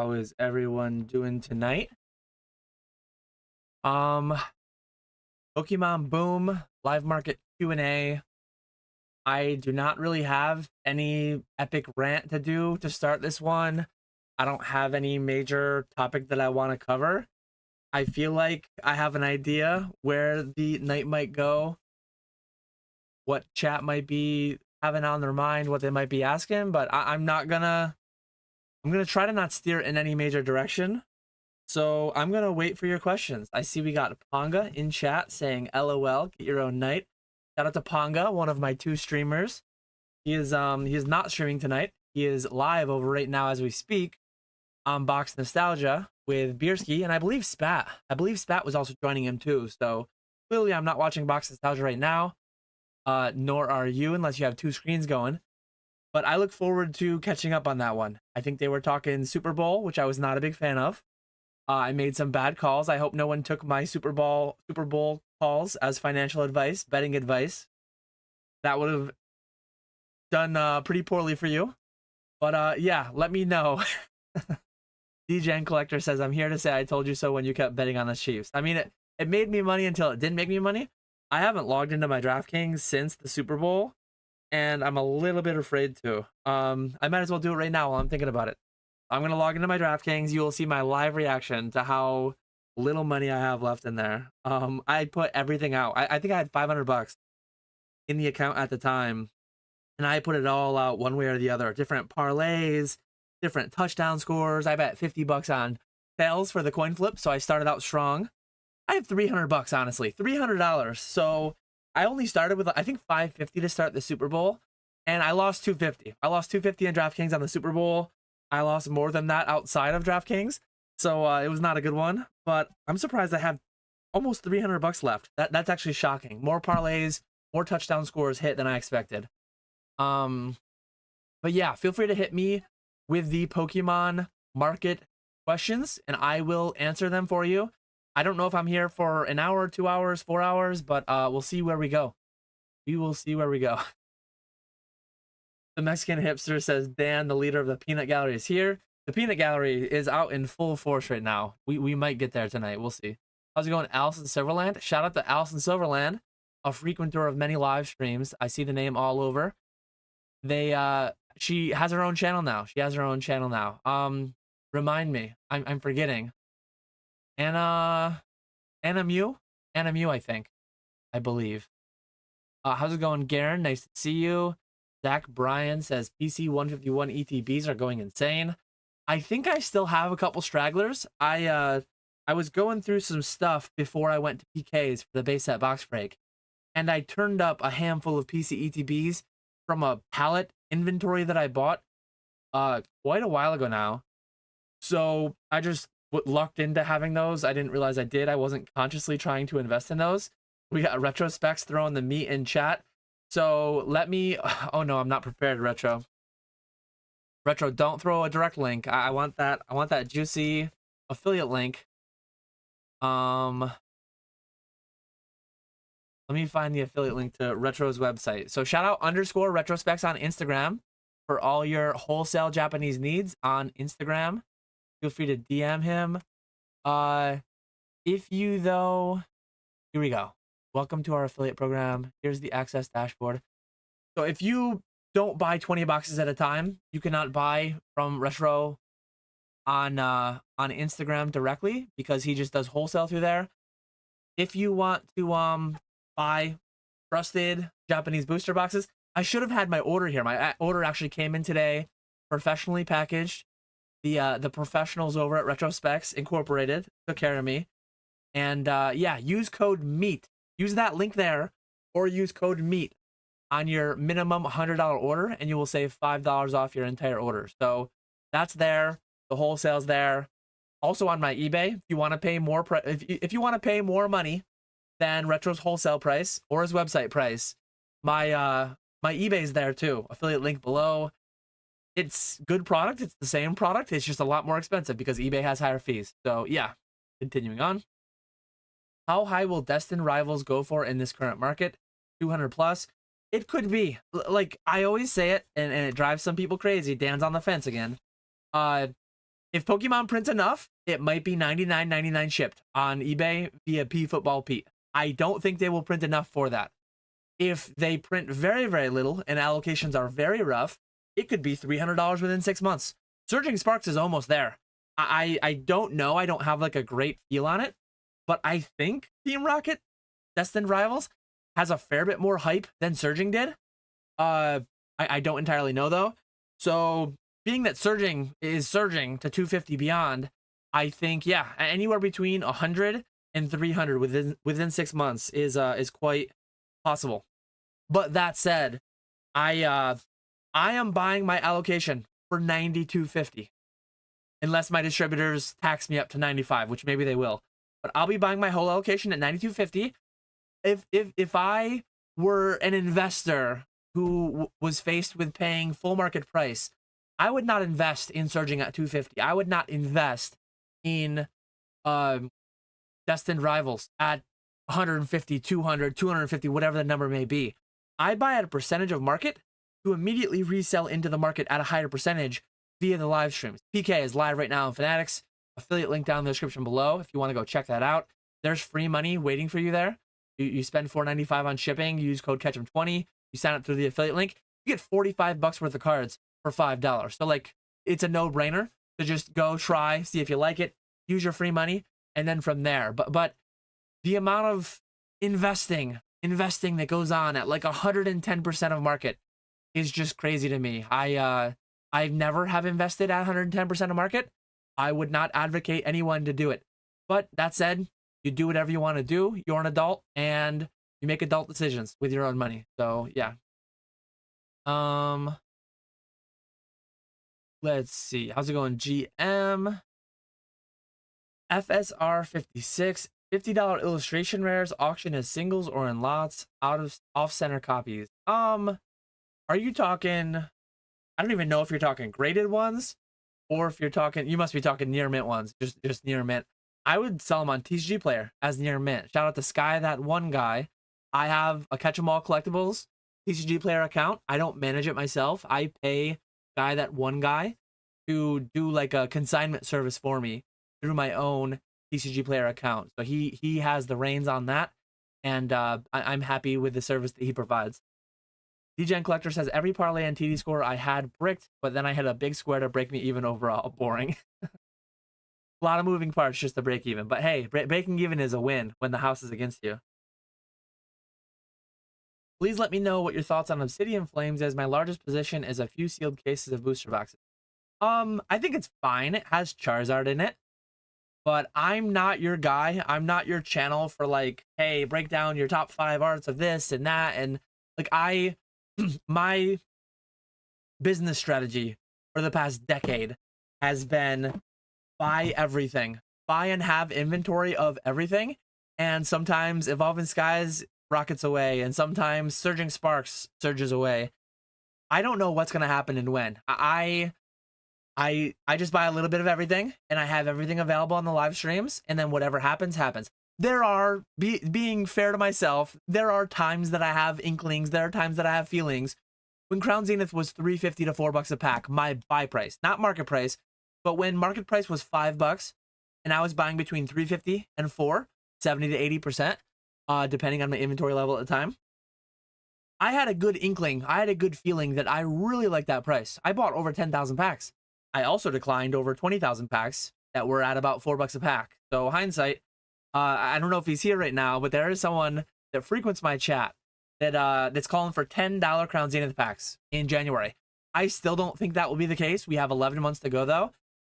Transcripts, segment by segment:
How is everyone doing tonight? Um, Pokemon Boom, live market Q&A. I do not really have any epic rant to do to start this one. I don't have any major topic that I want to cover. I feel like I have an idea where the night might go, what chat might be having on their mind, what they might be asking, but I'm gonna try to not steer in any major direction. So I'm gonna wait for your questions. I see we got Ponga in chat saying LOL, get your own night. Shout out to Ponga, one of my two streamers. He is not streaming tonight. He is live over right now as we speak on Box Nostalgia with Bierski, and I believe Spat. I believe Spat was also joining him too. So clearly I'm not watching Box Nostalgia right now. Nor are you, unless you have two screens going. But I look forward to catching up on that one. I think they were talking Super Bowl, which I was not a big fan of. I made some bad calls. I hope no one took my Super Bowl calls as financial advice, betting advice. That would have done pretty poorly for you. But yeah, let me know. DJN Collector says, I'm here to say I told you so when you kept betting on the Chiefs. I mean, it made me money until it didn't make me money. I haven't logged into my DraftKings since the Super Bowl, and I'm a little bit afraid to. I might as well do it right now while I'm thinking about it. I'm going to log into my DraftKings. You will see my live reaction to how little money I have left in there. I put everything out. I think I had $500 in the account at the time, and I put it all out one way or the other. Different parlays, different touchdown scores. I bet $50 on tails for the coin flip, so I started out strong. I have $300, honestly. $300. So I only started with, I think, $550 to start the Super Bowl, and I lost $250. I lost $250 in DraftKings on the Super Bowl. I lost more than that outside of DraftKings, so it was not a good one. But I'm surprised I have almost $300 left. That's actually shocking. More parlays, more touchdown scores hit than I expected. But yeah, feel free to hit me with the Pokemon market questions, and I will answer them for you. I don't know if I'm here for an hour, 2 hours, 4 hours, but we'll see where we go. We will see where we go. The Mexican hipster says, Dan, the leader of the Peanut Gallery, is here. The Peanut Gallery is out in full force right now. We might get there tonight. We'll see. How's it going, Allison Silverland? Shout out to Allison Silverland, a frequenter of many live streams. I see the name all over. She has her own channel now. Remind me. I'm forgetting. Anna Mew, I think. I believe. How's it going, Garen? Nice to see you. Zach Bryan says PC 151 ETBs are going insane. I think I still have a couple stragglers. I was going through some stuff before I went to PKs for the base set box break, and I turned up a handful of PC ETBs from a pallet inventory that I bought quite a while ago now. So I just lucked into having those. I didn't realize I did. I wasn't consciously trying to invest in those. We got Retrospecs throwing the meat in chat. So let me, oh no, I'm not prepared, Retro. Retro, don't throw a direct link. I want that juicy affiliate link. Let me find the affiliate link to Retro's website. So shout out _Retrospecs on Instagram for all your wholesale Japanese needs on Instagram. Feel free to DM him. If you though, here we go. Welcome to our affiliate program. Here's the access dashboard. So if you don't buy 20 boxes at a time, you cannot buy from Retro on Instagram directly because he just does wholesale through there. If you want to buy trusted Japanese booster boxes, I should have had my order here. My order actually came in today, professionally packaged. The professionals over at Retrospecs Incorporated took care of me. And yeah, use code MEAT. Use that link there, or use code MEAT on your minimum $100 order, and you will save $5 off your entire order. So that's there. The wholesale's there. Also on my eBay, if you want to pay more, if you want to pay more money than Retro's wholesale price or his website price, my eBay's there too. Affiliate link below. It's good product. It's the same product. It's just a lot more expensive because eBay has higher fees. So yeah, continuing on. How high will Destined Rivals go for in this current market? 200 plus? It could be. Like I always say it, and it drives some people crazy. Dan's on the fence again. If Pokemon prints enough, it might be $99.99 shipped on eBay via P Football Pete. I don't think they will print enough for that. If they print very, very little and allocations are very rough, it could be $300 within 6 months. Surging Sparks is almost there. I don't know. I don't have like a great feel on it, but I think Team Rocket Destined Rivals has a fair bit more hype than Surging did. I don't entirely know though. So being that Surging is surging to 250 beyond, I think, yeah, anywhere between 100 and 300 within 6 months is quite possible. But that said, I am buying my allocation for 92.50, unless my distributors tax me up to 95, which maybe they will. But I'll be buying my whole allocation at 92.50. If I were an investor who was faced with paying full market price, I would not invest in surging at 250. I would not invest in Destined Rivals at 150, 200, 250, whatever the number may be. I buy at a percentage of market to immediately resell into the market at a higher percentage via the live streams. PK is live right now on Fanatics. Affiliate link down in the description below if you want to go check that out. There's free money waiting for you there. You spend $4.95 on shipping. You use code Ketchum20. You sign up through the affiliate link. You get 45 bucks worth of cards for $5. So like, it's a no-brainer to just go try, see if you like it, use your free money, and then from there. But the amount of investing that goes on at like 110% of market is just crazy to me. I never have invested at 110% of market. I would not advocate anyone to do it. But that said, you do whatever you want to do. You're an adult and you make adult decisions with your own money. So yeah. Let's see. How's it going? GM FSR 56. $50 illustration rares, auction as singles or in lots, off-center copies. Are you talking, I don't even know if you're talking graded ones or if you're talking, you must be talking near mint ones, just near mint. I would sell them on TCG Player as near mint. Shout out to Sky, that one guy. I have a Catch 'em All Collectibles TCG Player account. I don't manage it myself. I pay Sky, that one guy, to do like a consignment service for me through my own TCG Player account. So he has the reins on that, and I'm happy with the service that he provides. DGen Collector says, every parlay and TD score I had bricked, but then I had a big square to break me even overall. Boring. A lot of moving parts just to break even. But hey, breaking even is a win when the house is against you. Please let me know what your thoughts on Obsidian Flames, as my largest position is a few sealed cases of booster boxes. I think it's fine. It has Charizard in it. But I'm not your guy. I'm not your channel for like, hey, break down your top 5 arts of this and that. And like my business strategy for the past decade has been buy everything. Buy and have inventory of everything. And sometimes Evolving Skies rockets away. And sometimes Surging Sparks surges away. I don't know what's going to happen and when. I just buy a little bit of everything, and I have everything available on the live streams, and then whatever happens, happens. There are, being fair to myself, there are times that I have inklings, there are times that I have feelings. When Crown Zenith was $3.50 to $4 a pack, my buy price, not market price, but when market price was $5, and I was buying between $3.50 and $4, 70 to 80%, depending on my inventory level at the time, I had a good inkling, I had a good feeling that I really liked that price. I bought over 10,000 packs. I also declined over 20,000 packs that were at about $4 a pack. So hindsight, I don't know if he's here right now, but there is someone that frequents my chat that that's calling for $10 Crown Zenith packs in January. I still don't think that will be the case. We have 11 months to go though,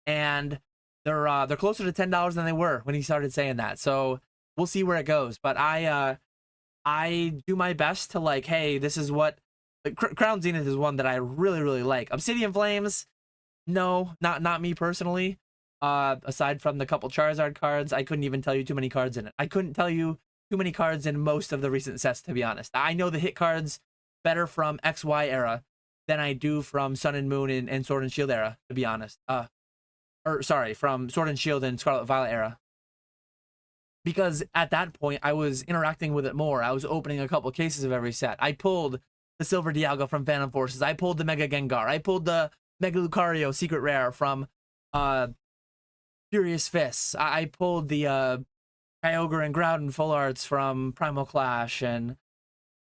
and they're closer to $10 than they were when he started saying that. So we'll see where it goes. But I do my best to like, hey, this is what Crown Zenith is one that I really like. Obsidian Flames. No, not me personally. Aside from the couple Charizard cards, I couldn't even tell you too many cards in it. I couldn't tell you too many cards in most of the recent sets, to be honest. I know the hit cards better from XY era than I do from Sun and Moon and Sword and Shield era, to be honest. From Sword and Shield and Scarlet Violet era. Because at that point, I was interacting with it more. I was opening a couple cases of every set. I pulled the Silver Dialga from Phantom Forces. I pulled the Mega Gengar. I pulled the Mega Lucario Secret Rare from Furious Fists. I pulled the Kyogre and Groudon full arts from Primal Clash, and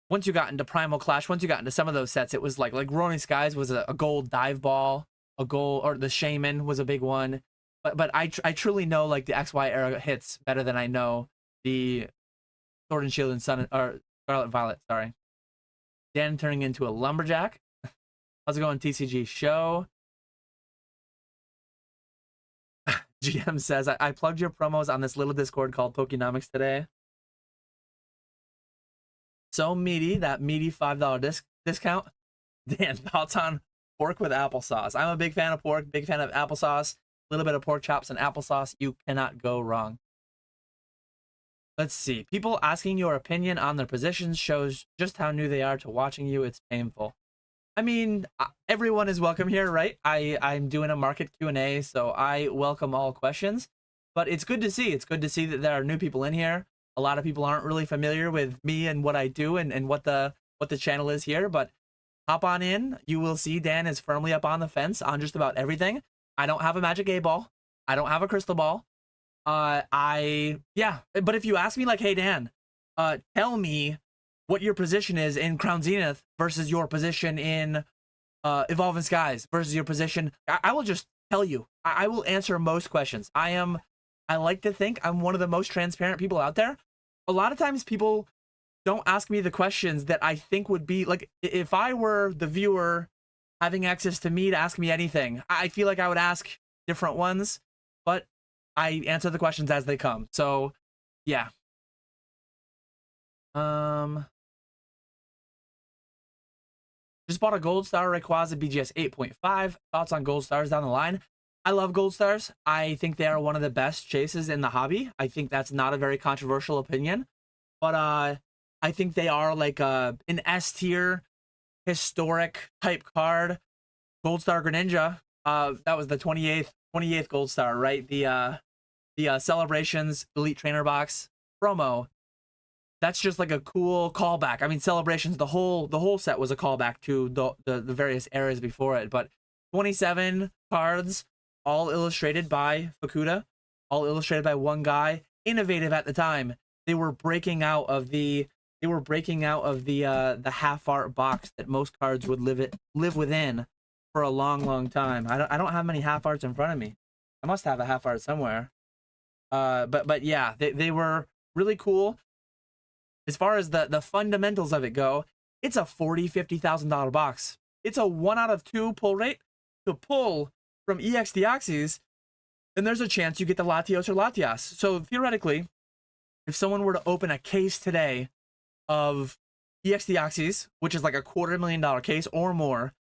once you got into Primal Clash, once you got into some of those sets, it was like Roaring Skies was a gold dive ball, a gold, or the Shaman was a big one. But I truly know like the XY era hits better than I know the Sword and Shield and Sun, or Scarlet Violet. Sorry. Dan turning into a lumberjack. How's it going, TCG show? GM says, I plugged your promos on this little Discord called Pokenomics today. So meaty, that meaty $5 discount. Dan, thoughts on pork with applesauce? I'm a big fan of pork, big fan of applesauce. A little bit of pork chops and applesauce. You cannot go wrong. Let's see. People asking your opinion on their positions shows just how new they are to watching you. It's painful. I mean, everyone is welcome here, right? I'm doing a market Q&A, so I welcome all questions. But it's good to see. It's good to see that there are new people in here. A lot of people aren't really familiar with me and what I do and what the channel is here. But hop on in. You will see Dan is firmly up on the fence on just about everything. I don't have a magic 8-ball. I don't have a crystal ball. But if you ask me like, hey Dan, tell me what your position is in Crown Zenith versus your position in Evolving Skies versus your position, I will just tell you. I will answer most questions. I like to think I'm one of the most transparent people out there. A lot of times people don't ask me the questions that I think would be like, if I were the viewer having access to me to ask me anything, I feel like I would ask different ones, but I answer the questions as they come. So yeah. Just bought a Gold Star Rayquaza BGS 8.5. Thoughts on Gold Stars down the line? I love Gold Stars. I think they are one of the best chases in the hobby. I think that's not a very controversial opinion. But I think they are like an S tier historic type card. Gold Star Greninja. That was the 28th Gold Star, right? The Celebrations Elite Trainer Box promo. That's just like a cool callback. I mean, Celebrations, the whole set was a callback to the various eras before it. But 27 cards, all illustrated by Fukuda, all illustrated by one guy, innovative at the time. They were breaking out of the half art box that most cards would live within for a long time. I don't have many half arts in front of me. I must have a half art somewhere. But yeah, they were really cool. As far as the fundamentals of it go, it's a $40,000-$50,000 box. It's a 1 out of 2 pull rate to pull from EX Deoxys, and there's a chance you get the Latios or Latias. So theoretically, if someone were to open a case today of EX Deoxys, which is like a $250,000 case or more,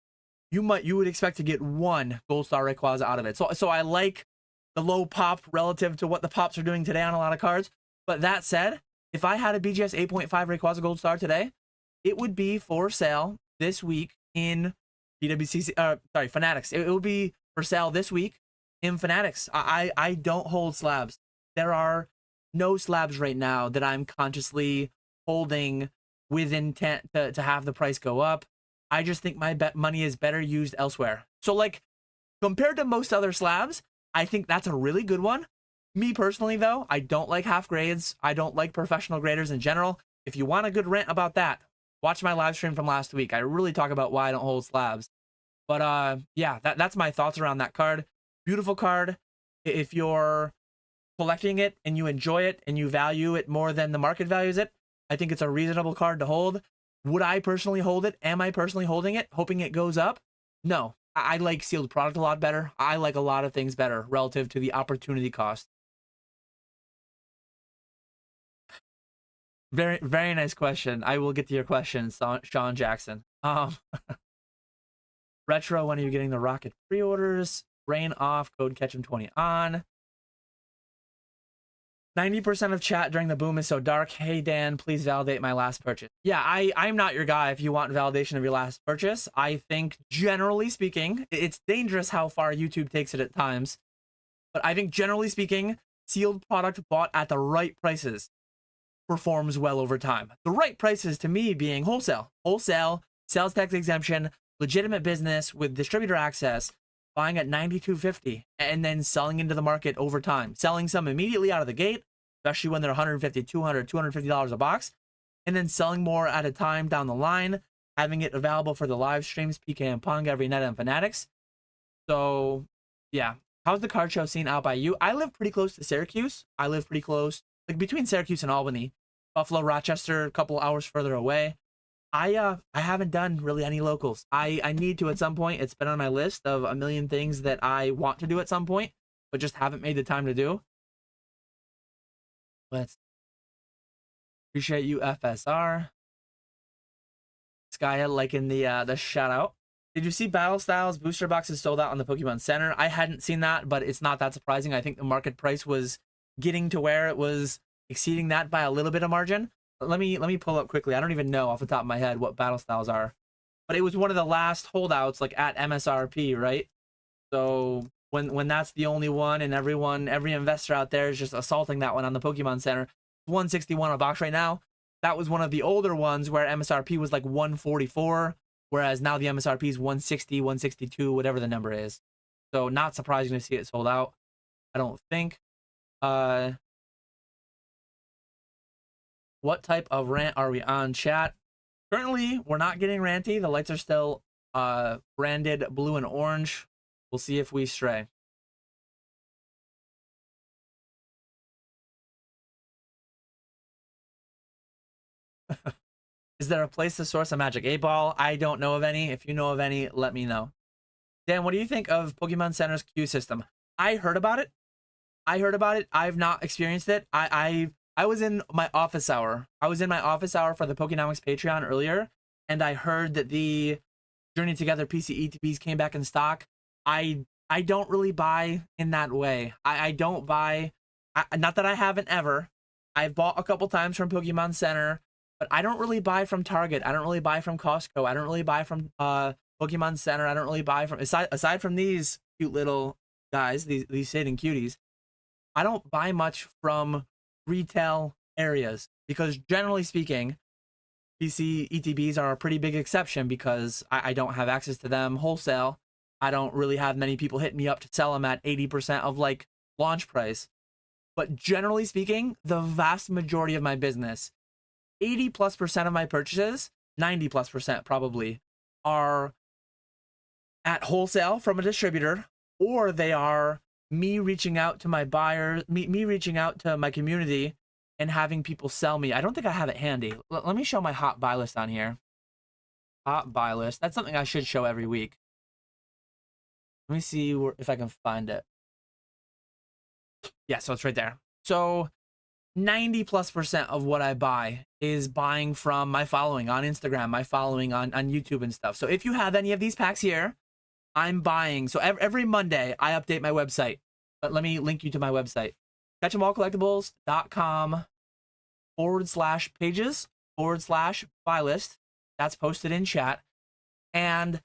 you would expect to get 1 Gold Star Rayquaza out of it. So I like the low pop relative to what the pops are doing today on a lot of cards. But that said, if I had a BGS 8.5 Rayquaza Gold Star today, it would be for sale this week in Fanatics. It would be for sale this week in Fanatics. I don't hold slabs. There are no slabs right now that I'm consciously holding with intent to have the price go up. I just think my money is better used elsewhere. So like, compared to most other slabs, I think that's a really good one. Me personally, though, I don't like half grades. I don't like professional graders in general. If you want a good rant about that, watch my live stream from last week. I really talk about why I don't hold slabs. But yeah, that's my thoughts around that card. Beautiful card. If you're collecting it and you enjoy it and you value it more than the market values it, I think it's a reasonable card to hold. Would I personally hold it? Am I personally holding it, hoping it goes up? No. I like sealed product a lot better. I like a lot of things better relative to the opportunity cost. Very, very nice question. I will get to your question, Sean Jackson. Retro, when are you getting the Rocket pre-orders? Rain off, code Ketchum20 on. 90% of chat during the boom is so dark. Hey, Dan, please validate my last purchase. Yeah, I'm not your guy if you want validation of your last purchase. I think, generally speaking, it's dangerous how far YouTube takes it at times. But I think, generally speaking, sealed product bought at the right prices performs well over time. The right prices to me being wholesale. Wholesale, sales tax exemption, legitimate business with distributor access. buying at 92.50 and then selling into the market over time, selling some immediately out of the gate, especially when they're 150, 200, $250 a box, and then selling more at a time down the line, having it available for the live streams, PK and Pong every night on Fanatics. So yeah, how's the card show scene out by you? I live pretty close to Syracuse. I live pretty close, like between Syracuse and Albany. Buffalo, Rochester, a couple hours further away. I haven't done really any locals. I need to at some point. It's been on my list of a million things that I want to do at some point, but just haven't made the time to do. Let's appreciate you, FSR. Skya liking the shout out. Did you see Battle Styles booster boxes sold out on the Pokemon Center? I hadn't seen that, but it's not that surprising. I think the market price was getting to where it was exceeding that by a little bit of margin. Let me pull up quickly. I don't even know off the top of my head what Battle Styles are, but it was one of the last holdouts, like at MSRP, right? So when that's the only one, and every investor out there is just assaulting that one on the Pokemon Center, 161 a box right now. That was one of the older ones where MSRP was like 144, whereas now the MSRP is 160, 162, whatever the number is. So not surprising to see it sold out, I don't think. What type of rant are we on, chat? Currently, we're not getting ranty. The lights are still branded blue and orange. We'll see if we stray. Is there a place to source a Magic 8-Ball? I don't know of any. If you know of any, let me know. Dan, what do you think of Pokemon Center's queue system? I heard about it. I've not experienced it. I was in my office hour. I was in my office hour for the Pokenomics Patreon earlier, and I heard that the Journey Together PC ETBs came back in stock. I don't really buy in that way. I don't buy, not that I haven't ever. I've bought a couple times from Pokemon Center, but I don't really buy from Target. I don't really buy from Costco. I don't really buy from Pokemon Center. I don't really buy from, aside from these cute little guys, these sitting cuties, I don't buy much from retail areas, because generally speaking, PC ETBs are a pretty big exception because I don't have access to them wholesale. I don't really have many people hit me up to sell them at 80% of like launch price. But generally speaking, the vast majority of my business, 80+% of my purchases, 90+% probably, are at wholesale from a distributor, or they are me reaching out to my buyers, me reaching out to my community and having people sell me. I don't think I have it handy. Let me show my hot buy list on here. Hot buy list. That's something I should show every week. Let me see if I can find it. Yeah, so it's right there. So 90+% of what I buy is buying from my following on Instagram, my following on YouTube and stuff. So if you have any of these packs here, I'm buying. So every Monday, I update my website. But let me link you to my website. Catch'emAllcollectibles.com/pages/buy list. That's posted in chat. And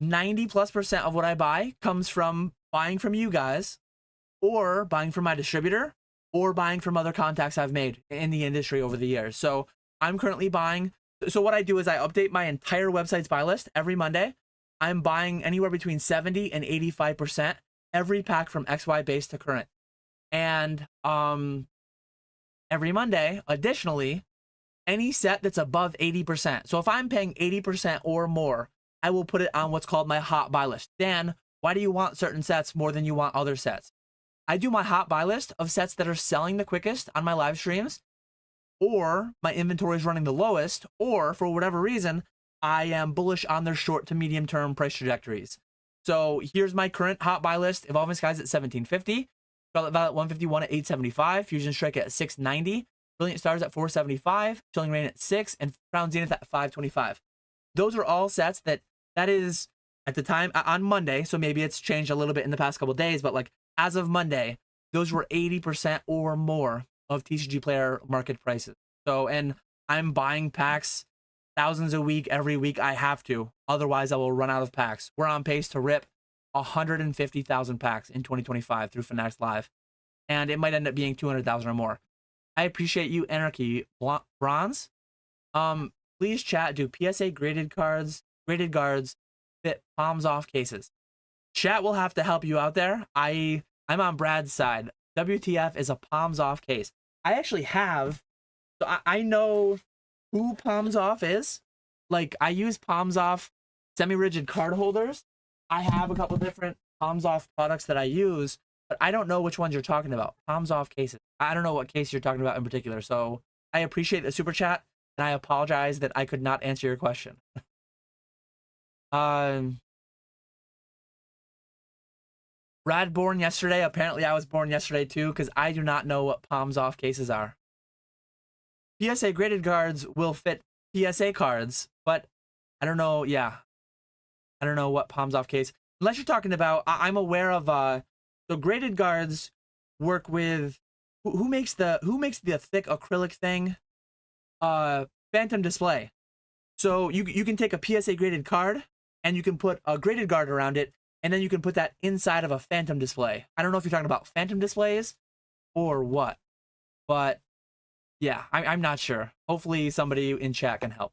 90+% of what I buy comes from buying from you guys, or buying from my distributor, or buying from other contacts I've made in the industry over the years. So I'm currently buying. So what I do is I update my entire website's buy list every Monday. I'm buying anywhere between 70 and 85% every pack from XY base to current. And every Monday, additionally, any set that's above 80%. So if I'm paying 80% or more, I will put it on what's called my hot buy list. Dan, why do you want certain sets more than you want other sets? I do my hot buy list of sets that are selling the quickest on my live streams, or my inventory is running the lowest, or for whatever reason, I am bullish on their short to medium term price trajectories. So here's my current hot buy list. Evolving Skies at 1750, Scarlet Violet 151 at 875, Fusion Strike at 690, Brilliant Stars at 475, Chilling Rain at 6, and Crown Zenith at 525. Those are all sets that is at the time on Monday, so maybe it's changed a little bit in the past couple of days, but like as of Monday, those were 80% or more of TCG Player market prices. So, and I'm buying packs thousands a week, every week I have to. Otherwise, I will run out of packs. We're on pace to rip 150,000 packs in 2025 through Fanatics Live. And it might end up being 200,000 or more. I appreciate you, Anarchy Bronze. Please chat, do PSA graded guards fit palms off cases? Chat will have to help you out there. I'm on Brad's side. WTF is a palms off case. I actually have, so I know who palms off is. Like, I use palms off semi-rigid card holders. I have a couple different palms off products that I use, but I don't know which ones you're talking about. Palms off cases. I don't know what case you're talking about in particular. So I appreciate the super chat, and I apologize that I could not answer your question. Brad born yesterday. Apparently I was born yesterday too, because I do not know what palms off cases are. PSA graded cards will fit PSA cards, but I don't know. Yeah, I don't know what palms off case. Unless you're talking about, I'm aware of. So graded cards work with who makes the thick acrylic thing? Phantom Display. So you can take a PSA graded card and you can put a graded card around it, and then you can put that inside of a Phantom Display. I don't know if you're talking about Phantom Displays or what, but yeah, I'm not sure. Hopefully somebody in chat can help.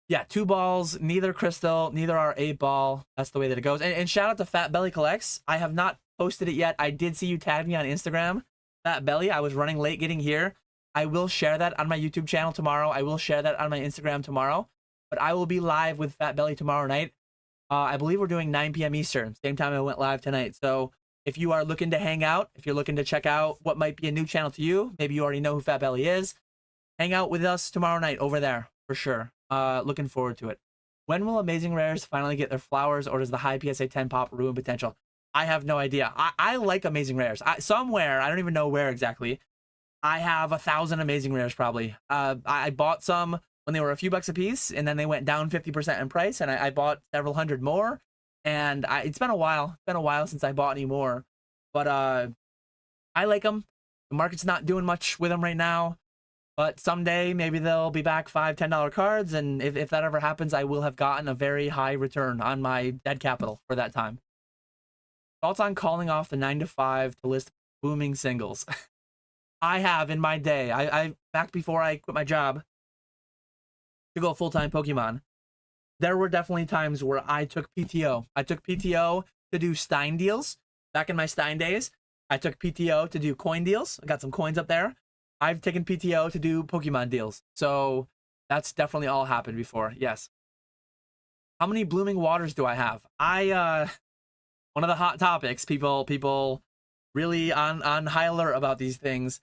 Yeah, 2 balls, neither crystal, neither are 8 ball. That's the way that it goes. And shout out to Fat Belly Collects. I have not posted it yet. I did see you tag me on Instagram. Fat Belly, I was running late getting here. I will share that on my YouTube channel tomorrow. I will share that on my Instagram tomorrow. But I will be live with Fat Belly tomorrow night. I believe we're doing 9 p.m. Eastern, same time I went live tonight. So if you are looking to hang out, if you're looking to check out what might be a new channel to you, maybe you already know who Fat Belly is, hang out with us tomorrow night over there for sure. Looking forward to it. When will Amazing Rares finally get their flowers, or does the high PSA 10 pop ruin potential? I have no idea. I like Amazing Rares. Somewhere, I don't even know where exactly, I have 1,000 Amazing Rares probably. I bought some when they were a few bucks a piece, and then they went down 50% in price, and I bought several hundred more. And it's been a while. It's been a while since I bought any more. But I like them. The market's not doing much with them right now. But someday, maybe they'll be back $5, $10 cards. And if that ever happens, I will have gotten a very high return on my dead capital for that time. Thoughts on calling off the 9 to 5 to list booming singles? I have in my day. I back before I quit my job to go full-time Pokemon, there were definitely times where I took PTO. I took PTO to do Stein deals. Back in my Stein days, I took PTO to do coin deals. I got some coins up there. I've taken PTO to do Pokemon deals. So that's definitely all happened before. Yes. How many blooming waters do I have? One of the hot topics, people really on high alert about these things.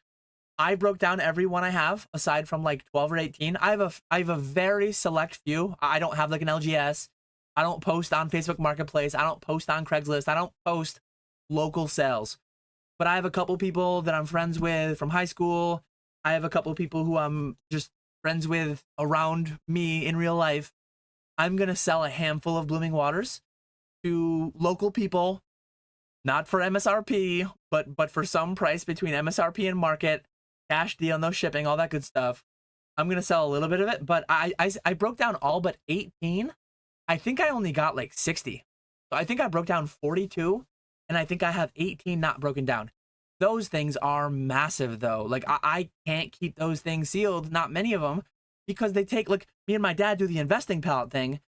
I broke down every one I have, aside from like 12 or 18. I have a very select few. I don't have like an LGS. I don't post on Facebook Marketplace. I don't post on Craigslist. I don't post local sales. But I have a couple people that I'm friends with from high school. I have a couple people who I'm just friends with around me in real life. I'm going to sell a handful of blooming waters to local people, not for MSRP, but for some price between MSRP and market. Cash deal, no shipping, all that good stuff. I'm gonna sell a little bit of it, but I broke down all but 18. I think I only got like 60. So I think I broke down 42, and I think I have 18 not broken down. Those things are massive though. Like I can't keep those things sealed, not many of them, because they take, like, me and my dad do the investing pallet thing.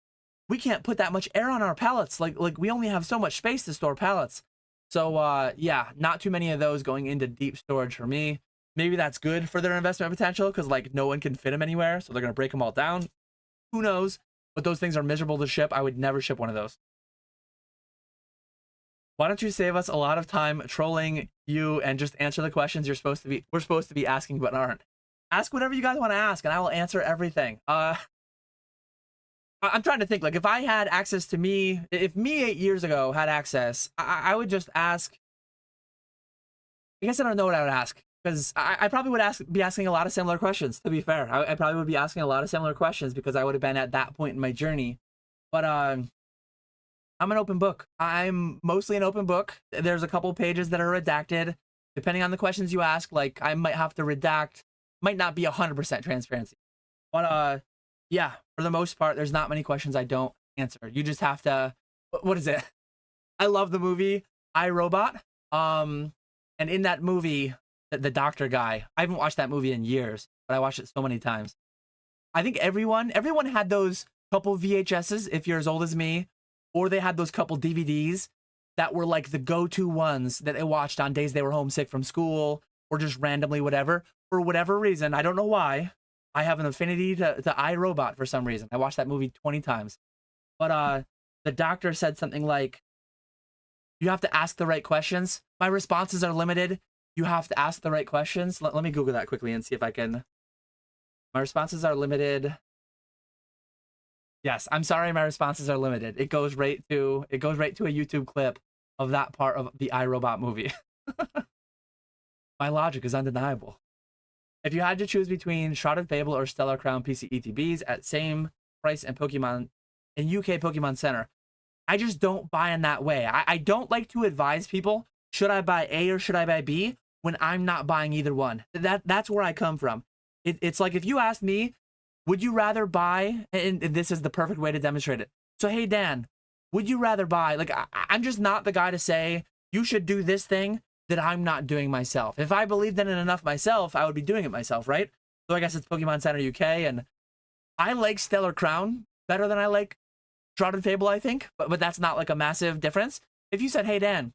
We can't put that much air on our pallets. Like we only have so much space to store pallets. So yeah, not too many of those going into deep storage for me. Maybe that's good for their investment potential, because like no one can fit them anywhere, so they're gonna break them all down. Who knows? But those things are miserable to ship. I would never ship one of those. Why don't you save us a lot of time trolling you and just answer the questions we're supposed to be asking but aren't? Ask whatever you guys want to ask, and I will answer everything. I'm trying to think, like, if I had access to me, if me 8 years ago had access, I would just ask. I guess I don't know what I would ask, because I probably would be asking a lot of similar questions, to be fair. I probably would be asking a lot of similar questions because I would have been at that point in my journey. But I'm an open book. I'm mostly an open book. There's a couple pages that are redacted. Depending on the questions you ask, like, I might have to redact, might not be 100% transparency. But yeah, for the most part, there's not many questions I don't answer. You just have to, what is it? I love the movie I, Robot. And in that movie, the doctor guy, I haven't watched that movie in years, but I watched it so many times. I think everyone had those couple VHSs if you're as old as me, or they had those couple DVDs that were like the go-to ones that they watched on days they were homesick from school or just randomly whatever. For whatever reason, I don't know why, I have an affinity to iRobot for some reason. I watched that movie 20 times. But the doctor said something like, you have to ask the right questions. My responses are limited. You have to ask the right questions. Let me Google that quickly and see if I can. My responses are limited. Yes, I'm sorry, my responses are limited. It goes right to a YouTube clip of that part of the iRobot movie. My logic is undeniable. If you had to choose between Shrouded Fable or Stellar Crown PC ETBs at same price and Pokemon in UK Pokemon Center, I just don't buy in that way. I don't like to advise people, should I buy A or should I buy B, when I'm not buying either one. That's where I come from. It's like if you ask me, would you rather buy, and this is the perfect way to demonstrate it. So, hey, Dan, would you rather buy, like, I'm just not the guy to say, you should do this thing that I'm not doing myself. If I believed in it enough myself, I would be doing it myself, right? So I guess it's Pokemon Center UK, and I like Stellar Crown better than I like Shrouded Fable, I think, but that's not like a massive difference. If you said, hey, Dan,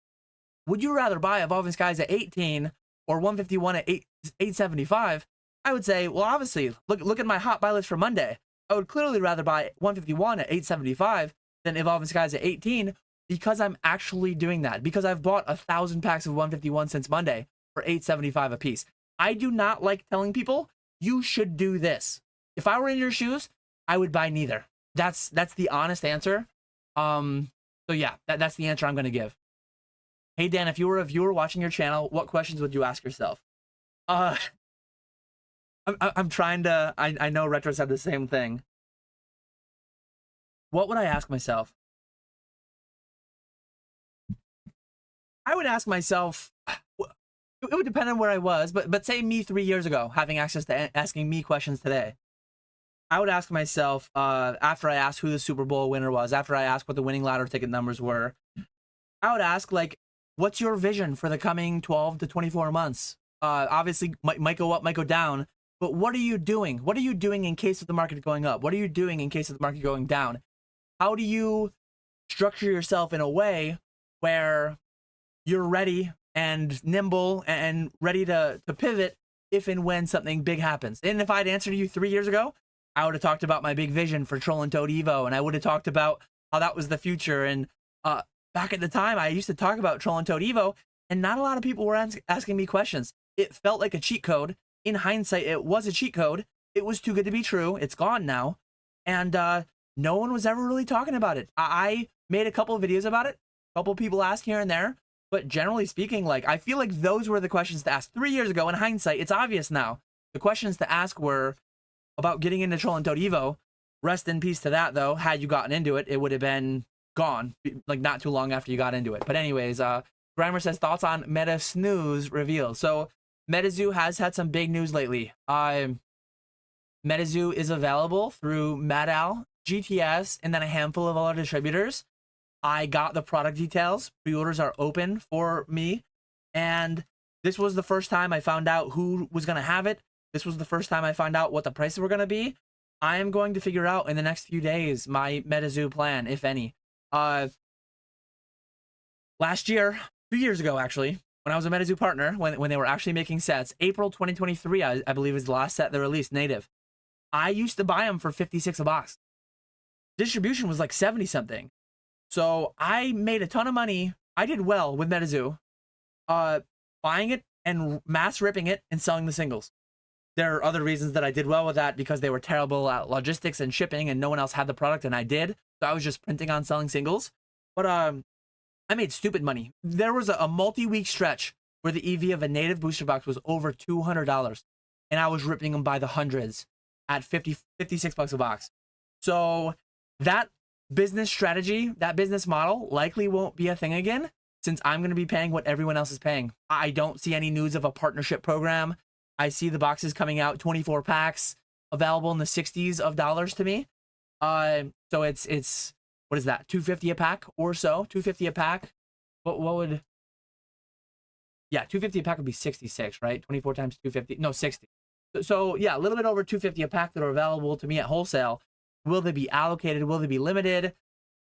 would you rather buy Evolving Skies at 18 or 151 at 875? I would say, well, obviously, look at my hot buy list for Monday. I would clearly rather buy 151 at 875 than Evolving Skies at 18 because I'm actually doing that. Because I've bought 1,000 packs of 151 since Monday for 875 a piece. I do not like telling people, you should do this. If I were in your shoes, I would buy neither. That's the honest answer. So yeah, that's the answer I'm going to give. Hey, Dan, if you were a viewer watching your channel, what questions would you ask yourself? I'm trying to, I know Retro said the same thing. What would I ask myself? I would ask myself, it would depend on where I was, but say me 3 years ago, having access to asking me questions today. I would ask myself, after I asked who the Super Bowl winner was, after I asked what the winning ladder ticket numbers were, I would ask, like, what's your vision for the coming 12 to 24 months? Obviously, might go up, might go down. But what are you doing? What are you doing in case of the market going up? What are you doing in case of the market going down? How do you structure yourself in a way where you're ready and nimble and ready to pivot if and when something big happens? And if I'd answered you 3 years ago, I would have talked about my big vision for Troll and Toad Evo, and I would have talked about how that was the future. And back at the time, I used to talk about Troll and Toad Evo, and not a lot of people were asking me questions. It felt like a cheat code. In hindsight, it was a cheat code. It was too good to be true. It's gone now. And no one was ever really talking about it. I made a couple of videos about it. A couple of people asked here and there. But generally speaking, like, I feel like those were the questions to ask 3 years ago. In hindsight, it's obvious now. The questions to ask were about getting into Troll and Toad Evo. Rest in peace to that, though. Had you gotten into it, it would have been gone, like, not too long after you got into it. But anyways, Grimer says, thoughts on Meta Snooze reveal. So Metazoo has had some big news lately. Metazoo is available through Madal, GTS, and then a handful of other distributors. I got the product details. Pre-orders are open for me. And this was the first time I found out who was going to have it. This was the first time I found out what the prices were going to be. I am going to figure out in the next few days my Metazoo plan, if any. Last year, 2 years ago, actually, when I was a Metazoo partner, when they were actually making sets, April 2023, I believe is the last set they released, native. I used to buy them for 56 a box. Distribution was like 70 something. So I made a ton of money. I did well with Metazoo, buying it and mass ripping it and selling the singles. There are other reasons that I did well with that, because they were terrible at logistics and shipping and no one else had the product and I did. So I was just printing on selling singles. But I made stupid money. There was a multi-week stretch where the EV of a native booster box was over $200, and I was ripping them by the hundreds at 56 bucks a box. So that business strategy, that business model likely won't be a thing again, since I'm going to be paying what everyone else is paying. I don't see any news of a partnership program. I see the boxes coming out, 24 packs, available in the 60s of dollars to me. So it's what is that, 250 a pack or so? 250 a pack. What would, yeah, 250 a pack would be 66, right? 24 times 250, no, 60. So yeah, a little bit over 250 a pack that are available to me at wholesale. Will they be allocated? Will they be limited?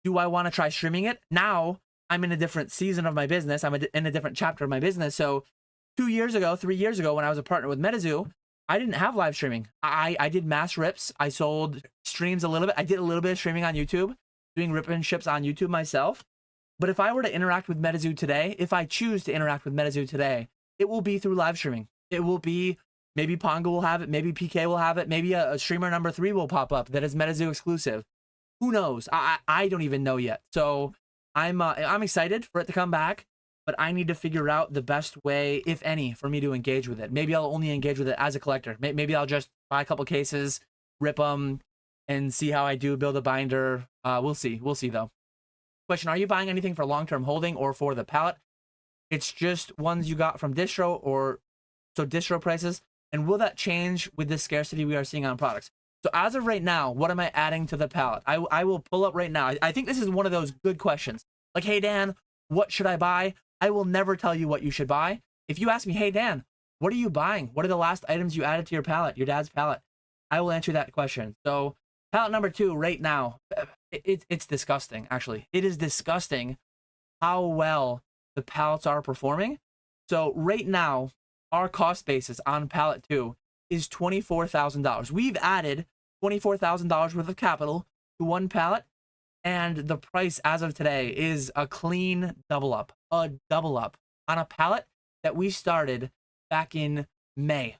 Do I want to try streaming it? Now I'm in a different season of my business. I'm in a different chapter of my business. So 2 years ago, 3 years ago, when I was a partner with Metazoo, I didn't have live streaming. I did mass rips. I sold streams a little bit. I did a little bit of streaming on YouTube, doing rip and ships on YouTube myself. But if I were to interact with Metazoo today, if I choose to interact with Metazoo today, it will be through live streaming. It will be, maybe Pongo will have it, maybe PK will have it, maybe a streamer number 3 will pop up that is Metazoo exclusive. Who knows? I don't even know yet. So I'm excited for it to come back, but I need to figure out the best way, if any, for me to engage with it. Maybe I'll only engage with it as a collector. Maybe I'll just buy a couple cases, rip them, and see how I do, build a binder. We'll see. We'll see, though. Question, are you buying anything for long-term holding or for the pallet? It's just ones you got from distro, or so distro prices. And will that change with the scarcity we are seeing on products? So as of right now, what am I adding to the pallet? I will pull up right now. I think this is one of those good questions. Like, hey, Dan, what should I buy? I will never tell you what you should buy. If you ask me, hey, Dan, what are you buying? What are the last items you added to your pallet, your dad's pallet? I will answer that question. So pallet number 2 right now, it's disgusting, actually. It is disgusting how well the pallets are performing. So right now, our cost basis on pallet 2 is $24,000. We've added $24,000 worth of capital to one pallet, and the price as of today is a clean double up on a pallet that we started back in May.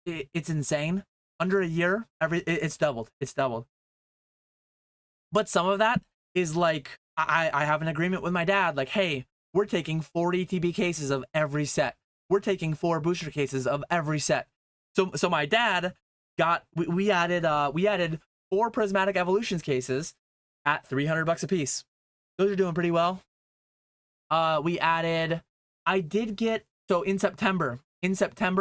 It's insane. Under a year, it's doubled. It's doubled. But some of that is like, I have an agreement with my dad, like, hey, we're taking 4 ETB cases of every set. We're taking 4 booster cases of every set. So my dad got, we added 4 prismatic evolutions cases at $300 a piece. Those are doing pretty well. We added, I did get, so in September,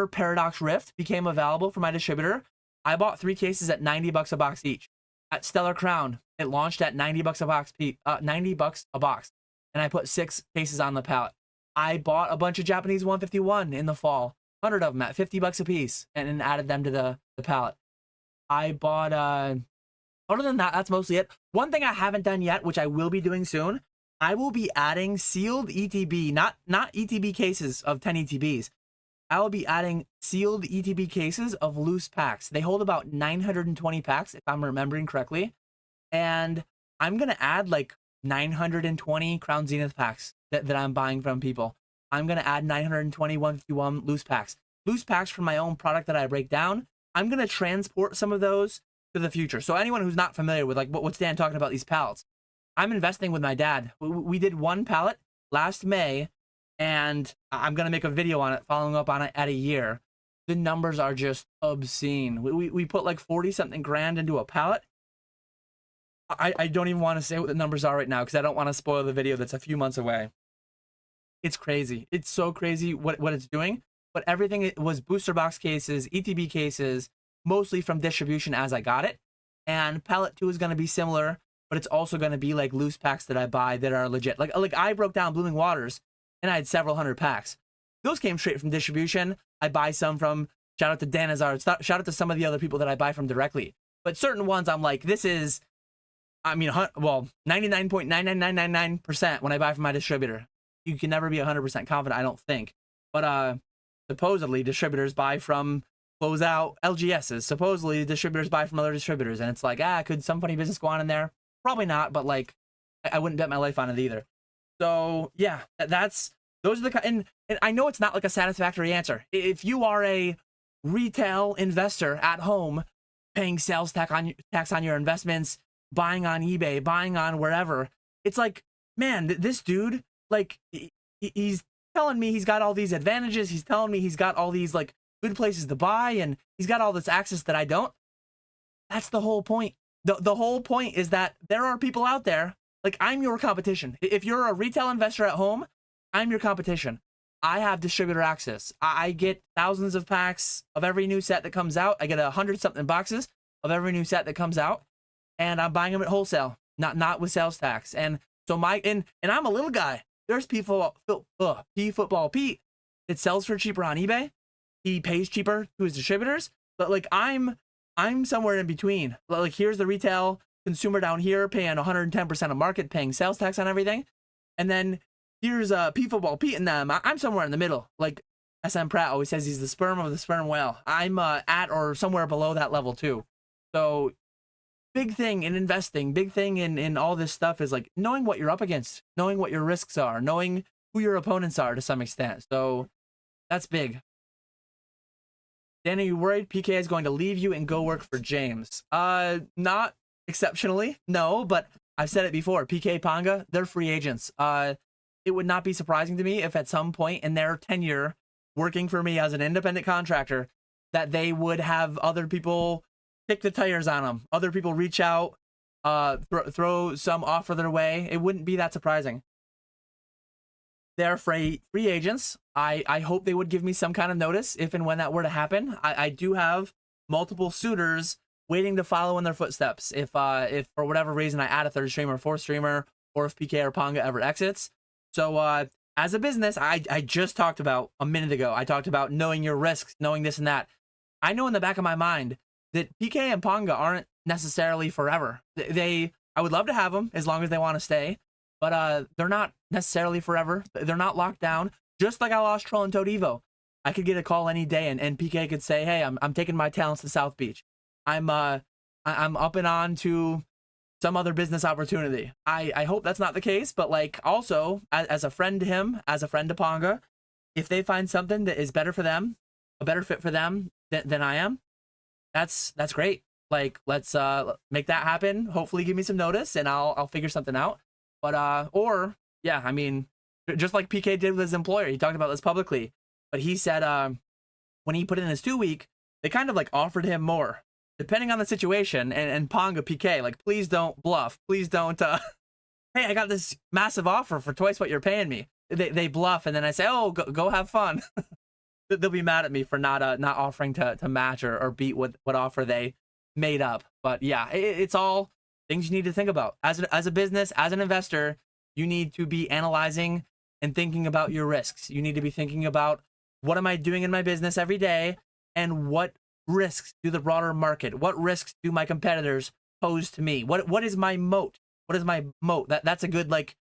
Paradox Rift became available for my distributor. I bought 3 cases at $90 a box each. At Stellar Crown, it launched at $90 a box, $90 a box, and I put 6 cases on the pallet. I bought a bunch of Japanese 151 in the fall, 100 of them at $50 a piece, and then added them to the pallet. I bought, other than that, that's mostly it. One thing I haven't done yet, which I will be doing soon, I will be adding sealed ETB, not ETB cases of 10 ETBs. I will be adding sealed ETB cases of loose packs. They hold about 920 packs, if I'm remembering correctly. And I'm going to add like 920 Crown Zenith packs that I'm buying from people. I'm going to add 920 151 loose packs. Loose packs from my own product that I break down. I'm going to transport some of those to the future. So anyone who's not familiar with like what's Dan talking about these pallets, I'm investing with my dad. We did 1 pallet last May, and I'm going to make a video on it, following up on it at a year. The numbers are just obscene. We put like 40 something grand into a pallet. I don't even want to say what the numbers are right now because I don't want to spoil the video that's a few months away. It's crazy. It's so crazy what it's doing. But everything was booster box cases, ETB cases, mostly from distribution as I got it. And pallet 2 is going to be similar, but it's also going to be like loose packs that I buy that are legit. Like I broke down Blooming Waters, and I had several hundred packs. Those came straight from distribution. I buy some from, shout out to Dan Azard, shout out to some of the other people that I buy from directly. But certain ones I'm like, this is, I mean, well, 99.99999% when I buy from my distributor. You can never be 100% confident, I don't think. But supposedly distributors buy from closeout LGSs. Supposedly distributors buy from other distributors. And it's like, could some funny business go on in there? Probably not, but like, I wouldn't bet my life on it either. So yeah, those are the, and I know it's not like a satisfactory answer. If you are a retail investor at home, paying sales tax on your investments, buying on eBay, buying on wherever, it's like, man, this dude, like, he's telling me he's got all these advantages. He's telling me he's got all these like good places to buy, and he's got all this access that I don't. That's the whole point. The whole point is that there are people out there, like, I'm your competition. If you're a retail investor at home, I'm your competition. I have distributor access. I get thousands of packs of every new set that comes out. I get 100-something boxes of every new set that comes out, and I'm buying them at wholesale, not with sales tax. And so and I'm a little guy. There's P Football Pete that sells for cheaper on eBay. He pays cheaper to his distributors, but like I'm somewhere in between. Like, here's the retail consumer down here paying 110% of market, paying sales tax on everything. And then here's P Football Pete and them. I'm somewhere in the middle. Like SM Pratt always says, he's the sperm of the sperm whale. I'm at or somewhere below that level too. So big thing in investing, big thing in all this stuff is like knowing what you're up against, knowing what your risks are, knowing who your opponents are to some extent. So that's big. Dan, are you worried PK is going to leave you and go work for James? Not exceptionally, no, but I've said it before. PK Ponga, they're free agents. It would not be surprising to me if at some point in their tenure working for me as an independent contractor that they would have other people kick the tires on them, other people reach out, throw some offer their way. It wouldn't be that surprising. They're free agents. I hope they would give me some kind of notice if and when that were to happen. I do have multiple suitors waiting to follow in their footsteps. If for whatever reason I add a third streamer, fourth streamer, or if PK or Ponga ever exits. So as a business, I just talked about a minute ago. I talked about knowing your risks, knowing this and that. I know in the back of my mind that PK and Ponga aren't necessarily forever. I would love to have them as long as they want to stay, but they're not necessarily forever. They're not locked down. Just like I lost Troll and Toad Evo, I could get a call any day, and PK could say, "Hey, I'm taking my talents to South Beach. I'm up and on to some other business opportunity." I hope that's not the case, but like also as a friend to him, as a friend to Ponga, if they find something that is better for them, a better fit for them than I am, that's great. Like let's make that happen. Hopefully give me some notice and I'll figure something out. But or yeah, I mean, just like PK did with his employer, he talked about this publicly, but he said when he put in his 2-week, they kind of like offered him more depending on the situation. And Ponga, PK, like, please don't bluff, please don't hey, I got this massive offer for twice what you're paying me. They bluff, and then I say, oh, go have fun. They'll be mad at me for not offering to match or beat what offer they made up. But yeah, it's all things you need to think about as a business, as an investor. You need to be analyzing and thinking about your risks. You need to be thinking about, what am I doing in my business every day, and what risks do the broader market, what risks do my competitors pose to me? What is my moat? What is my moat? That's a good like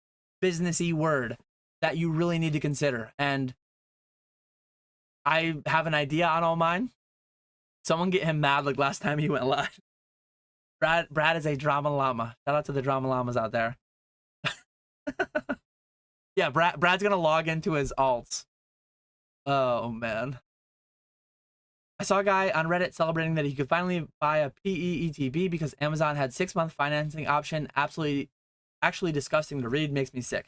businessy word that you really need to consider. And I have an idea on all mine. Someone get him mad like last time he went live. Brad is a drama llama. Shout out to the drama llamas out there. Yeah, Brad's gonna log into his alts. Oh man. I saw a guy on Reddit celebrating that he could finally buy a PE ETB because Amazon had 6-month financing option. Actually disgusting to read, makes me sick.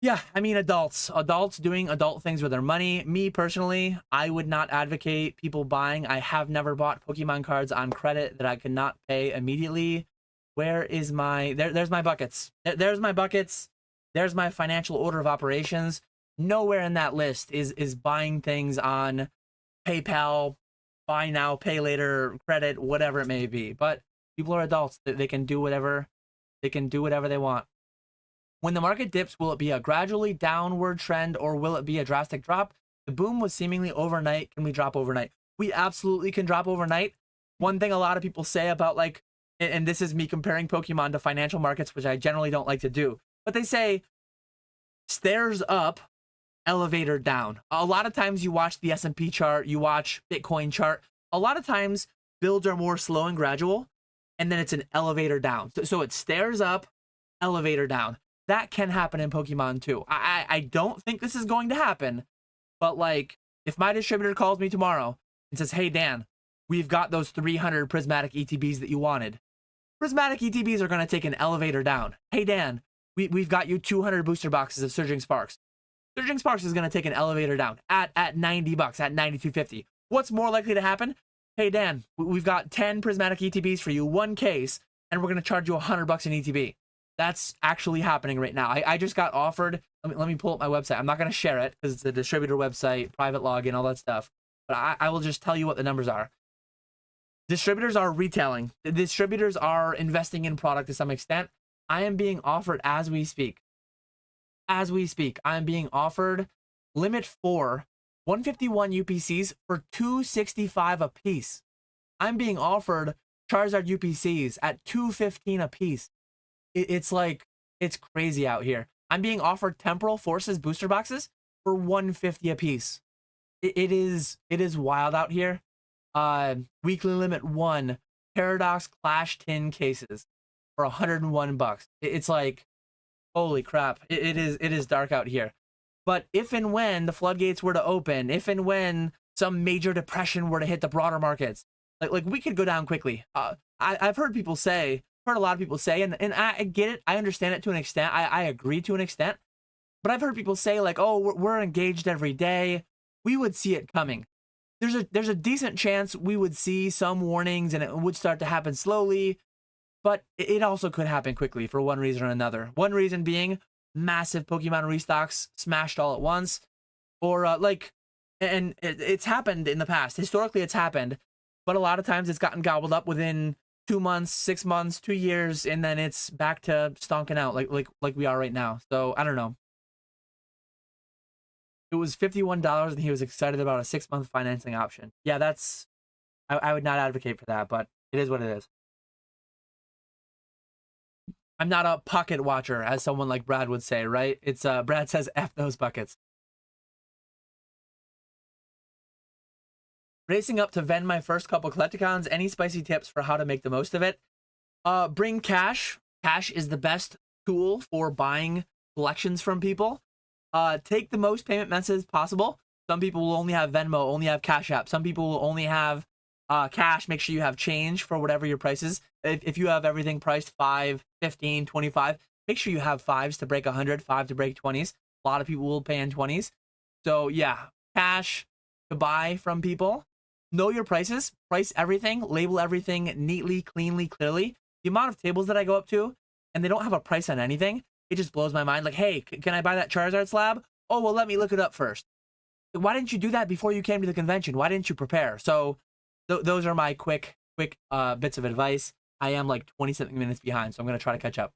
Yeah, I mean, adults doing adult things with their money. Me personally, I would not advocate people buying. I have never bought Pokemon cards on credit that I could not pay immediately. Where is my, there's my buckets. There's my buckets. There's my financial order of operations. Nowhere in that list is buying things on PayPal, buy now, pay later, credit, whatever it may be. But people are adults. They can do whatever they want. When the market dips, will it be a gradually downward trend or will it be a drastic drop? The boom was seemingly overnight. Can we drop overnight? We absolutely can drop overnight. One thing a lot of people say about, like, and this is me comparing Pokemon to financial markets, which I generally don't like to do, but they say stairs up, elevator down. A lot of times you watch the S&P chart, you watch Bitcoin chart. A lot of times builds are more slow and gradual, and then it's an elevator down. So it's stairs up, elevator down. That can happen in Pokemon too. I don't think this is going to happen, but like if my distributor calls me tomorrow and says, hey Dan, we've got those 300 prismatic ETBs that you wanted. Prismatic ETBs are going to take an elevator down. Hey Dan, we've got you 200 booster boxes of Surging Sparks. Surging Sparks is going to take an elevator down at $90, at $92.50. What's more likely to happen? Hey Dan, we've got 10 prismatic ETBs for you, one case, and we're going to charge you $100 in ETB. That's actually happening right now. I just got offered. Let me pull up my website. I'm not going to share it because it's a distributor website, private login, all that stuff. But I will just tell you what the numbers are. Distributors are retailing. The distributors are investing in product to some extent. I am being offered as we speak. As we speak, I am being offered limit 4 151 UPCs for $265 a piece. I'm being offered Charizard UPCs at $215 a piece. It's like, it's crazy out here. I'm being offered Temporal Forces booster boxes for $150 a piece. It is wild out here. Weekly limit 1 Paradox Clash tin cases for $101. It's like, holy crap. It is dark out here. But if and when the floodgates were to open, if and when some major depression were to hit the broader markets, like we could go down quickly. I've heard people say, heard a lot of people say, and I get it. I understand it to an extent. I agree to an extent. But I've heard people say like, oh, we're engaged every day. We would see it coming. There's a decent chance we would see some warnings and it would start to happen slowly. But it also could happen quickly for one reason or another. One reason being massive Pokemon restocks smashed all at once. Or it's happened in the past. Historically, it's happened. But a lot of times it's gotten gobbled up within 2 months, 6 months, 2 years, and then it's back to stonking out like we are right now. So I don't know. It was $51 and he was excited about a 6-month financing option. Yeah, that's, I would not advocate for that, but it is what it is. I'm not a pocket watcher, as someone like Brad would say, right? It's Brad says F those buckets. Racing up to vend my first couple collecticons. Any spicy tips for how to make the most of it? Bring cash. Cash is the best tool for buying collections from people. Take the most payment methods possible. Some people will only have Venmo, only have Cash App. Some people will only have cash. Make sure you have change for whatever your price is. If you have everything priced 5, 15, 25, make sure you have 5s to break 100, 5 to break 20s. A lot of people will pay in 20s. So yeah, cash to buy from people. Know your prices. Price everything. Label everything neatly, cleanly, clearly. The amount of tables that I go up to and they don't have a price on anything, it just blows my mind. Like, hey, can I buy that Charizard slab? Oh, well, let me look it up first. Why didn't you do that before you came to the convention? Why didn't you prepare? So those are my quick bits of advice. I am like 20-something minutes behind, so I'm going to try to catch up.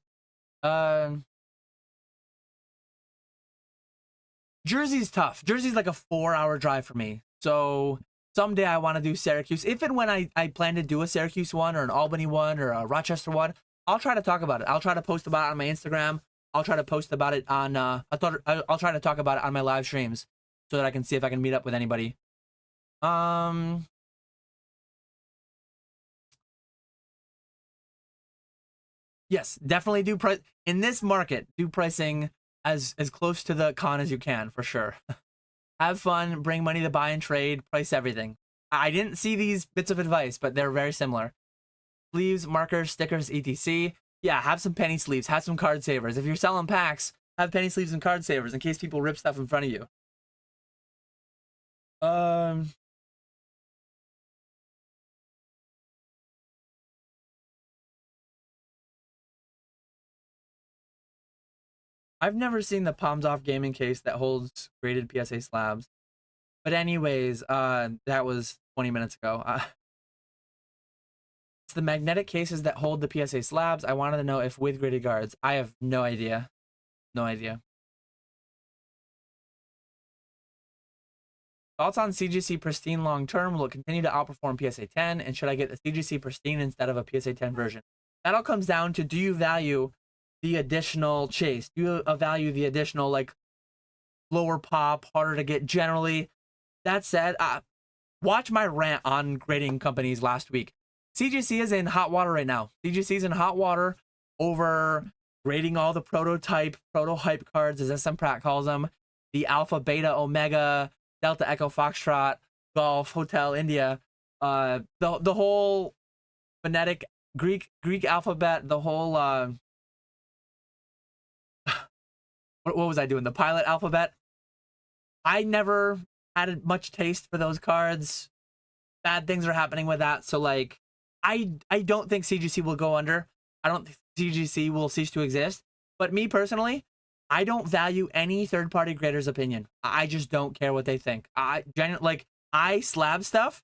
Jersey's tough. Jersey's like a 4-hour drive for me. So someday I want to do Syracuse. If and when I plan to do a Syracuse one or an Albany one or a Rochester one, I'll try to talk about it. I'll try to post about it on my Instagram. I'll try to post about it on, I'll try to talk about it on my live streams so that I can see if I can meet up with anybody. Yes, definitely do price in this market. Do pricing as close to the con as you can, for sure. Have fun, bring money to buy and trade, price everything. I didn't see these bits of advice, but they're very similar. Sleeves, markers, stickers, etc. Yeah, have some penny sleeves, have some card savers. If you're selling packs, have penny sleeves and card savers in case people rip stuff in front of you. I've never seen the Palms Off gaming case that holds graded PSA slabs. But anyways, that was 20 minutes ago. It's the magnetic cases that hold the PSA slabs. I wanted to know if with graded guards. I have no idea. No idea. Thoughts on CGC Pristine long term? Will it continue to outperform PSA 10? And should I get the CGC Pristine instead of a PSA 10 version? That all comes down to, do you value the additional chase? Do you value the additional, like, lower pop, harder to get generally? That said, watch my rant on grading companies last week. CGC is in hot water right now. CGC is in hot water over grading all the proto-hype cards, as SM Pratt calls them, the Alpha, Beta, Omega, Delta, Echo, Foxtrot, Golf, Hotel, India, the whole phonetic Greek alphabet, the whole what was I doing? The pilot alphabet. I never had much taste for those cards. Bad things are happening with that. So like, I don't think CGC will go under. I don't think CGC will cease to exist. But me personally, I don't value any third-party grader's opinion. I just don't care what they think. I slab stuff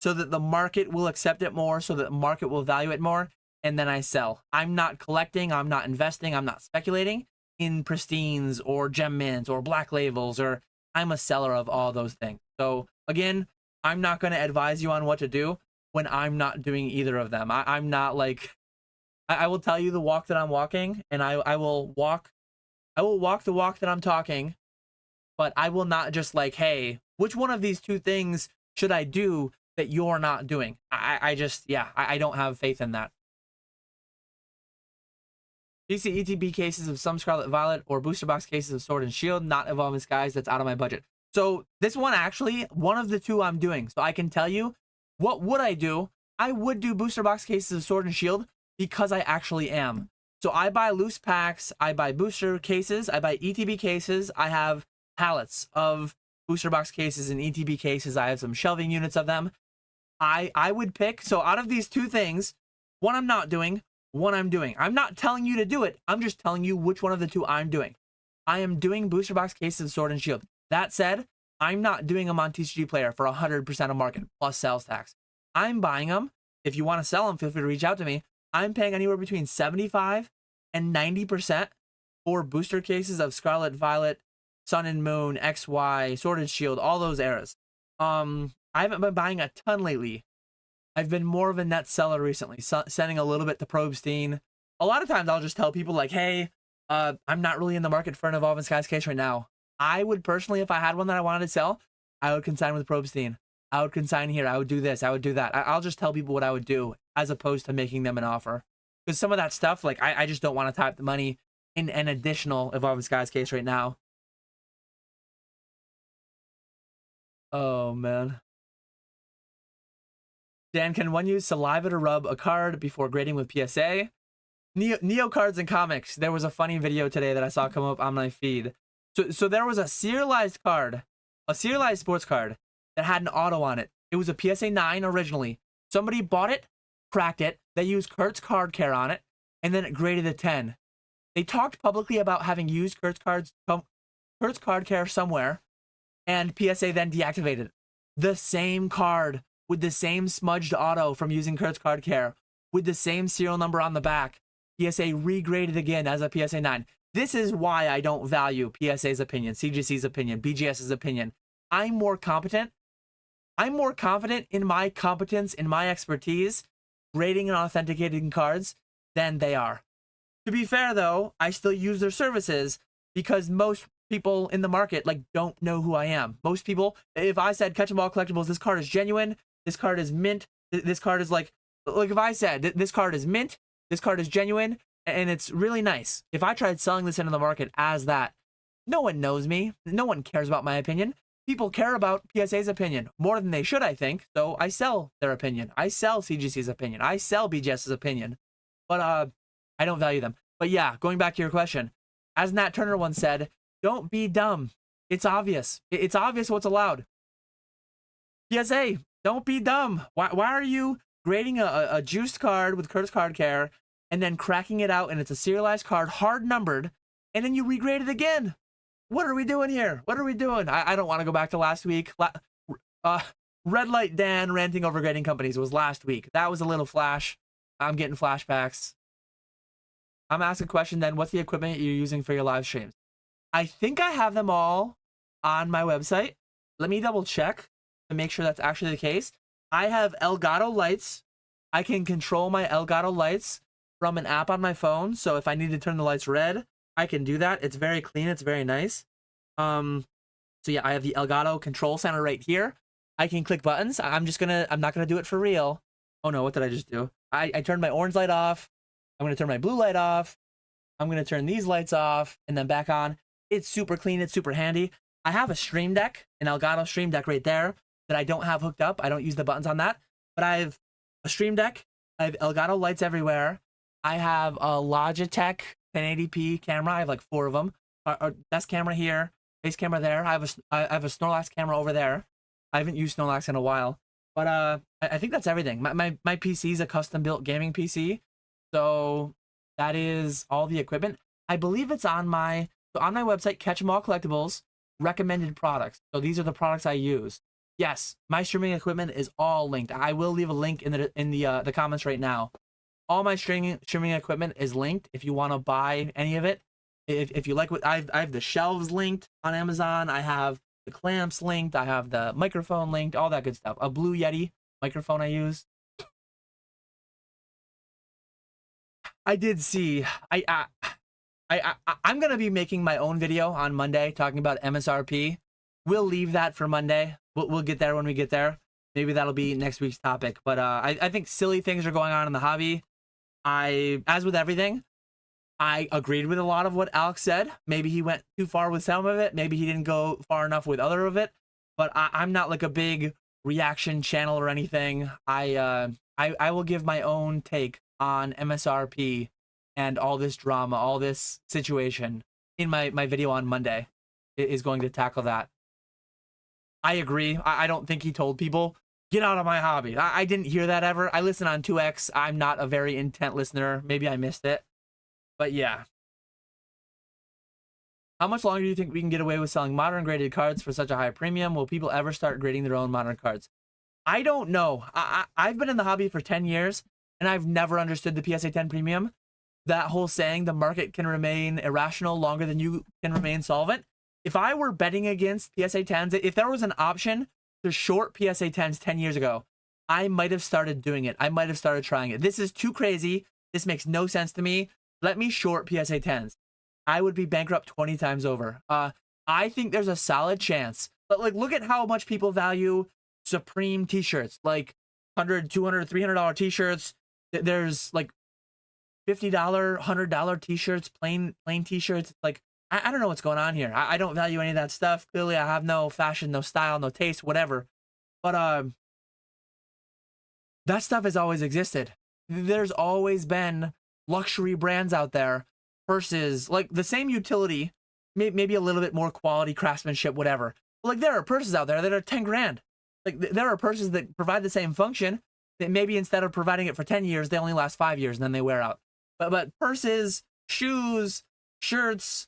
so that the market will accept it more, so that the market will value it more, and then I sell. I'm not collecting, I'm not investing, I'm not speculating in pristines or gem mints or black labels, or I'm a seller of all those things. So again, I'm not going to advise you on what to do. when I'm not doing either of them. I'm not like, I will tell you the walk that I'm walking, and I will walk the walk that I'm talking, but I will not just like, hey, which one of these two things should I do that you're not doing? I just, yeah, I don't have faith in that. DC ETB cases of some Scarlet Violet or booster box cases of Sword and Shield, not Evolving Skies. That's out of my budget. So this one actually, one of the two I'm doing. So I can tell you, what would I do? I would do booster box cases of Sword and Shield because I actually am. So I buy loose packs, I buy booster cases, I buy ETB cases, I have pallets of booster box cases and ETB cases. I have some shelving units of them. I would pick, so out of these two things, one I'm not doing, one I'm doing. I'm not telling you to do it. I'm just telling you which one of the two I'm doing. I am doing booster box cases of Sword and Shield. That said, I'm not doing them on TCG Player for 100% of market plus sales tax. I'm buying them. If you want to sell them, feel free to reach out to me. I'm paying anywhere between 75 and 90% for booster cases of Scarlet, Violet, Sun and Moon, XY, Sword and Shield, all those eras. I haven't been buying a ton lately. I've been more of a net seller recently, sending a little bit to Probstein. A lot of times I'll just tell people like, hey, I'm not really in the market for an Evolving Skies case right now. I would personally, if I had one that I wanted to sell, I would consign with Probstein. I would consign here. I would do this. I would do that. I'll just tell people what I would do as opposed to making them an offer. Because some of that stuff, like, I just don't want to type the money in an additional Evolving Skies case right now. Oh, man. Dan, can one use saliva to rub a card before grading with PSA? Neo cards and comics. There was a funny video today that I saw come up on my feed. So there was a serialized card, a serialized sports card that had an auto on it. It was a PSA 9 originally. Somebody bought it, cracked it. They used Kurt's card care on it, and then it graded a 10. They talked publicly about having used Kurt's card care somewhere, and PSA then deactivated the same card with the same smudged auto from using Kurt's card care with the same serial number on the back. PSA regraded again as a PSA 9. This is why I don't value PSA's opinion, CGC's opinion, BGS's opinion. I'm more confident in my competence, in my expertise, grading and authenticating cards than they are. To be fair though, I still use their services because most people in the market like don't know who I am. Most people, if I said Catch 'em All Collectibles, this card is genuine, this card is mint, this card is like if I said this card is mint, this card is genuine, and it's really nice. If I tried selling this into the market as that, no one knows me. No one cares about my opinion. People care about PSA's opinion more than they should, I think. So I sell their opinion. I sell CGC's opinion. I sell BGS's opinion. But I don't value them. But yeah, going back to your question, as Nat Turner once said, don't be dumb. It's obvious. It's obvious what's allowed. PSA, don't be dumb. Why are you grading a juiced card with Kurt's card care and then cracking it out and it's a serialized card, hard numbered, and then you regrade it again? What are we doing here? What are we doing? I don't want to go back to last week. Red Light Dan ranting over grading companies was last week. That was a little flash. I'm getting flashbacks. I'm asking a question then. What's the equipment you're using for your live streams? I think I have them all on my website. Let me double check to make sure that's actually the case. I have Elgato lights. I can control my Elgato lights from an app on my phone. So if I need to turn the lights red, I can do that. It's very clean. It's very nice. So yeah, I have the Elgato control center right here. I can click buttons. I'm not gonna do it for real. Oh no, what did I just do? I turned my orange light off. I'm gonna turn my blue light off. I'm gonna turn these lights off and then back on. It's super clean. It's super handy. I have a Stream Deck, an Elgato Stream Deck right there that I don't have hooked up. I don't use the buttons on that, but I have a Stream Deck. I have Elgato lights everywhere. I have a Logitech 1080p camera. I have like 4 of them. Our desk camera here, face camera there. I have a Snorlax camera over there. I haven't used Snorlax in a while, but I think that's everything. My PC is a custom built gaming PC, so that is all the equipment. I believe it's on my website, Catch 'em All Collectibles, recommended products. So these are the products I use. Yes, my streaming equipment is all linked. I will leave a link in the comments right now. All my streaming equipment is linked if you want to buy any of it. If you like what I have the shelves linked on Amazon. I have the clamps linked. I have the microphone linked, all that good stuff. A Blue Yeti microphone I use. I did see. I'm gonna be making my own video on Monday talking about MSRP. We'll leave that for Monday. We'll get there when we get there. Maybe that'll be next week's topic. But I think silly things are going on in the hobby. As with everything, I agreed with a lot of what Alex said. Maybe he went too far with some of it. Maybe he didn't go far enough with other of it. But I'm not like a big reaction channel or anything. I will give my own take on MSRP and all this drama, all this situation in my video on Monday is going to tackle that. I agree. I don't think he told people, get out of my hobby. I didn't hear that ever. I listen on 2x. I'm not a very intent listener. Maybe I missed it. But yeah. How much longer do you think we can get away with selling modern graded cards for such a high premium? Will people ever start grading their own modern cards? I don't know. I've been in the hobby for 10 years, and I've never understood the PSA 10 premium. That whole saying, the market can remain irrational longer than you can remain solvent. If I were betting against PSA 10s, if there was an option to short PSA 10s 10 years ago, I might have started doing it. I might have started trying it. This is too crazy. This makes no sense to me. Let me short PSA 10s. I would be bankrupt 20 times over. I think there's a solid chance. But like, look at how much people value Supreme t-shirts, like $100, $200, $300 t-shirts. There's like $50, $100 t-shirts, plain t-shirts. Like, I don't know what's going on here. I don't value any of that stuff. Clearly, I have no fashion, no style, no taste, whatever. But that stuff has always existed. There's always been luxury brands out there, purses, like the same utility, maybe a little bit more quality, craftsmanship, whatever. But like, there are purses out there that are 10 grand. Like, there are purses that provide the same function that maybe instead of providing it for 10 years, they only last 5 years and then they wear out. But purses, shoes, shirts,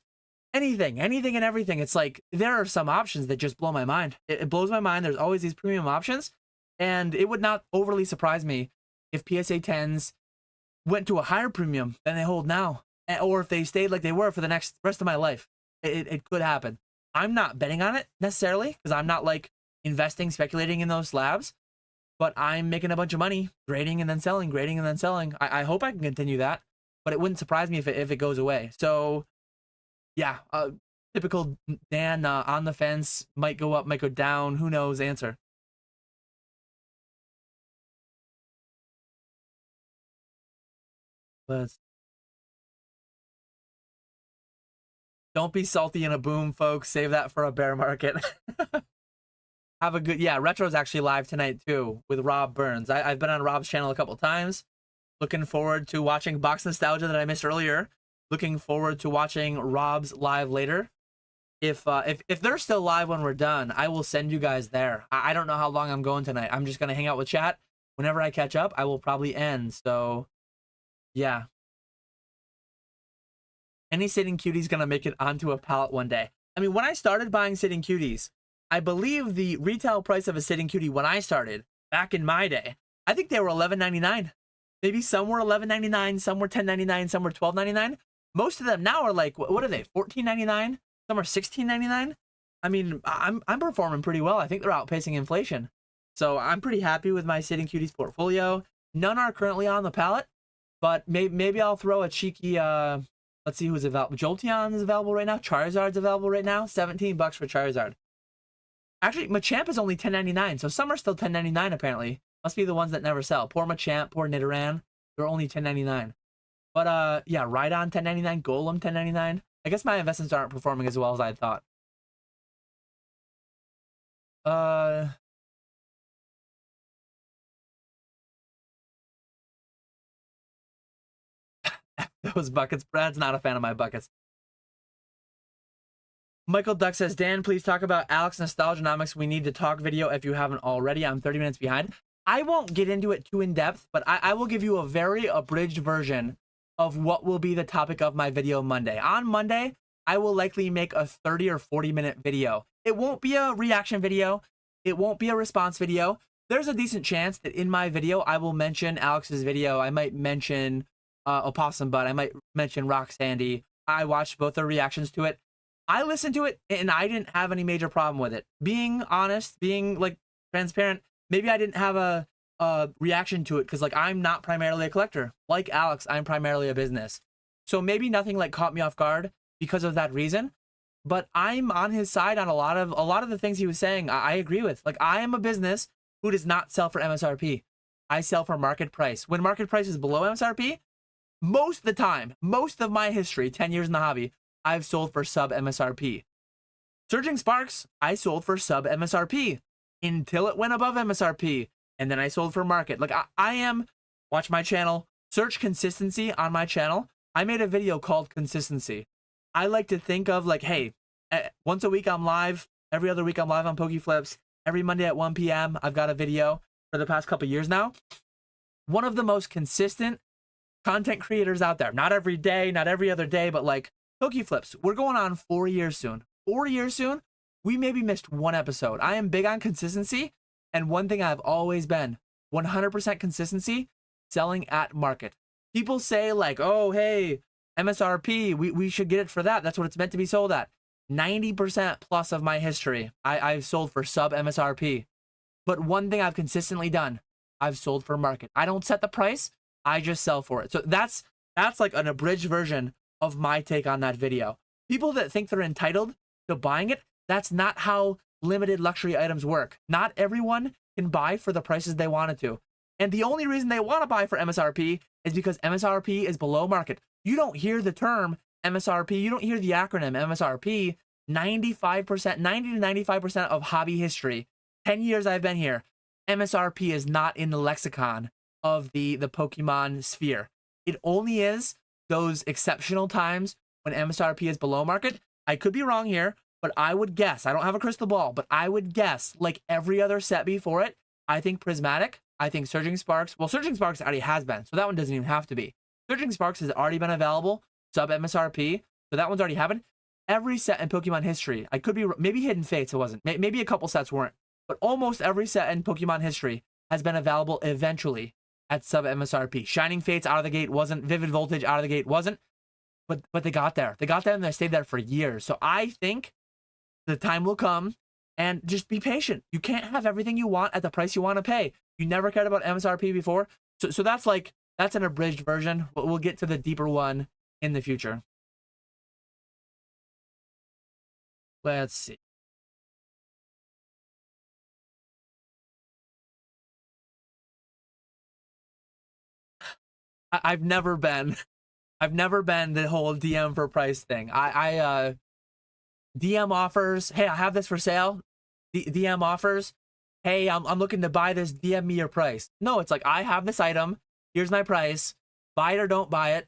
anything and everything. It's like, there are some options that just blow my mind. It blows my mind. There's always these premium options. And it would not overly surprise me if PSA 10s went to a higher premium than they hold now. Or if they stayed like they were for the rest of my life. It could happen. I'm not betting on it necessarily, because I'm not like investing, speculating in those slabs. But I'm making a bunch of money grading and then selling, grading and then selling. I hope I can continue that. But it wouldn't surprise me if it goes away. So, yeah, typical Dan on the fence, might go up, might go down, who knows, answer. Don't be salty in a boom, folks. Save that for a bear market. Have a good, yeah, Retro's actually live tonight too with Rob Burns. I've been on Rob's channel a couple times. Looking forward to watching Box Nostalgia that I missed earlier. Looking forward to watching Rob's live later. If they're still live when we're done, I will send you guys there. I don't know how long I'm going tonight. I'm just gonna hang out with chat. Whenever I catch up, I will probably end. So, yeah. Any sitting cutie's gonna make it onto a pallet one day. I mean, when I started buying sitting cuties, I believe the retail price of a sitting cutie when I started back in my day, I think they were $11.99. Maybe some were $11.99, some were $10.99, some were $12.99. Most of them now are like, what are they? $14.99. Some are $16.99. I mean, I'm performing pretty well. I think they're outpacing inflation. So I'm pretty happy with my sitting cuties portfolio. None are currently on the pallet, but maybe I'll throw a cheeky. Let's see who's available. Jolteon is available right now. Charizard's available right now. $17 for Charizard. Actually, Machamp is only $10.99, so some are still $10.99 apparently. Must be the ones that never sell. Poor Machamp, poor Nidoran. They're only $10.99. But yeah, Rhydon $10.99, Golem $10.99. I guess my investments aren't performing as well as I thought. Those buckets. Brad's not a fan of my buckets. Michael Duck says, Dan, please talk about Alex Nostalgianomics. We need to talk video if you haven't already. I'm 30 minutes behind. I won't get into it too in depth, but I will give you a very abridged version of what will be the topic of my video Monday. On Monday, I will likely make a 30 or 40-minute video. It won't be a reaction video. It won't be a response video. There's a decent chance that in my video, I will mention Alex's video. I might mention Opossum Butt. I might mention Rock Sandy. I watched both their reactions to it. I listened to it and I didn't have any major problem with it. Being honest, being like transparent, maybe I didn't have a reaction to it, because like I'm not primarily a collector. Like Alex, I'm primarily a business. So maybe nothing like caught me off guard because of that reason. But I'm on his side on a lot of the things he was saying. I agree with. Like, I am a business who does not sell for MSRP. I sell for market price. When market price is below MSRP, most of the time, most of my history, 10 years in the hobby, I've sold for sub MSRP. Surging Sparks, I sold for sub MSRP until it went above MSRP, and then I sold for market. Like, I am, watch my channel, search consistency on my channel. I made a video called Consistency. I like to think of like, hey, once a week I'm live, every other week I'm live on PokeFlips, every Monday at 1 p.m. I've got a video for the past couple years now. One of the most consistent content creators out there. Not every day, not every other day, but like PokeFlips. We're going on 4 years soon. 4 years soon. We maybe missed one episode. I am big on consistency, and one thing I've always been, 100% consistency, selling at market. People say like, oh, hey, MSRP, we should get it for that. That's what it's meant to be sold at. 90% plus of my history, I've sold for sub MSRP. But one thing I've consistently done, I've sold for market. I don't set the price, I just sell for it. So that's like an abridged version of my take on that video. People that think they're entitled to buying it, that's not how limited luxury items work. Not everyone can buy for the prices they wanted to. And the only reason they want to buy for MSRP is because MSRP is below market. You don't hear the term MSRP. You don't hear the acronym MSRP. 95%, 90 to 95% of hobby history, 10 years I've been here, MSRP is not in the lexicon of the Pokemon sphere. It only is those exceptional times when MSRP is below market. I could be wrong here, but I would guess, I don't have a crystal ball, but I would guess, like every other set before it, I think Prismatic, I think Surging Sparks, well, Surging Sparks already has been, so that one doesn't even have to be. Surging Sparks has already been available, sub MSRP, so that one's already happened. Every set in Pokemon history, I could be, maybe Hidden Fates it wasn't, maybe a couple sets weren't, but almost every set in Pokemon history has been available eventually at sub MSRP. Shining Fates out of the gate wasn't, Vivid Voltage out of the gate wasn't, but they got there. They got there and they stayed there for years. So I think the time will come, and just be patient. You can't have everything you want at the price you want to pay. You never cared about MSRP before. So that's like, that's an abridged version. We'll get to the deeper one in the future. Let's see. I've never been the whole DM for price thing. DM offers, hey, I have this for sale. DM offers, hey, I'm looking to buy this, DM me your price. No, it's like, I have this item, here's my price, buy it or don't buy it.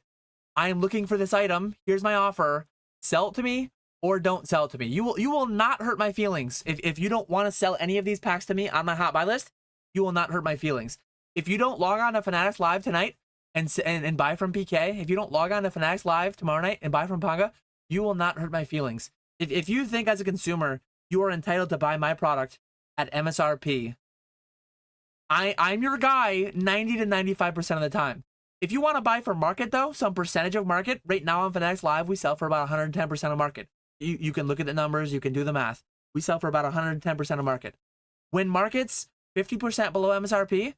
I am looking for this item, here's my offer, sell it to me or don't sell it to me. You will not hurt my feelings. If you don't want to sell any of these packs to me on my hot buy list, you will not hurt my feelings. If you don't log on to Fanatics Live tonight and buy from PK, if you don't log on to Fanatics Live tomorrow night and buy from Panga, you will not hurt my feelings. If you think as a consumer you are entitled to buy my product at MSRP, I'm your guy 90 to 95% of the time. If you want to buy for market though, some percentage of market, right now on Fanatics Live, we sell for about 110% of market. You can look at the numbers, you can do the math. We sell for about 110% of market. When market's 50% below MSRP,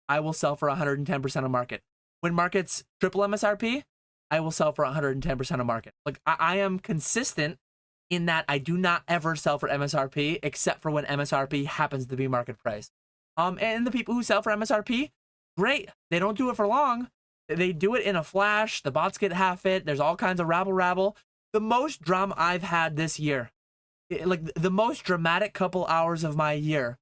I will sell for 110% of market. When market's triple MSRP, I will sell for 110% of market. Like I am consistent in that I do not ever sell for MSRP except for when MSRP happens to be market price. And the people who sell for MSRP, great. They don't do it for long. They do it in a flash. The bots get half it. There's all kinds of rabble. The most drama I've had this year, like the most dramatic couple hours of my year,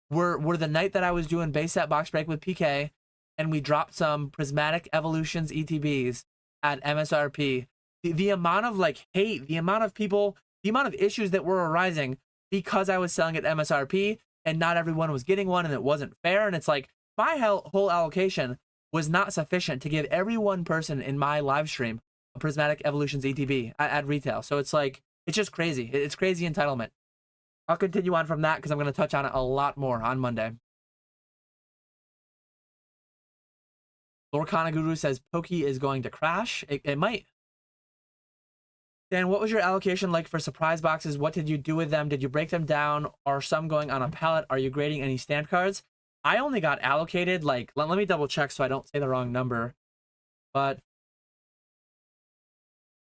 were the night that I was doing base set box break with PK, and we dropped some Prismatic Evolutions ETBs at MSRP. The amount of like hate, the amount of people, the amount of issues that were arising because I was selling at MSRP and not everyone was getting one and it wasn't fair. And it's like my whole allocation was not sufficient to give every one person in my live stream a Prismatic Evolutions ETB at retail. So it's like, it's just crazy. It's crazy entitlement. I'll continue on from that because I'm going to touch on it a lot more on Monday. Lord Kanaguru says Poke is going to crash. It might. Dan, what was your allocation like for surprise boxes? What did you do with them? Did you break them down? Are some going on a pallet? Are you grading any stand cards? I only got allocated, like, let me double check so I don't say the wrong number. But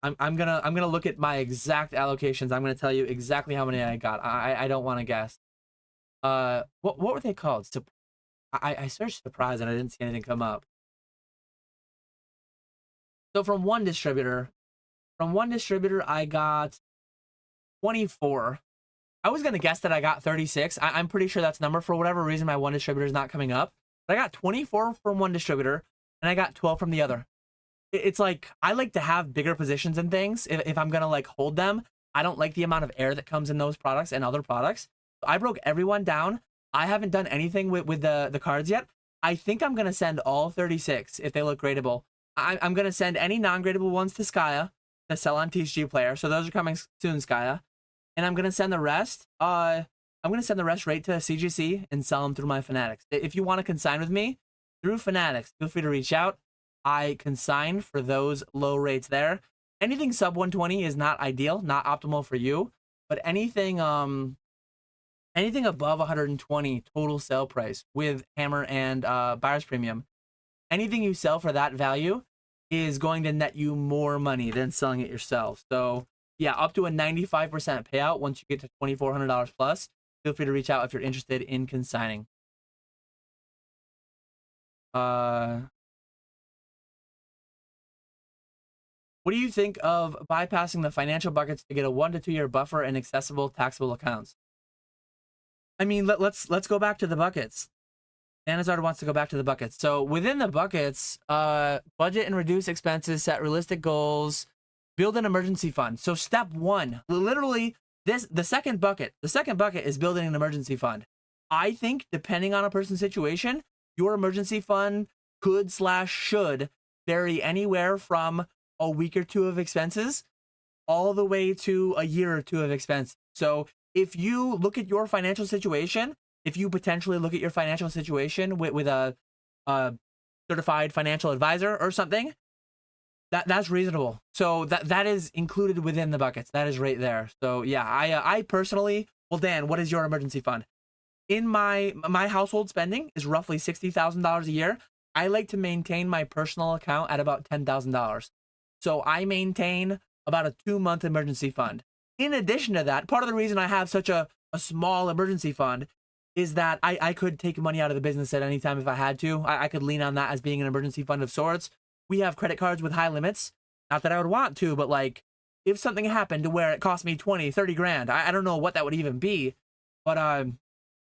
I'm gonna look at my exact allocations. I'm gonna tell you exactly how many I got. I don't want to guess. What were they called? I searched surprise and I didn't see anything come up. So from one distributor I got 24. I was gonna guess that I got 36. I'm pretty sure that's number. For whatever reason, my one distributor is not coming up. But I got 24 from one distributor and I got 12 from the other. It's like, I like to have bigger positions in things if I'm gonna like hold them. I don't like the amount of air that comes in those products and other products. So I broke everyone down. I haven't done anything with the cards yet. I think I'm gonna send all 36 if they look gradable. I'm gonna send any non-gradable ones to Skya to sell on TCG Player. So those are coming soon, Skya. And I'm gonna send the rest. I'm gonna send the rest right to CGC and sell them through my Fanatics. If you want to consign with me through Fanatics, feel free to reach out. I consign for those low rates there. Anything sub 120 is not ideal, not optimal for you, but anything anything above 120 total sale price with hammer and buyer's premium, anything you sell for that value is going to net you more money than selling it yourself. So yeah, up to a 95% payout once you get to $2,400 plus. Feel free to reach out if you're interested in consigning. What do you think of bypassing the financial buckets to get a 1 to 2 year buffer and accessible taxable accounts? I mean, let's go back to the buckets. Anazard wants to go back to the buckets. So within the buckets, budget and reduce expenses, set realistic goals, build an emergency fund. So step one, literally the second bucket is building an emergency fund. I think depending on a person's situation, your emergency fund could/should vary anywhere from a week or two of expenses all the way to a year or two of expense. So if you look at your financial situation, if you potentially look at your financial situation with a certified financial advisor or something, that's reasonable. So that is included within the buckets. That is right there. So yeah, I personally, well, Dan, what is your emergency fund? In my household spending is roughly $60,000 a year. I like to maintain my personal account at about $10,000. So I maintain about a 2-month emergency fund. In addition to that, part of the reason I have such a small emergency fund is that I could take money out of the business at any time if I had to. I could lean on that as being an emergency fund of sorts. We have credit cards with high limits. Not that I would want to, but like if something happened to where it cost me 20, 30 grand, I don't know what that would even be. But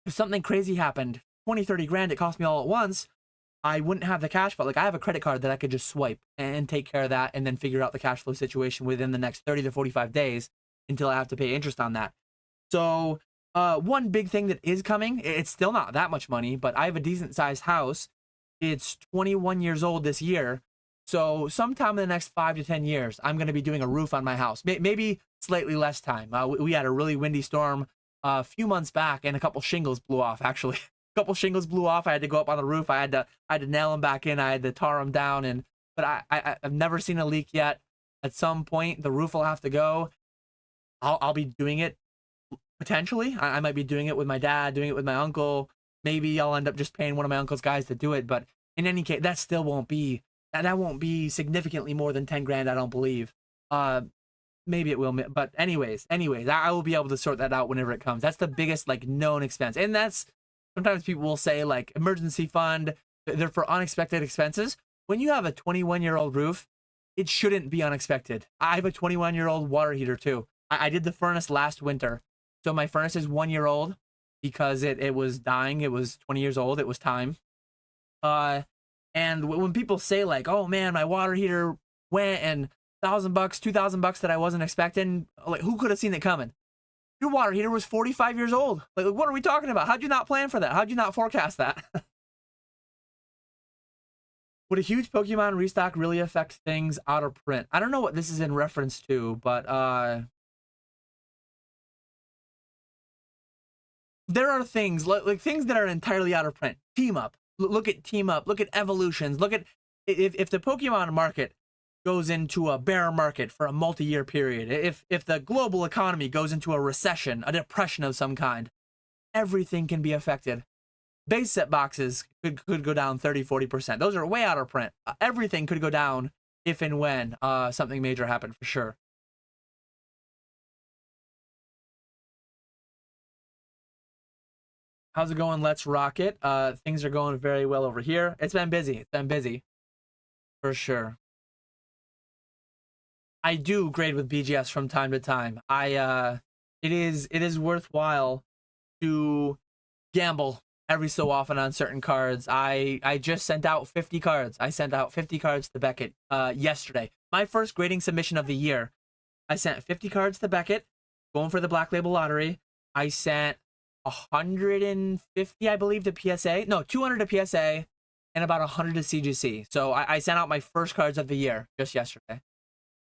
if something crazy happened, 20, 30 grand, it cost me all at once, I wouldn't have the cash, but like I have a credit card that I could just swipe and take care of that and then figure out the cash flow situation within the next 30 to 45 days until I have to pay interest on that. So one big thing that is coming, it's still not that much money, but I have a decent sized house. It's 21 years old this year. So sometime in the next 5 to 10 years, I'm going to be doing a roof on my house. Maybe slightly less time. We had a really windy storm a few months back and a couple shingles blew off, actually. A couple shingles blew off. I had to go up on the roof. I had to nail them back in. I had to tar them down. But I've never seen a leak yet. At some point, the roof will have to go. I'll be doing it potentially. I might be doing it with my dad, doing it with my uncle. Maybe I'll end up just paying one of my uncle's guys to do it. But in any case, that still won't be, that won't be significantly more than 10 grand, I don't believe. Maybe it will, but anyways, I will be able to sort that out whenever it comes. That's the biggest like known expense. And that's, sometimes people will say like emergency fund, they're for unexpected expenses. When you have a 21-year-old roof, it shouldn't be unexpected. I have a 21-year-old water heater too. I did the furnace last winter. So my furnace is 1 year old because it was dying. It was 20 years old. It was time. And when people say like, oh man, my water heater went and $1,000, $2,000 that I wasn't expecting, like who could have seen it coming? Your water heater was 45 years old. Like, what are we talking about? How'd you not plan for that? How'd you not forecast that? Would a huge Pokemon restock really affect things out of print? I don't know what this is in reference to, but there are things like things that are entirely out of print. Team Up. Look at Team Up. Look at Evolutions. Look at if the Pokemon market goes into a bear market for a multi-year period, if the global economy goes into a recession, a depression of some kind, everything can be affected. base set boxes could go down 30-40%. Those are way out of print. Everything could go down if and when something major happened, for sure. How's it going? Let's rock it. Things are going very well over here. It's been busy. It's been busy, for sure. I do grade with BGS from time to time. It is worthwhile to gamble every so often on certain cards. I just sent out 50 cards. I sent out 50 cards to Beckett yesterday. My first grading submission of the year. I sent 50 cards to Beckett, going for the Black Label Lottery. I sent 150, I believe, to PSA. No, 200 to PSA and about 100 to CGC. So I sent out my first cards of the year just yesterday.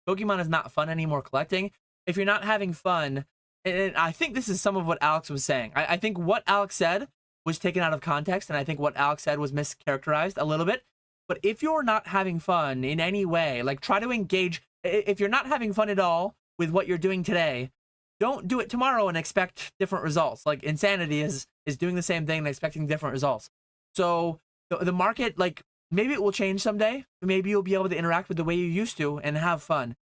Pokemon is not fun anymore collecting. If you're not having fun, and I think this is some of what Alex was saying. I think what Alex said was taken out of context, and I think what Alex said was mischaracterized a little bit. But if you're not having fun in any way, like, try to engage. If you're not having fun at all with what you're doing today, don't do it tomorrow and expect different results. Like, insanity is doing the same thing and expecting different results. So the market, like, maybe it will change someday. Maybe you'll be able to interact with the way you used to and have fun.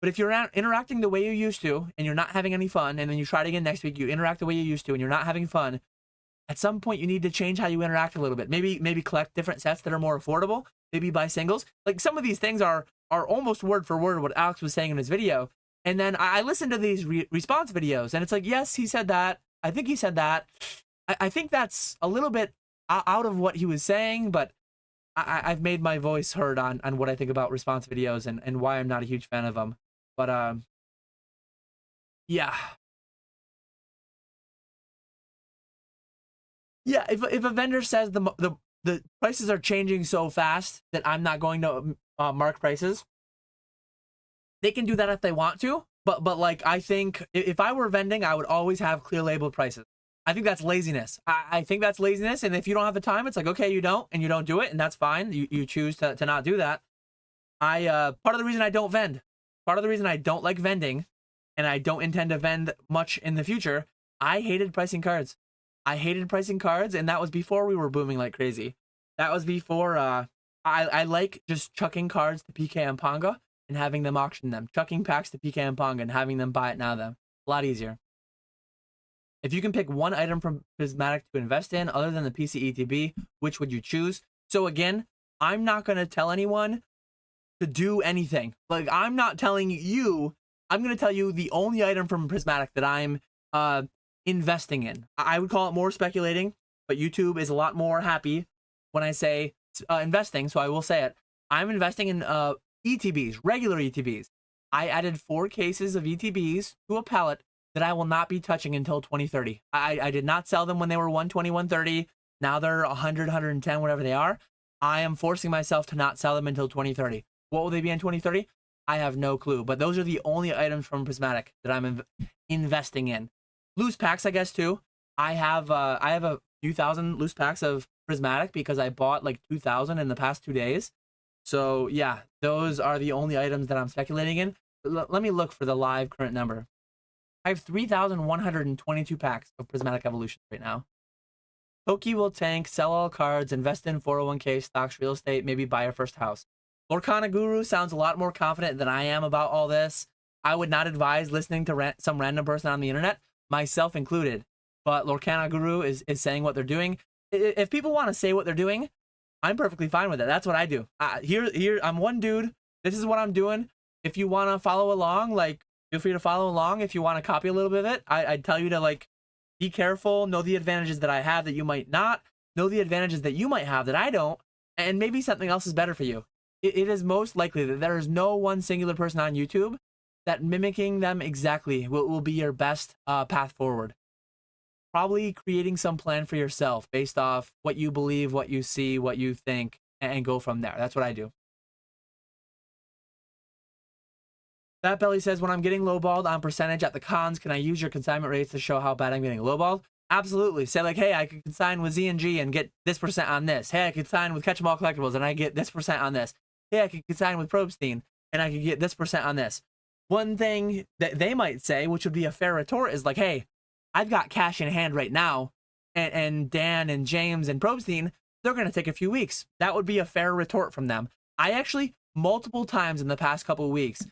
But if you're interacting the way you used to and you're not having any fun, and then you try it again next week, you interact the way you used to and you're not having fun, at some point you need to change how you interact a little bit. Maybe collect different sets that are more affordable. Maybe buy singles. Like, some of these things are almost word for word what Alex was saying in his video. And then I listened to these response videos, and it's like, yes, he said that. I think he said that. I think that's a little bit out of what he was saying, but I've made my voice heard on what I think about response videos and why I'm not a huge fan of them. But yeah. Yeah, if a vendor says the prices are changing so fast that I'm not going to mark prices, they can do that if they want to. But like, I think if I were vending, I would always have clear labeled prices. I think that's laziness. I think that's laziness. And if you don't have the time, it's like, okay, you don't do it, and that's fine. You choose to not do that. Part of the reason I don't vend, part of the reason I don't like vending, and I don't intend to vend much in the future, I hated pricing cards. I hated pricing cards, and that was before we were booming like crazy. That was before I like just chucking cards to PK and Ponga and having them auction them. Chucking packs to PK and Ponga and having them buy it now them. A lot easier. If you can pick one item from Prismatic to invest in other than the PC ETB, which would you choose? So again, I'm not going to tell anyone to do anything. Like, I'm not telling you. I'm going to tell you the only item from Prismatic that I'm investing in. I would call it more speculating, but YouTube is a lot more happy when I say investing, so I will say it. I'm investing in ETBs, regular ETBs. I added 4 cases of ETBs to a pallet that I will not be touching until 2030. I did not sell them when they were 120, 130. Now they're 100, 110, whatever they are. I am forcing myself to not sell them until 2030. What will they be in 2030? I have no clue. But those are the only items from Prismatic that I'm investing in. Loose packs, I guess, too. I have a few thousand loose packs of Prismatic because I bought like 2,000 in the past 2 days. So yeah, those are the only items that I'm speculating in. Let me look for the live current number. I have 3,122 packs of Prismatic Evolutions right now. Poke will tank, sell all cards, invest in 401k, stocks, real estate, maybe buy your first house. Lorcana Guru sounds a lot more confident than I am about all this. I would not advise listening to some random person on the internet, myself included. But Lorcana Guru is saying what they're doing. If people want to say what they're doing, I'm perfectly fine with it. That's what I do. Here, I'm one dude. This is what I'm doing. If you want to follow along, like, feel free to follow along. If you want to copy a little bit of it, I'd tell you to, like, be careful, know the advantages that I have that you might not, know the advantages that you might have that I don't, and maybe something else is better for you. It is most likely that there is no one singular person on YouTube that mimicking them exactly will be your best path forward. Probably creating some plan for yourself based off what you believe, what you see, what you think, and go from there. That's what I do. Fat Belly says, when I'm getting lowballed on percentage at the cons, can I use your consignment rates to show how bad I'm getting lowballed? Absolutely. Say like, hey, I could consign with Z&G and get this % on this. Hey, I could sign with Catch 'em All Collectibles and I get this % on this. Hey, I could consign with Probstein and I could get this % on this. One thing that they might say, which would be a fair retort, is like, hey, I've got cash in hand right now. and Dan and James and Probstein, they're going to take a few weeks. That would be a fair retort from them. I actually, multiple times in the past couple of weeks,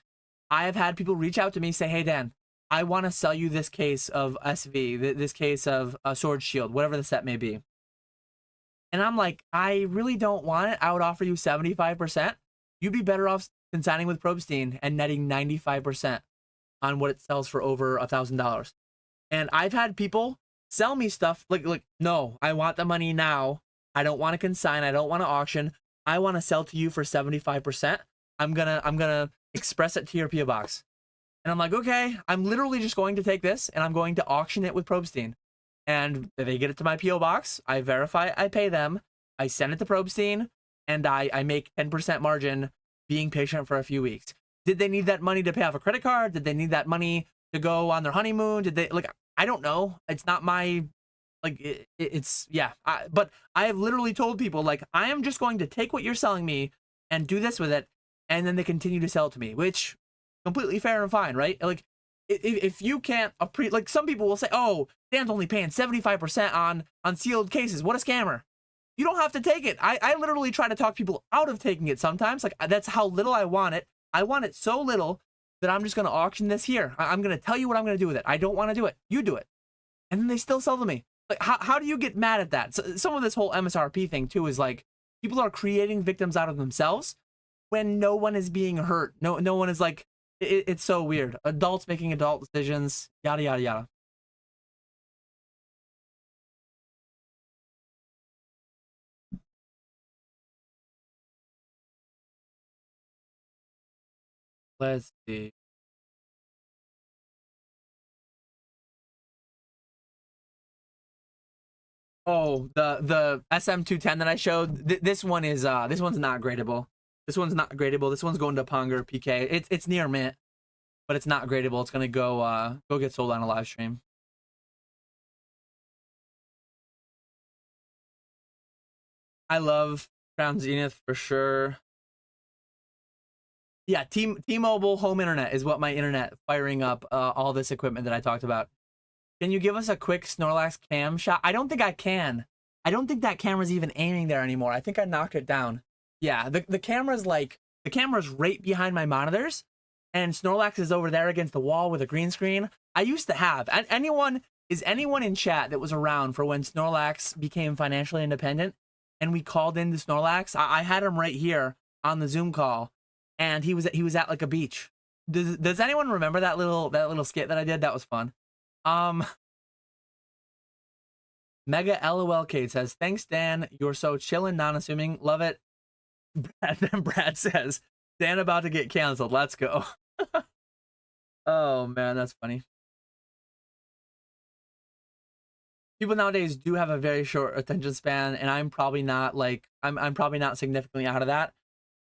I have had people reach out to me, say, hey, Dan, I want to sell you this case of SV, this case of a Sword Shield, whatever the set may be. And I'm like, I really don't want it. I would offer you 75%. You'd be better off consigning with Probstein and netting 95% on what it sells for over $1,000. And I've had people sell me stuff like, no, I want the money now. I don't want to consign. I don't want to auction. I want to sell to you for 75%. I'm gonna express it to your PO box. And I'm like, okay, I'm literally just going to take this and I'm going to auction it with Probstein. And they get it to my PO box. I verify, I pay them. I send it to Probstein, and I make 10% margin being patient for a few weeks. Did they need that money to pay off a credit card? Did they need that money to go on their honeymoon? Did they, like, I don't know. It's not my, like, it's, yeah. But I have literally told people, like, I am just going to take what you're selling me and do this with it. And then they continue to sell it to me, which completely fair and fine, right? Like, if you can't, like, some people will say, oh, Dan's only paying 75% on sealed cases. What a scammer. You don't have to take it. I literally try to talk people out of taking it sometimes. Like, that's how little I want it. I want it so little that I'm just going to auction this here. I'm going to tell you what I'm going to do with it. I don't want to do it. You do it. And then they still sell to me. Like, how do you get mad at that? So, some of this whole MSRP thing, too, is like, people are creating victims out of themselves when no one is being hurt. No one is like, it's so weird. Adults making adult decisions, yada, yada, yada. Let's see. Oh, the SM210 that I showed. This one is this one's not gradable. This one's not gradable. This one's going to Ponger PK. It's near mint, but it's not gradable. It's gonna go get sold on a live stream. I love Crown Zenith for sure. Yeah, T-Mobile home internet is what my internet firing up all this equipment that I talked about. Can you give us a quick Snorlax cam shot? I don't think I can. I don't think that camera's even aiming there anymore. I think I knocked it down. Yeah, the camera's like, the camera's right behind my monitors, and Snorlax is over there against the wall with a green screen. I used to have. Is anyone in chat that was around for when Snorlax became financially independent and we called into Snorlax? I had him right here on the Zoom call, and he was at like a beach. Does anyone remember that little skit that I did? That was fun. Mega LOLK says, thanks, Dan. You're so chillin', non-assuming. Love it. Then Brad says, Dan about to get canceled. Let's go. Oh, man, that's funny. People nowadays do have a very short attention span, and I'm probably not, like, I'm probably not significantly out of that.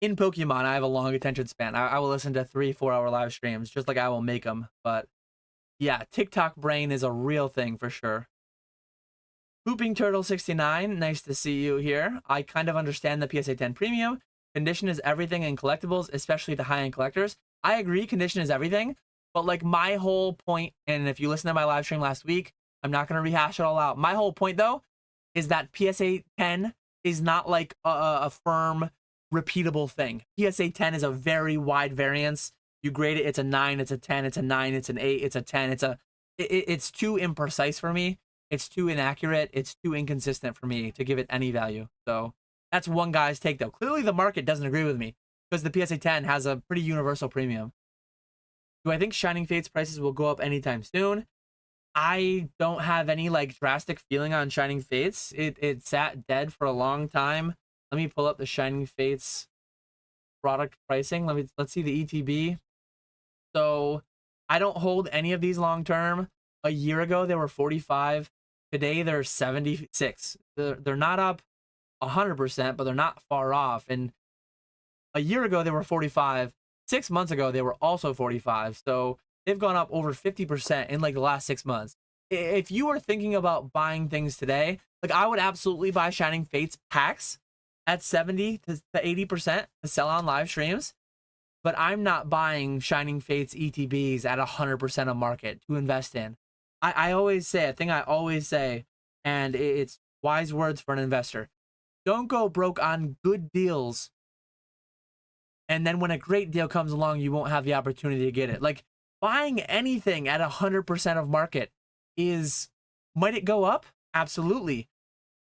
In Pokemon, I have a long attention span. I will listen to 3-4 hour live streams, just like I will make them. But yeah, TikTok brain is a real thing for sure. Pooping Turtle 69, nice to see you here. I kind of understand the PSA 10 premium. Condition is everything in collectibles, especially to high-end collectors. I agree, condition is everything. But like my whole point, and if you listen to my live stream last week, I'm not going to rehash it all out. My whole point, though, is that PSA 10 is not like a firm, repeatable thing. PSA 10 is a very wide variance. You grade it, it's a 9, it's a 10, it's a 9, it's an 8, it's a 10. It's too imprecise for me. It's too inaccurate. It's too inconsistent for me to give it any value. So that's one guy's take, though. Clearly, the market doesn't agree with me because the PSA 10 has a pretty universal premium. Do I think Shining Fates prices will go up anytime soon? I don't have any like drastic feeling on Shining Fates. It sat dead for a long time. Let me pull up the Shining Fates product pricing. Let's see the ETB. So I don't hold any of these long term. A year ago they were 45. Today they're 76. They're not up 100%, but they're not far off. And a year ago they were 45. 6 months ago they were also 45. So they've gone up over 50% in like the last 6 months. If you were thinking about buying things today, like I would absolutely buy Shining Fates packs at 70 to 80% to sell on live streams. But I'm not buying Shining Fates ETBs at 100% of market to invest in. I always say, a thing I always say, and it's wise words for an investor. Don't go broke on good deals, and then when a great deal comes along, you won't have the opportunity to get it. Like, buying anything at 100% of market might it go up? Absolutely.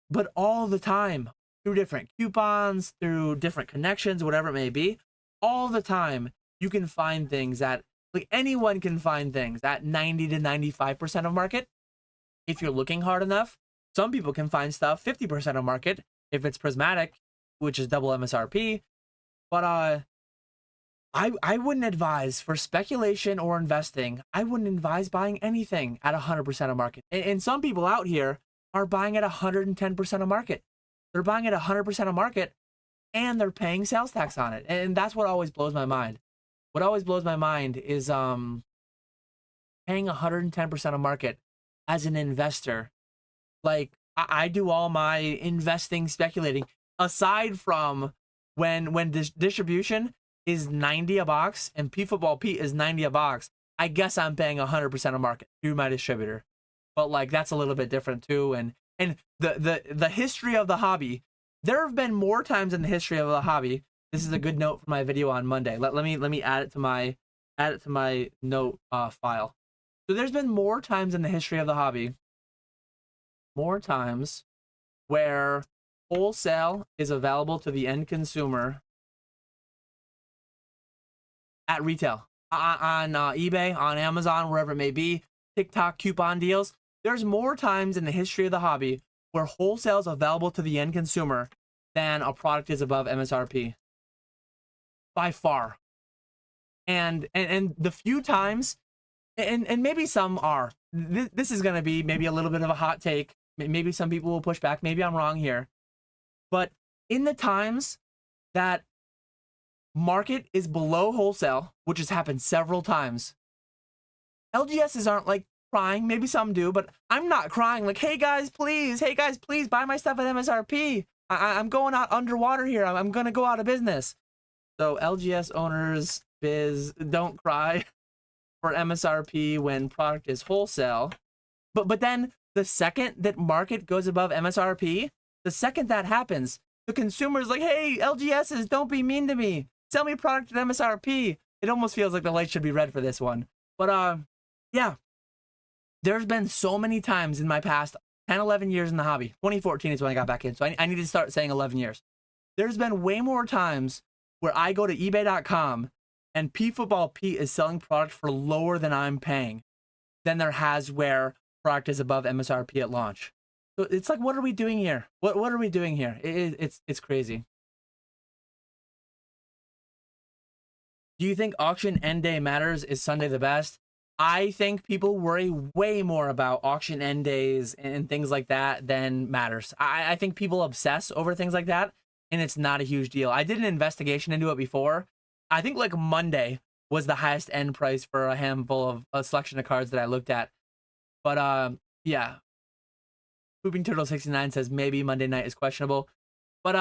But all the time, through different coupons, through different connections, whatever it may be, all the time, you can find things that, like, anyone can find things at 90 to 95% of market. If you're looking hard enough, some people can find stuff 50% of market if it's prismatic, which is double MSRP. But I wouldn't advise for speculation or investing. I wouldn't advise buying anything at 100% of market. And some people out here are buying at 110% of market. They're buying at 100% of market and they're paying sales tax on it. And that's what always blows my mind. What always blows my mind is paying 110% of market as an investor. Like, I do all my investing, speculating, aside from when distribution is 90 a box and P Football Pete is 90 a box. I guess I'm paying 100% of market through my distributor. But like, that's a little bit different too. And the history of the hobby, there have been more times in the history of the hobby. This is a good note for my video on Monday. Let me add it to my note file. So there's been more times in the history of the hobby, more times where wholesale is available to the end consumer at retail, on eBay, on Amazon, wherever it may be, TikTok coupon deals. There's more times in the history of the hobby where wholesale is available to the end consumer than a product is above MSRP. By far. And the few times, and maybe some are, this is going to be maybe a little bit of a hot take. Maybe some people will push back. Maybe I'm wrong here. But in the times that market is below wholesale, which has happened several times, LGSs aren't like crying. Maybe some do, but I'm not crying like, hey guys, please buy my stuff at MSRP. I'm going out underwater here. I'm going to go out of business. So LGS owners, biz, don't cry for MSRP when product is wholesale. But then the second that market goes above MSRP, the second that happens, the consumer's like, hey, LGSs, don't be mean to me. Sell me product at MSRP. It almost feels like the light should be red for this one. But yeah, there's been so many times in my past 10, 11 years in the hobby. 2014 is when I got back in, so I need to start saying 11 years. There's been way more times where I go to ebay.com and P Football Pete is selling product for lower than I'm paying than there has where product is above MSRP at launch. So it's like, what are we doing here? What are we doing here? It's crazy. Do you think auction end day matters? Is Sunday the best? I think people worry way more about auction end days and things like that than matters. I think people obsess over things like that, and it's not a huge deal. I did an investigation into it before. I think like Monday was the highest end price for a handful of a selection of cards that I looked at. But yeah. Pooping Turtle 69 says maybe Monday night is questionable. But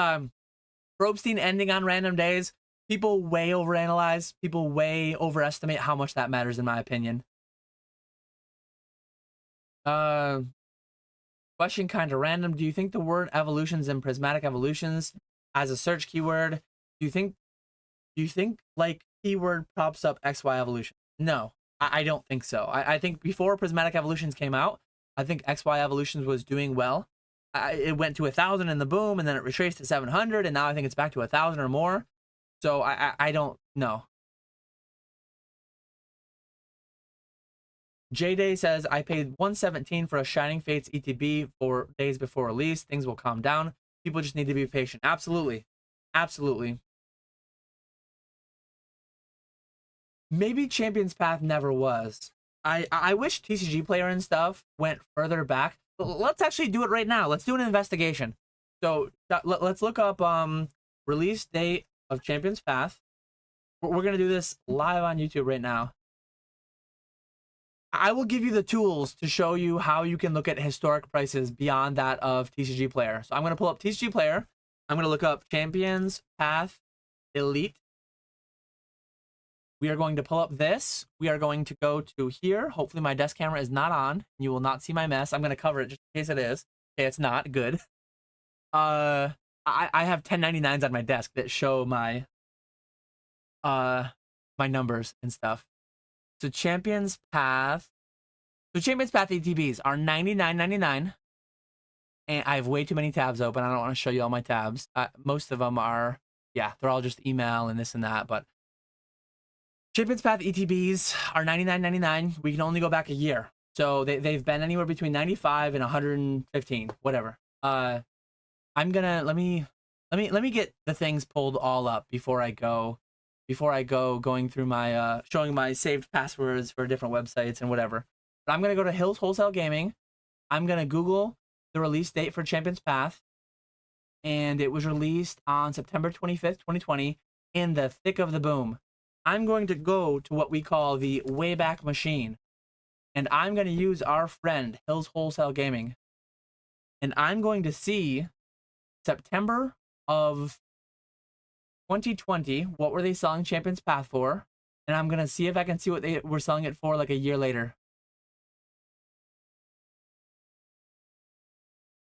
Probstein ending on random days, people way overanalyze, people way overestimate how much that matters, in my opinion. Question kind of random. Do you think the word evolutions and prismatic evolutions as a search keyword, do you think like keyword props up XY evolution? No, I don't think so. I think before prismatic evolutions came out, I think XY evolutions was doing well. It went to 1,000 in the boom, and then it retraced to 700, and now I think it's back to 1,000 or more. So I don't know. J-Day says, I paid $117 for a Shining Fates ETB 4 days before release. Things will calm down. People just need to be patient. Absolutely. Absolutely. Maybe Champion's Path never was. I wish TCG Player and stuff went further back. Let's actually do it right now. Let's do an investigation. So let's look up release date of Champion's Path. We're going to do this live on YouTube right now. I will give you the tools to show you how you can look at historic prices beyond that of TCG Player. So I'm going to pull up TCG Player. I'm going to look up Champion's Path Elite. We are going to pull up this. We are going to go to here. Hopefully my desk camera is not on. You will not see my mess. I'm going to cover it just in case it is. Okay, it's not good. I have 1099s on my desk that show my my numbers and stuff. So Champions Path ETBs are $99.99. And I have way too many tabs open. I don't want to show you all my tabs. Most of them are, yeah, they're all just email and this and that. But Champions Path ETBs are $99.99. We can only go back a year. So they've been anywhere between 95 and 115, whatever. I'm gonna let me get the things pulled all up before I go going through my showing my saved passwords for different websites and whatever. But I'm gonna go to Hills Wholesale Gaming. I'm gonna Google the release date for Champions Path, and it was released on September 25th, 2020, in the thick of the boom. I'm going to go to what we call the Wayback Machine, and I'm going to use our friend Hills Wholesale Gaming, and I'm going to see September of 2020, what were they selling Champions Path for, and I'm going to see if I can see what they were selling it for like a year later.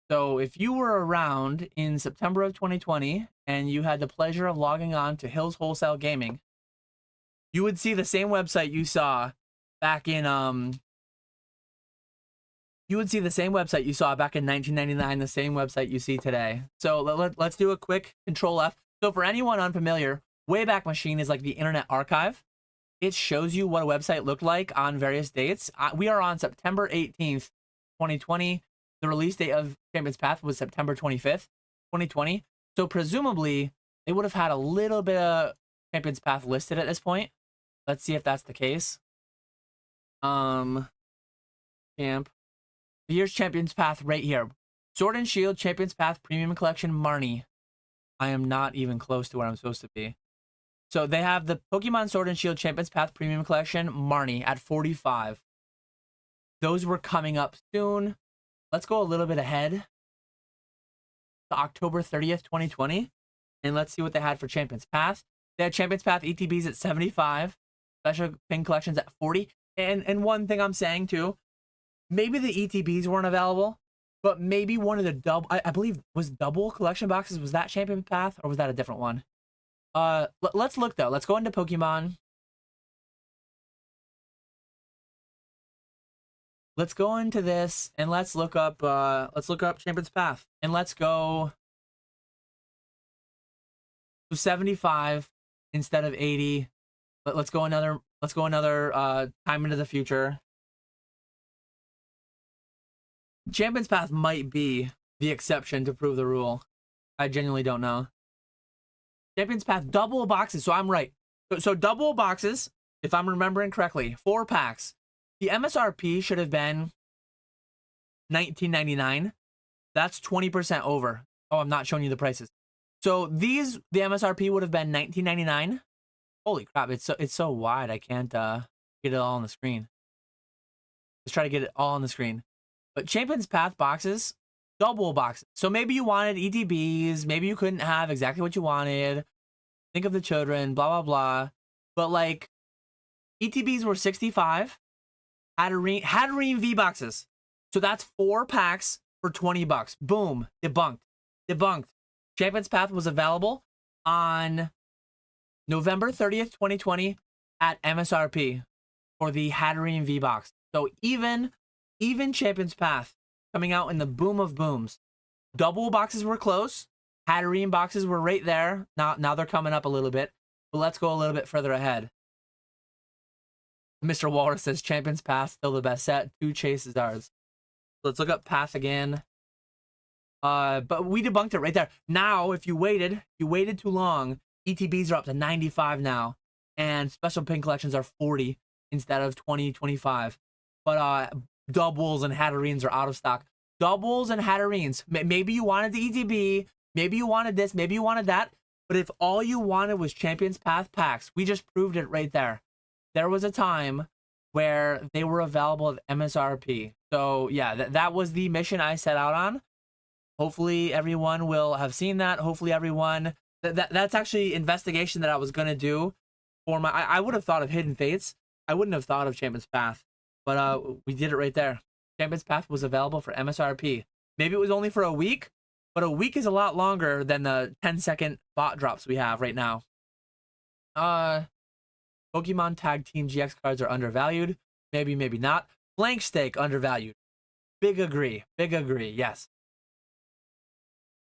So if you were around in September of 2020 and you had the pleasure of logging on to Hills Wholesale Gaming, you would see the same website you saw back in 1999, the same website you see today. So let's do a quick Control F. So for anyone unfamiliar, Wayback Machine is like the Internet Archive. It shows you what a website looked like on various dates. We are on September 18th, 2020. The release date of Champions Path was September 25th, 2020. So presumably, they would have had a little bit of Champions Path listed at this point. Let's see if that's the case. Here's Champions Path right here. Sword and Shield, Champions Path, Premium Collection, Marnie. I am not even close to where I'm supposed to be. So they have the Pokemon Sword and Shield, Champions Path, Premium Collection, Marnie at 45. Those were coming up soon. Let's go a little bit ahead to October 30th, 2020, and let's see what they had for Champions Path. They had Champions Path ETBs at 75, Special Pin Collections at 40. And one thing I'm saying too, maybe the ETBs weren't available, but maybe one of the double, I believe was double collection boxes. Was that Champions Path or was that a different one? Let's look though. Let's go into Pokemon. Let's go into this and let's look up Champions Path and let's go to 75 instead of 80. Let's go another time into the future. Champions Path might be the exception to prove the rule. I genuinely don't know. Champions Path double boxes, so I'm right. So double boxes, if I'm remembering correctly, 4 packs. The MSRP should have been $19.99. That's 20% over. Oh, I'm not showing you the prices. So the MSRP would have been $19.99. Holy crap, it's so wide. I can't get it all on the screen. Let's try to get it all on the screen. But Champions Path boxes, double boxes. So maybe you wanted ETBs, maybe you couldn't have exactly what you wanted. Think of the children, blah blah blah. But like ETBs were 65. Hatterene V boxes. So that's 4 packs for 20 bucks. Boom. Debunked. Champions Path was available on November 30th, 2020 at MSRP for the Hatterene V box. So even Champions Path coming out in the boom of booms. Double boxes were close. Hatterene boxes were right there. Now they're coming up a little bit. But let's go a little bit further ahead. Mr. Walrus says Champions Path still the best set. 2 chases ours. Let's look up Path again. But we debunked it right there. Now, if you waited too long, ETBs are up to 95 now, and special pin collections are 40 instead of 20, 25. But doubles and Hatterenes are out of stock. Doubles and Hatterenes. Maybe you wanted the ETB. Maybe you wanted this. Maybe you wanted that. But if all you wanted was Champions Path packs, we just proved it right there. There was a time where they were available at MSRP. So yeah, that was the mission I set out on. Hopefully everyone will have seen that. Hopefully everyone, that's actually investigation that I was going to do for my, I would have thought of Hidden Fates. I wouldn't have thought of Champions Path, but we did it right there. Champions Path was available for MSRP. Maybe it was only for a week, but a week is a lot longer than the 10-second bot drops we have right now. Pokemon Tag Team GX cards are undervalued. Maybe, maybe not. Blank Stake undervalued. Big agree. Big agree. Yes.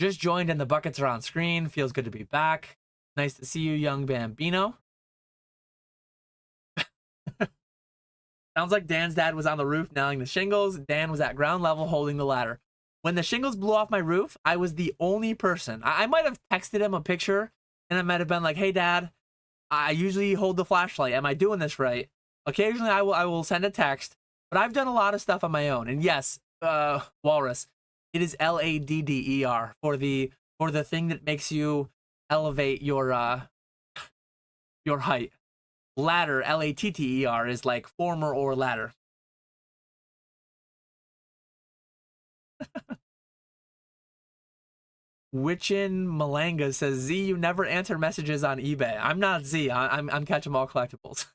Just joined and the buckets are on screen. Feels good to be back. Nice to see you, young Bambino. Sounds like Dan's dad was on the roof nailing the shingles. Dan was at ground level holding the ladder. When the shingles blew off my roof, I was the only person. I might have texted him a picture and I might have been like, hey, Dad, I usually hold the flashlight. Am I doing this right? Occasionally I will send a text, but I've done a lot of stuff on my own. And yes, Walrus, it is LADDER for the thing that makes you elevate your height. Ladder, LATTER, is like former or ladder. Witchin Malanga says, Z, you never answer messages on eBay. I'm not Z. I'm catching all collectibles.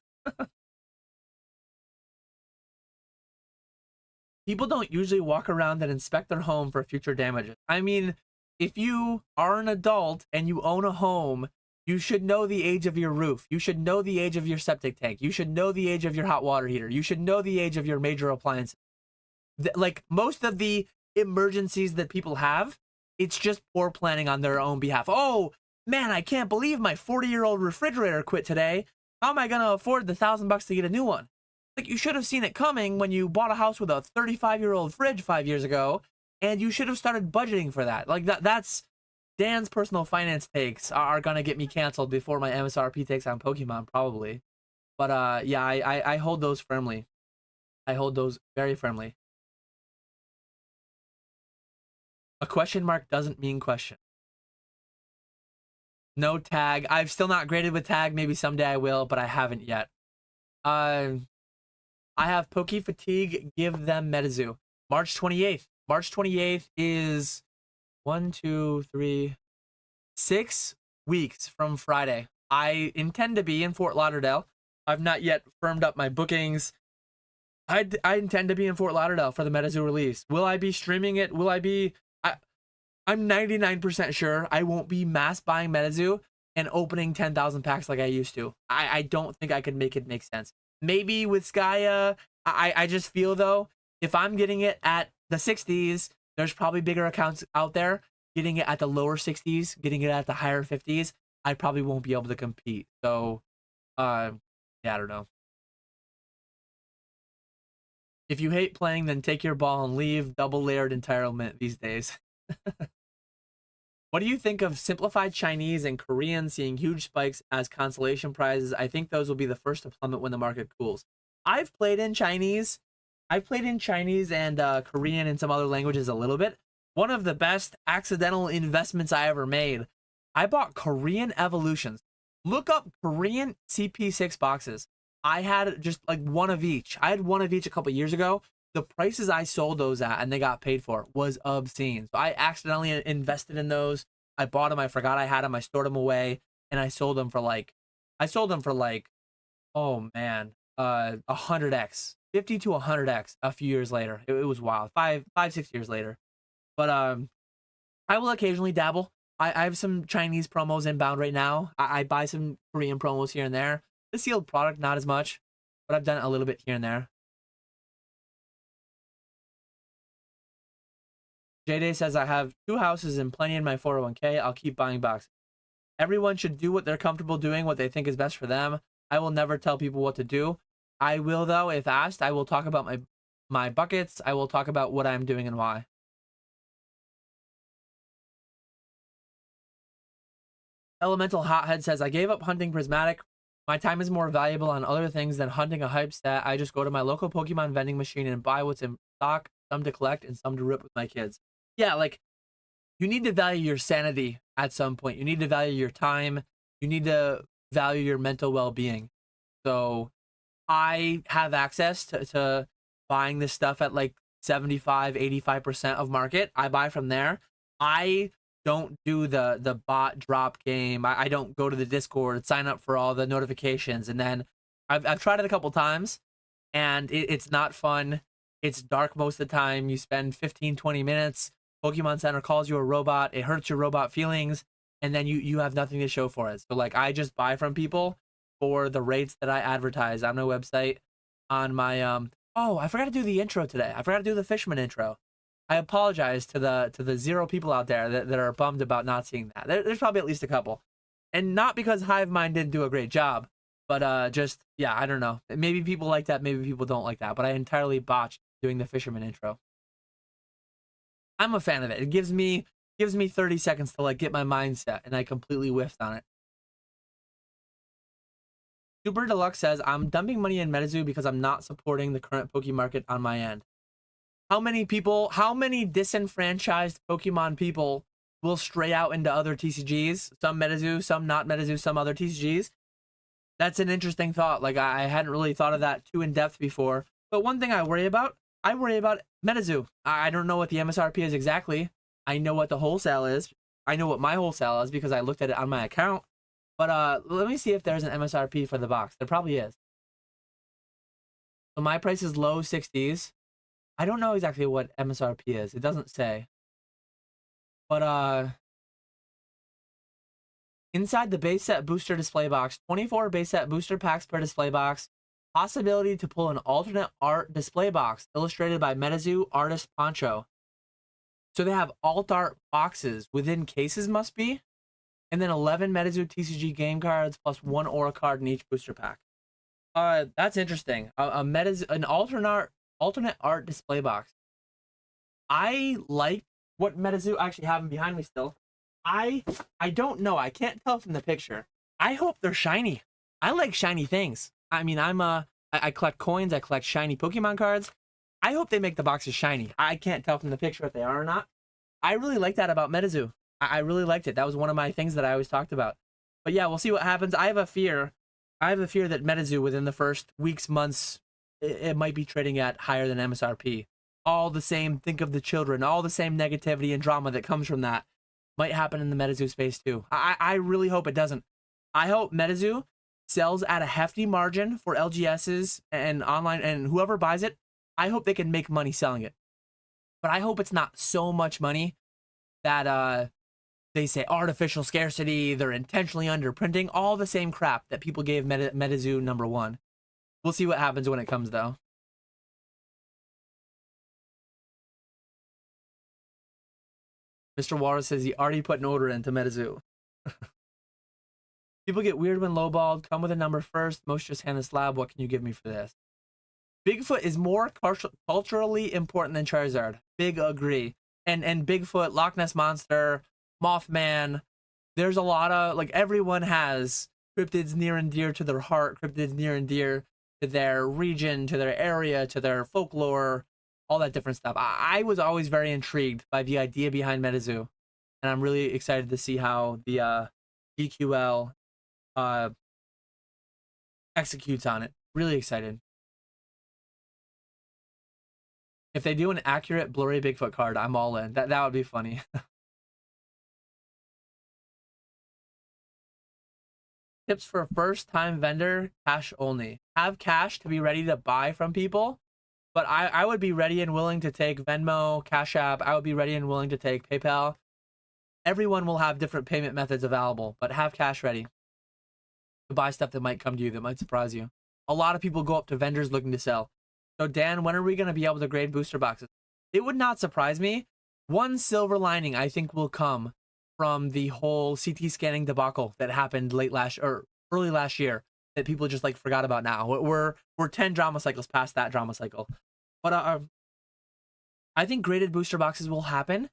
People don't usually walk around and inspect their home for future damages. I mean, if you are an adult and you own a home, you should know the age of your roof. You should know the age of your septic tank. You should know the age of your hot water heater. You should know the age of your major appliances. Like most of the emergencies that people have, it's just poor planning on their own behalf. Oh, man, I can't believe my 40-year-old refrigerator quit today. How am I going to afford the $1,000 to get a new one? Like, you should have seen it coming when you bought a house with a 35-year-old fridge 5 years ago, and you should have started budgeting for that. Like, that's Dan's personal finance takes are going to get me canceled before my MSRP takes on Pokemon, probably. But, yeah, I hold those firmly. I hold those very firmly. A question mark doesn't mean question. No tag. I've still not graded with tag. Maybe someday I will, but I haven't yet. I have Poke Fatigue. Give them Metazoo. March 28th. March 28th is 6 weeks from Friday. I intend to be in Fort Lauderdale. I've not yet firmed up my bookings. I intend to be in Fort Lauderdale for the Metazoo release. Will I be streaming it? Will I be... I'm 99% sure I won't be mass buying Metazoo and opening 10,000 packs like I used to. I don't think I could make it make sense. Maybe with Skya, I just feel though, if I'm getting it at the 60s, there's probably bigger accounts out there getting it at the lower 60s, getting it at the higher 50s. I probably won't be able to compete. So, yeah, I don't know. If you hate playing, then take your ball and leave. Double layered entitlement these days. What do you think of simplified Chinese and Korean seeing huge spikes as consolation prizes? I think those will be the first to plummet when the market cools. I've played in Chinese. I've played in Chinese and Korean and some other languages a little bit. One of the best accidental investments I ever made. I bought Korean Evolutions. Look up Korean CP6 boxes. I had just like one of each. I had one of each a couple years ago. The prices I sold those at and they got paid for was obscene. So I accidentally invested in those. I bought them. I forgot I had them. I stored them away and I sold them for like, oh man, 100x, 50 to 100x a few years later. It was wild. 6 years later. But I will occasionally dabble. I have some Chinese promos inbound right now. I buy some Korean promos here and there. The sealed product, not as much, but I've done it a little bit here and there. J-Day says, I have 2 houses and plenty in my 401k. I'll keep buying boxes. Everyone should do what they're comfortable doing, what they think is best for them. I will never tell people what to do. I will, though, if asked. I will talk about my buckets. I will talk about what I'm doing and why. Elemental Hothead says, I gave up hunting prismatic. My time is more valuable on other things than hunting a hype stat. I just go to my local Pokemon vending machine and buy what's in stock, some to collect and some to rip with my kids. Yeah, like, you need to value your sanity at some point. You need to value your time. You need to value your mental well-being. So I have access to buying this stuff at like 75, 85% of market. I buy from there. I don't do the bot drop game. I don't go to the Discord, sign up for all the notifications. And then I've tried it a couple times and it's not fun. It's dark most of the time. You spend 15, 20 minutes Pokemon Center calls you a robot, it hurts your robot feelings, and then you have nothing to show for it. So like I just buy from people for the rates that I advertise on my website, on my oh, I forgot to do the intro today. I forgot to do the Fishman intro. I apologize to the 0 people out there that are bummed about not seeing that. There's probably at least a couple. And not because HiveMind didn't do a great job, but just, yeah, I don't know. Maybe people like that, maybe people don't like that, but I entirely botched doing the Fisherman intro. I'm a fan of it. It gives me 30 seconds to like get my mindset, and I completely whiffed on it. Super Deluxe says, I'm dumping money in Metazoo because I'm not supporting the current Poke market on my end. How many disenfranchised Pokemon people will stray out into other TCGs? Some Metazoo, some not Metazoo, some other TCGs. That's an interesting thought. Like, I hadn't really thought of that too in depth before. But one thing I worry about Metazoo. I don't know what the MSRP is exactly. I know what the wholesale is. I know what my wholesale is because I looked at it on my account. But let me see if there's an MSRP for the box. There probably is. So my price is low 60s. I don't know exactly what MSRP is. It doesn't say. But inside the base set booster display box, 24 base set booster packs per display box. Possibility to pull an alternate art display box illustrated by Metazoo artist Poncho. So they have alt art boxes within cases, must be. And then 11 Metazoo TCG game cards plus 1 aura card in each booster pack. That's interesting. An alternate art display box. I like what Metazoo actually have behind me still. I don't know. I can't tell from the picture. I hope they're shiny. I like shiny things. I mean, I collect coins. I collect shiny Pokemon cards. I hope they make the boxes shiny. I can't tell from the picture if they are or not. I really like that about Metazoo. I really liked it. That was one of my things that I always talked about. But yeah, we'll see what happens. I have a fear that Metazoo within the first weeks, months, it might be trading at higher than MSRP. All the same, think of the children, all the same negativity and drama that comes from that might happen in the Metazoo space too. I really hope it doesn't. I hope Metazoo sells at a hefty margin for LGSs and online, and whoever buys it, I hope they can make money selling it. But I hope it's not so much money that they say artificial scarcity, they're intentionally underprinting, all the same crap that people gave Metazoo #1. We'll see what happens when it comes, though. Mr. Water says he already put an order into Metazoo. People get weird when lowballed. Come with a number first. Most just hand a slab. What can you give me for this? Bigfoot is more culturally important than Charizard. Big agree. And Bigfoot, Loch Ness Monster, Mothman, there's a lot of, like, everyone has cryptids near and dear to their heart, cryptids near and dear to their region, to their area, to their folklore, all that different stuff. I was always very intrigued by the idea behind Metazoo, and I'm really excited to see how the DQL executes on it. Really excited. If they do an accurate blurry Bigfoot card, I'm all in. That would be funny. Tips for a first-time vendor, cash only. Have cash to be ready to buy from people, but I would be ready and willing to take Venmo, Cash App. I would be ready and willing to take PayPal. Everyone will have different payment methods available, but have cash ready to buy stuff that might come to you, that might surprise you. A lot of people go up to vendors looking to sell. So Dan, when are we going to be able to grade booster boxes? It would not surprise me. One silver lining I think will come from the whole CT scanning debacle that happened early last year that people just like forgot about now. We're 10 drama cycles past that drama cycle. But I think graded booster boxes will happen.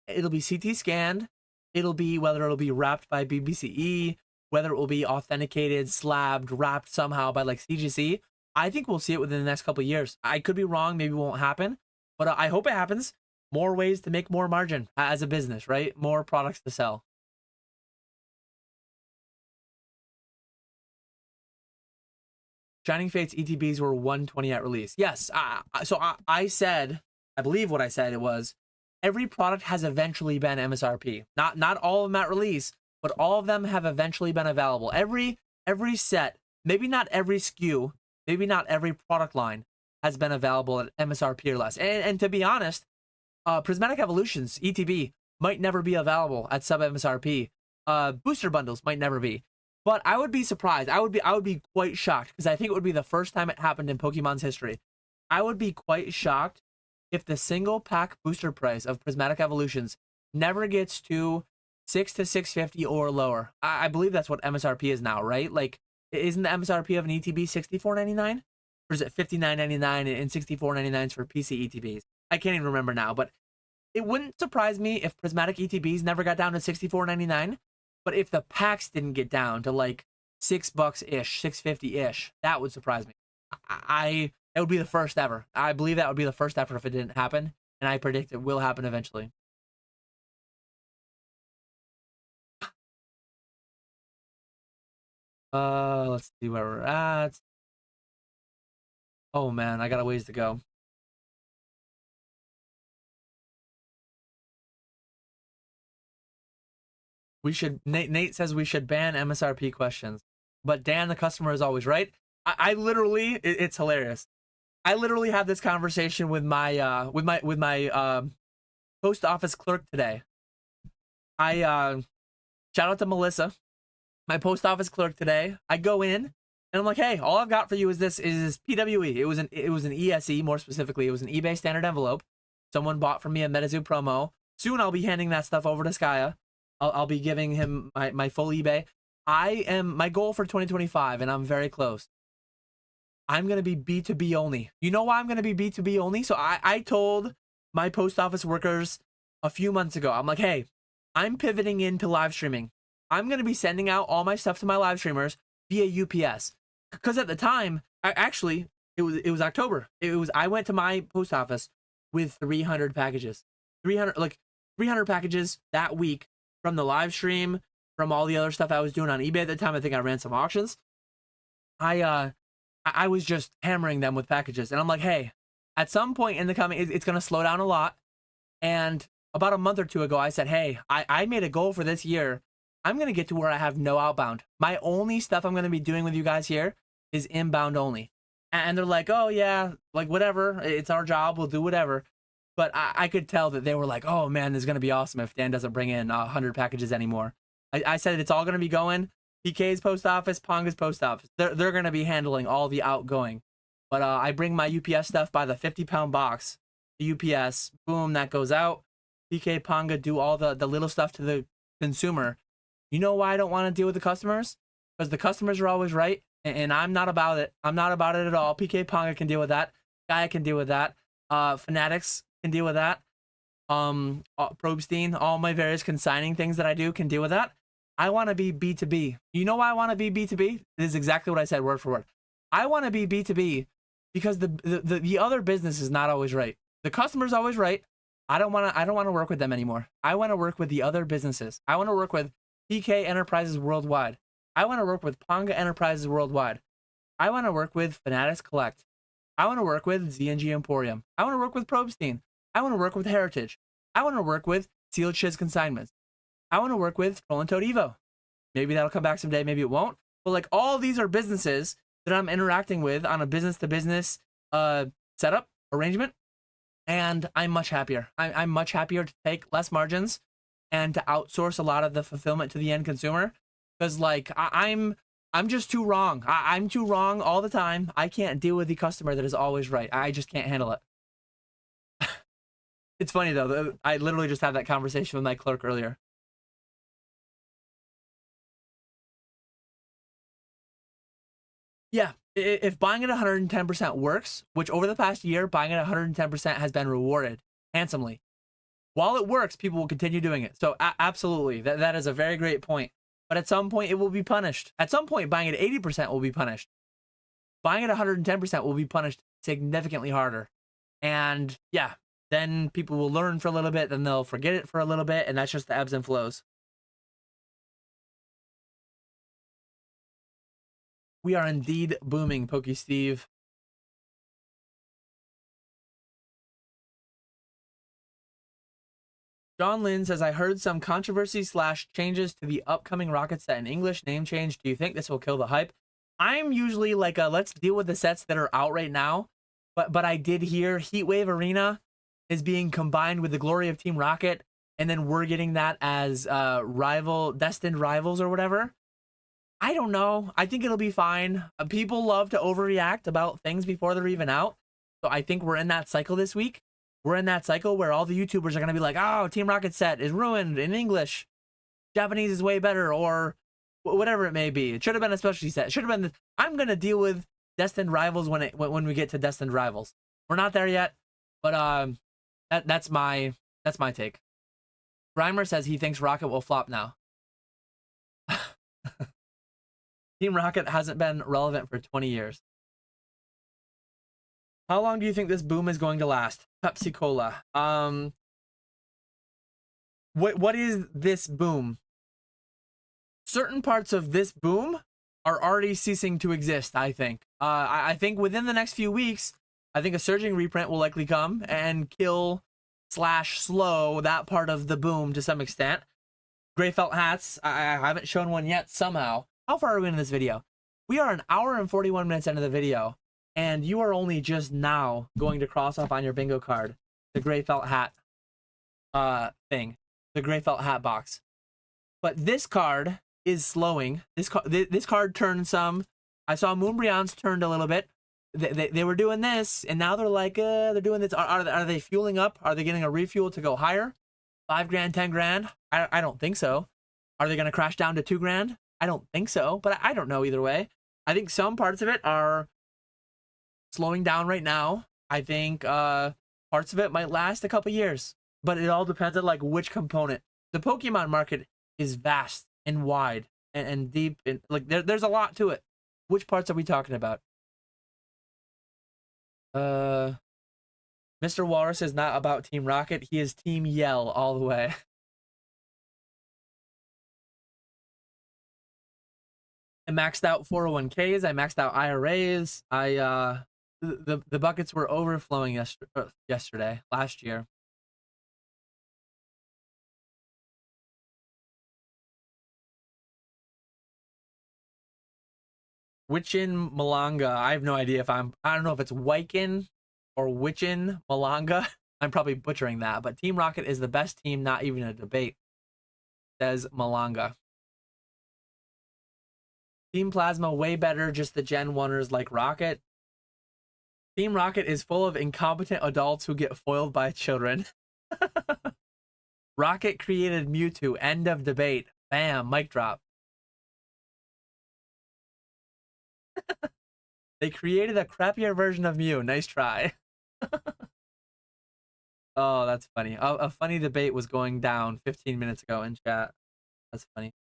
It'll be CT scanned. Whether it'll be wrapped by BBCE, whether it will be authenticated, slabbed, wrapped somehow by like CGC. I think we'll see it within the next couple of years. I could be wrong. Maybe it won't happen, but I hope it happens. More ways to make more margin as a business, right? More products to sell. Shining Fates ETBs were 120 at release. Yes. I said, I believe what I said it was, every product has eventually been MSRP. Not all of them at release, but all of them have eventually been available. Every set, maybe not every SKU, maybe not every product line has been available at MSRP or less. And to be honest, Prismatic Evolutions, ETB, might never be available at sub MSRP. Booster bundles might never be. But I would be surprised. I would be quite shocked, because I think it would be the first time it happened in Pokemon's history. I would be quite shocked if the single pack booster price of Prismatic Evolutions never gets to 6 to 650 or lower. I believe that's what MSRP is now, right? Like, isn't the MSRP of an ETB $64.99? Or is it $59.99 and $64.99 for PC ETBs? I can't even remember now, but it wouldn't surprise me if Prismatic ETBs never got down to $64.99. But if the packs didn't get down to like $6-ish, $6.50-ish, that would surprise me. It would be the first ever. I believe that would be the first ever if it didn't happen, and I predict it will happen eventually. Let's see where we're at. Oh man, I got a ways to go. Nate says we should ban MSRP questions, but Dan, the customer, is always right. I literally, it's hilarious. I literally had this conversation with my post office clerk today. Shout out to Melissa, my post office clerk today. I go in and I'm like, hey, all I've got for you is this PWE. It was an ESE, more specifically. It was an eBay standard envelope. Someone bought from me a Metazoo promo. Soon I'll be handing that stuff over to Skya. I'll be giving him my full eBay. My goal for 2025, and I'm very close. I'm going to be B2B only. You know why I'm going to be B2B only? So I told my post office workers a few months ago, I'm like, hey, I'm pivoting into live streaming. I'm going to be sending out all my stuff to my live streamers via UPS. Because at the time, it was October. I went to my post office with 300 packages. 300 packages that week. From the live stream, from all the other stuff I was doing on eBay at the time. I think I ran some auctions. I was just hammering them with packages, and I'm like, hey, at some point in the coming, it's gonna slow down a lot. And about a month or two ago, I said, hey, I made a goal for this year. I'm gonna get to where I have no outbound. My only stuff I'm gonna be doing with you guys here is inbound only. And they're like, oh yeah, like whatever, it's our job, we'll do whatever. But I could tell that they were like, oh man, this is going to be awesome if Dan doesn't bring in 100 packages anymore. I said it's all going to be going. PK's post office, Ponga's post office. They're going to be handling all the outgoing. But I bring my UPS stuff by the 50-pound box. The UPS, boom, that goes out. PK, Ponga do all the little stuff to the consumer. You know why I don't want to deal with the customers? Because the customers are always right, and I'm not about it. I'm not about it at all. PK, Ponga can deal with that. Gaia can deal with that. Fanatics can deal with that. Probestein, all my various consigning things that I do can deal with that. I want to be B2B. You know why I want to be B2B? This is exactly what I said word for word. I want to be B2B because the other business is not always right. The customer's always right. I don't want to work with them anymore. I want to work with the other businesses. I want to work with PK Enterprises worldwide. I want to work with Ponga Enterprises worldwide. I want to work with Fanatics Collect. I want to work with ZNG Emporium. I want to work with Probestein. I want to work with Heritage. I want to work with Sealed Shiz Consignments. I want to work with Troll and Toad Evo. Maybe that'll come back someday, maybe it won't. But like all these are businesses that I'm interacting with on a business-to-business setup, arrangement, and I'm much happier. I'm much happier to take less margins and to outsource a lot of the fulfillment to the end consumer. Because like I'm just too wrong. I'm too wrong all the time. I can't deal with the customer that is always right. I just can't handle it. It's funny though. I literally just had that conversation with my clerk earlier. Yeah, if buying at 110% works, which over the past year, buying at 110% has been rewarded handsomely. While it works, people will continue doing it. So absolutely, that is a very great point. But at some point, it will be punished. At some point, buying at 80% will be punished. Buying at 110% will be punished significantly harder. And yeah, then people will learn for a little bit, then they'll forget it for a little bit, and that's just the ebbs and flows. We are indeed booming, Pokey Steve. John Lynn says, I heard some controversy / changes to the upcoming Rocket set in English name change. Do you think this will kill the hype? I'm usually like, let's deal with the sets that are out right now. But I did hear Heatwave Arena is being combined with the glory of Team Rocket, and then we're getting that as destined rivals or whatever. I don't know. I think it'll be fine. People love to overreact about things before they're even out. So I think we're in that cycle this week. We're in that cycle where all the YouTubers are going to be like, oh, Team Rocket set is ruined in English. Japanese is way better, or whatever it may be. It should have been a specialty set. It should have been. I'm going to deal with destined rivals when we get to destined rivals. We're not there yet, but that's my take. Grimer says he thinks Rocket will flop now. Team Rocket hasn't been relevant for 20 years. How long do you think this boom is going to last? Pepsi Cola. What is this boom? Certain parts of this boom are already ceasing to exist, I think. I think within the next few weeks, I think a surging reprint will likely come and kill / slow that part of the boom to some extent. Gray felt hats. I haven't shown one yet somehow. How far are we in this video? We are an hour and 41 minutes into the video, and you are only just now going to cross off on your bingo card the gray felt hat thing, the gray felt hat box. But this card is slowing. This card turned some. I saw Moonbrion's turned a little bit. They were doing this, and now they're like, they're doing this. Are they fueling up? Are they getting a refuel to go higher? 5 grand, 10 grand? I don't think so. Are they going to crash down to 2 grand? I don't think so, but I don't know either way. I think some parts of it are slowing down right now. I think parts of it might last a couple years, but it all depends on like which component. The Pokemon market is vast and wide and deep, and like there's a lot to it. Which parts are we talking about? Mr. Walrus is not about Team Rocket. He is Team Yell all the way. I maxed out 401ks. I maxed out IRAs. The buckets were overflowing last year. Witchin Malanga. I have no idea if I don't know if it's Wykin or Witchin Malanga. I'm probably butchering that, but Team Rocket is the best team, not even a debate, says Malanga. Team Plasma way better, just the Gen 1ers like Rocket. Team Rocket is full of incompetent adults who get foiled by children. Rocket created Mewtwo, end of debate. Bam, mic drop. They created a crappier version of Mew. Nice try. Oh, that's funny. A funny debate was going down 15 minutes ago in chat. That's funny.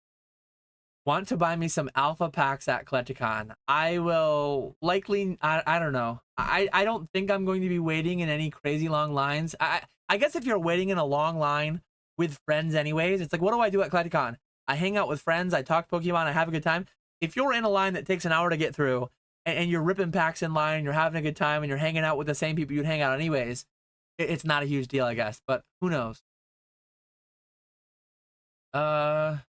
Want to buy me some alpha packs at Collecticon? I will likely. I don't know. I don't think I'm going to be waiting in any crazy long lines. I guess if you're waiting in a long line with friends anyways, it's like, what do I do at Collecticon? I hang out with friends. I talk Pokemon. I have a good time. If you're in a line that takes an hour to get through, and you're ripping packs in line, you're having a good time, and you're hanging out with the same people you'd hang out anyways, it's not a huge deal, I guess. But who knows? But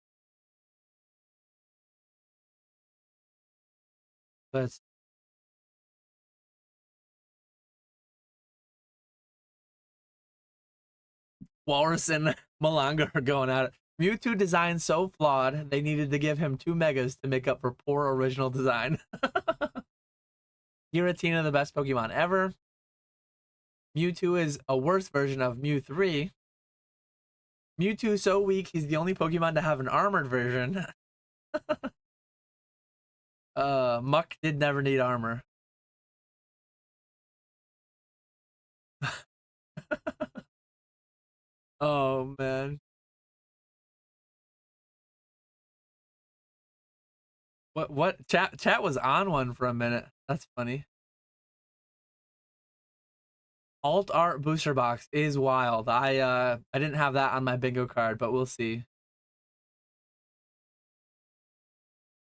Walrus and Malanga are going at it. Mewtwo design so flawed, they needed to give him 2 megas to make up for poor original design. Giratina, the best Pokemon ever. Mewtwo is a worse version of Mew 3. Mewtwo so weak, he's the only Pokemon to have an armored version. Muck did never need armor. Oh, man. What? Chat was on one for a minute. That's funny. Alt art booster box is wild. I didn't have that on my bingo card, but we'll see.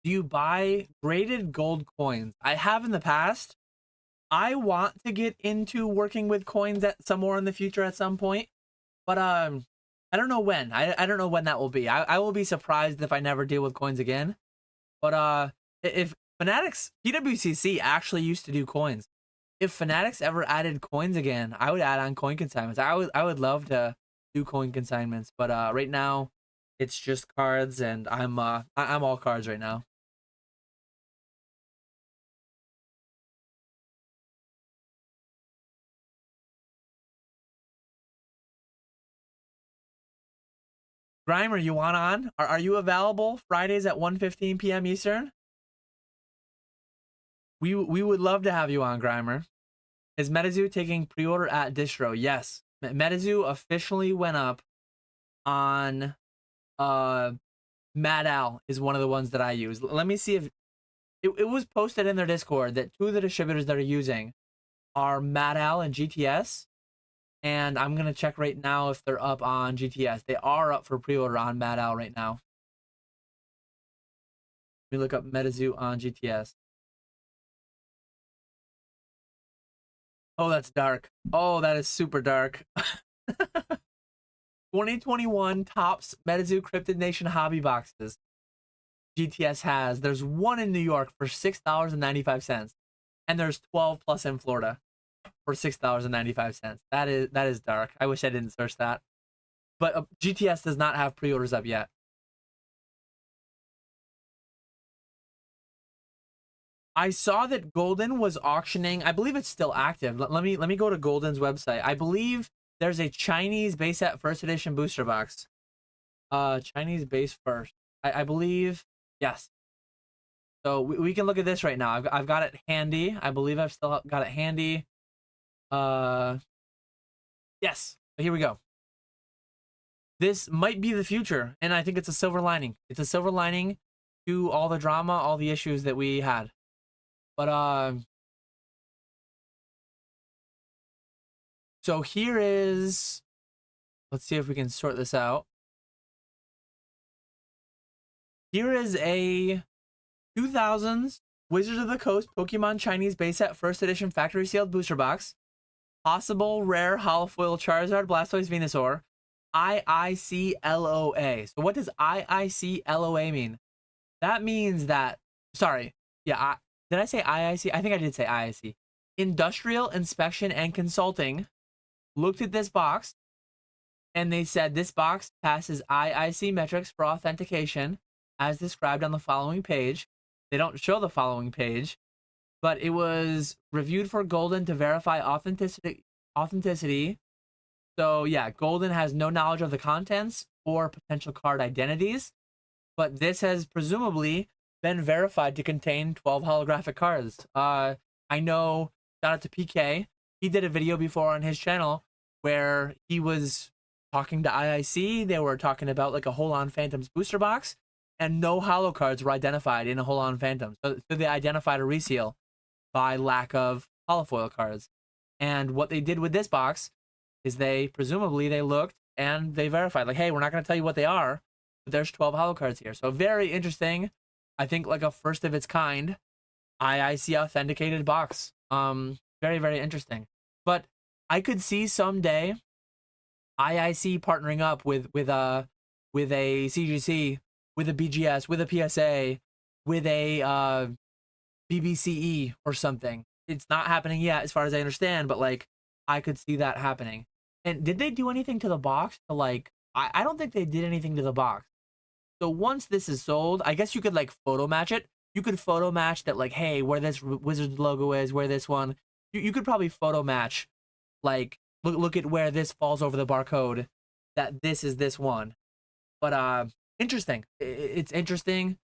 Do you buy graded gold coins? I have in the past. I want to get into working with coins at some more in the future at some point, but I don't know when. I don't know when that will be. I will be surprised if I never deal with coins again. But if Fanatics PWCC actually used to do coins, If Fanatics ever added coins again, I would add on coin consignments. I would love to do coin consignments, but right now it's just cards, and I'm all cards right now. Grimer, you want on? Are you available Fridays at 1:15 p.m. Eastern? We would love to have you on, Grimer. Is Metazoo taking pre-order at distro? Yes. Metazoo officially went up on Mad Al is one of the ones that I use. Let me see if it was posted in their Discord that two of the distributors that are using are Mad Al and GTS. And I'm gonna check right now if they're up on GTS. They are up for pre-order on Mad Al right now. Let me look up Metazoo on GTS. Oh, that's dark. Oh, that is super dark. 2021 tops Metazoo Cryptid Nation hobby boxes. GTS has. There's one in New York for $6.95, and there's 12 plus in Florida for $6.95. That is dark. I wish I didn't search that. But GTS does not have pre-orders up yet. I saw that Golden was auctioning. I believe it's still active. Let me go to Golden's website. I believe there's a Chinese base set first edition booster box. Chinese base first. I believe, yes. So we can look at this right now. I've got it handy. I believe I've still got it handy. Yes. Here we go. This might be the future, and I think it's a silver lining. It's a silver lining to all the drama, all the issues that we had. But so here is, let's see if we can sort this out. Here is a 2000s Wizards of the Coast Pokemon Chinese base set first edition factory sealed booster box. Possible rare holofoil Charizard, Blastoise, Venusaur. IICLOA. So what does IICLOA mean? That means that, sorry, yeah, did I say IIC? I think I did say IIC. Industrial Inspection and Consulting looked at this box, and they said this box passes IIC metrics for authentication as described on the following page. They don't show the following page, but it was reviewed for Golden to verify authenticity. So yeah, Golden has no knowledge of the contents or potential card identities, but this has presumably been verified to contain 12 holographic cards. I know, shout out to PK, he did a video before on his channel where he was talking to IIC. They were talking about like a Hold-On Phantoms booster box, and no holo cards were identified in a Hold-On Phantoms. So they identified a reseal by lack of holofoil cards. And what they did with this box is presumably they looked and they verified, like, hey, we're not going to tell you what they are, but there's 12 holo cards here. So very interesting. I think like a first of its kind IIC authenticated box. Very, very interesting. But I could see someday IIC partnering up with a CGC, with a BGS, with a PSA, with a BBCE or something. It's not happening yet, as far as I understand, but like I could see that happening. And did they do anything to the box to like? I don't think they did anything to the box. So once this is sold, I guess you could like photo match it. You could photo match that, like, hey, where this Wizards logo is, where this one. You could probably photo match, like, look at where this falls over the barcode, that this is this one. But interesting. It's interesting.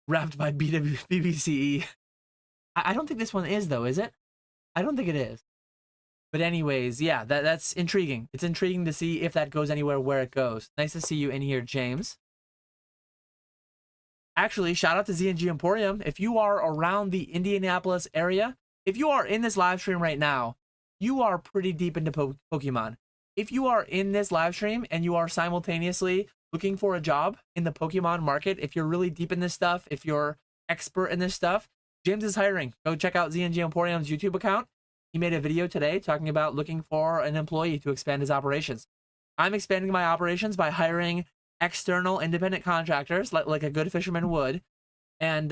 Wrapped by BBCE. I don't think this one is, though, is it? I don't think it is. But anyways, yeah, that's intriguing. It's intriguing to see if that goes anywhere, where it goes. Nice to see you in here, James. Actually, shout out to ZNG Emporium. If you are around the Indianapolis area, if you are in this live stream right now, you are pretty deep into Pokemon. If you are in this live stream and you are simultaneously looking for a job in the Pokemon market, if you're really deep in this stuff, if you're expert in this stuff, James is hiring. Go check out ZNG Emporium's YouTube account. He made a video today talking about looking for an employee to expand his operations. I'm expanding my operations by hiring external independent contractors, like a good fisherman would. And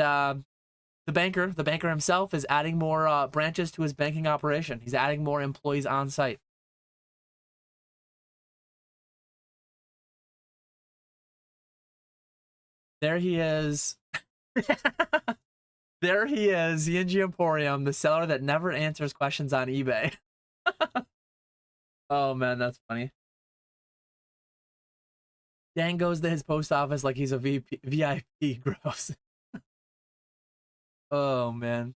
the banker himself is adding more branches to his banking operation. He's adding more employees on site. There he is. There he is, ENG Emporium, the seller that never answers questions on eBay. Oh man, that's funny. Dan goes to his post office like he's a VIP. Gross. Oh man.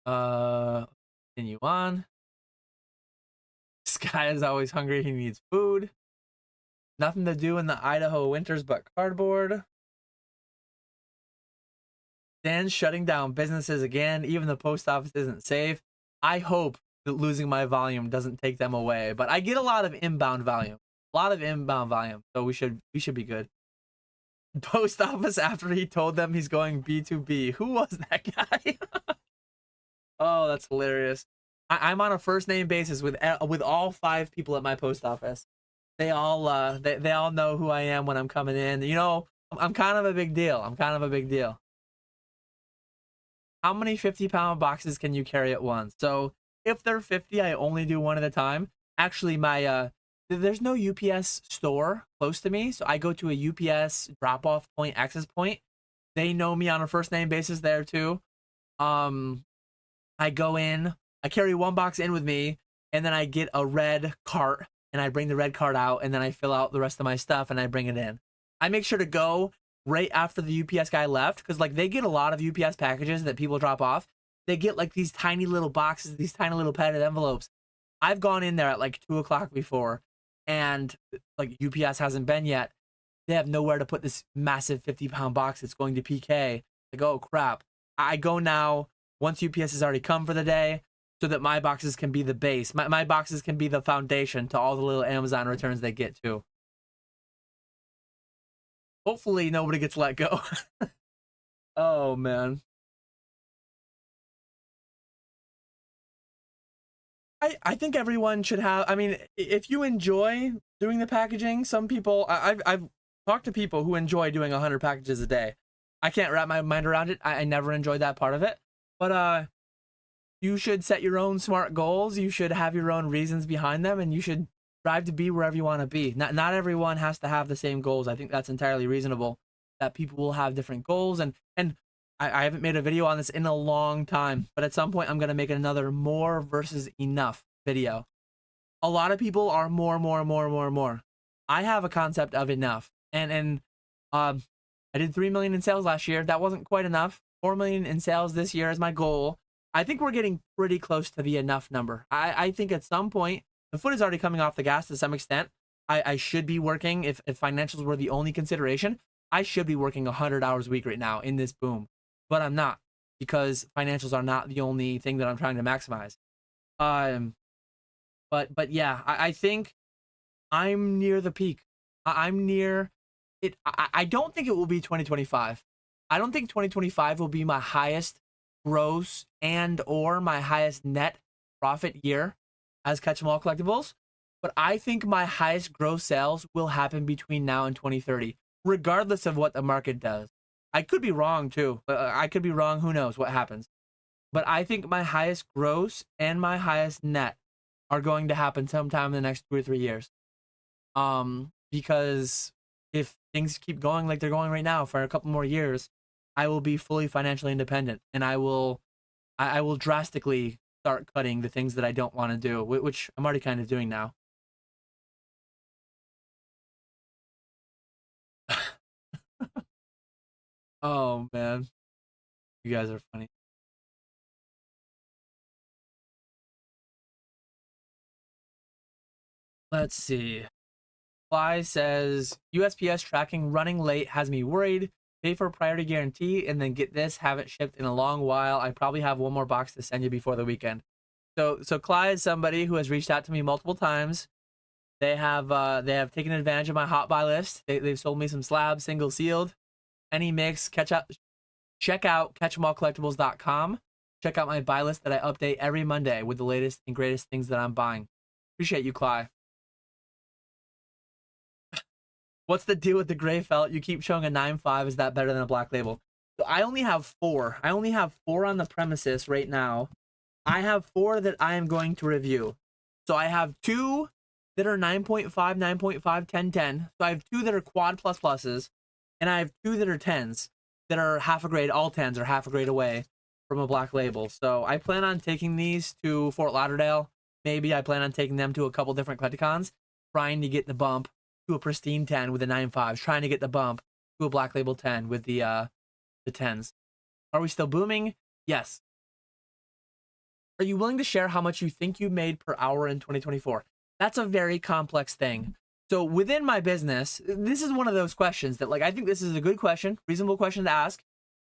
Continue on. This guy is always hungry. He needs food. Nothing to do in the Idaho winters but cardboard. Dan's shutting down businesses again. Even the post office isn't safe. I hope that losing my volume doesn't take them away, but I get a lot of inbound volume. So we should be good. Post office after he told them he's going B2B. Who was that guy? Oh, that's hilarious. I'm on a first name basis with all 5 people at my post office. They all they all know who I am when I'm coming in. You know, I'm kind of a big deal. How many 50-pound boxes can you carry at once? So if they're 50, I only do one at a time. Actually, my there's no UPS store close to me, so I go to a UPS drop-off point, access point. They know me on a first name basis there too. I go in, I carry 1 box in with me, and then I get a red cart, and I bring the red cart out, and then I fill out the rest of my stuff, and I bring it in. I make sure to go right after the UPS guy left, because like they get a lot of UPS packages that people drop off. They get like these tiny little boxes, these tiny little padded envelopes. I've gone in there at like 2 o'clock before, and like UPS hasn't been yet. They have nowhere to put this massive 50-pound box that's going to PK. Like, oh crap. I go now once UPS has already come for the day, so that my boxes can be the base. My boxes can be the foundation to all the little Amazon returns they get too. Hopefully nobody gets let go. Oh man. I think everyone should have, I mean, if you enjoy doing the packaging, some people, I've talked to people who enjoy doing 100 packages a day. I can't wrap my mind around it. I never enjoyed that part of it. But you should set your own smart goals. You should have your own reasons behind them, and you should strive to be wherever you want to be. Not everyone has to have the same goals. I think that's entirely reasonable, that people will have different goals. And I haven't made a video on this in a long time, but at some point I'm going to make another more versus enough video. A lot of people are more. I have a concept of enough. And I did 3 million in sales last year. That wasn't quite enough. 4 million in sales this year is my goal. I think we're getting pretty close to the enough number. I think at some point, the foot is already coming off the gas to some extent. I should be working, if financials were the only consideration, I should be working 100 hours a week right now in this boom. But I'm not, because financials are not the only thing that I'm trying to maximize. But yeah, I think I'm near the peak. I'm near it. I don't think it will be 2025. I don't think 2025 will be my highest gross and or my highest net profit year as Catch 'em All Collectibles. But I think my highest gross sales will happen between now and 2030, regardless of what the market does. I could be wrong too. I could be wrong. Who knows what happens? But I think my highest gross and my highest net are going to happen sometime in the next 2 or 3 years. Because if things keep going like they're going right now for a couple more years, I will be fully financially independent, and I will drastically start cutting the things that I don't want to do, which I'm already kind of doing now. Oh man, you guys are funny. Let's see. Fly says USPS tracking running late has me worried. Pay for priority guarantee and then get this, haven't shipped in a long while. I probably have 1 more box to send you before the weekend. So Clyde is somebody who has reached out to me multiple times. They have taken advantage of my hot buy list. They've sold me some slabs, single sealed, any mix. Check out catchemallcollectibles.com. Check out my buy list that I update every Monday with the latest and greatest things that I'm buying. Appreciate you, Clyde. What's the deal with the gray felt? You keep showing a 9.5. Is that better than a black label? So I only have 4. I only have 4 on the premises right now. I have 4 that I am going to review. So I have 2 that are 9.5, 9.5, 10, 10. So I have 2 that are quad plus pluses, and I have 2 that are 10s that are half a grade. All 10s are half a grade away from a black label. So I plan on taking these to Fort Lauderdale. Maybe I plan on taking them to a couple different Collecticons, trying to get the bump to a pristine 10 with the 9.5s, trying to get the bump to a black label 10 with the 10s. Are we still booming? Yes. Are you willing to share how much you think you made per hour in 2024? That's a very complex thing. So within my business, this is one of those questions that, like, I think this is a good question, reasonable question to ask.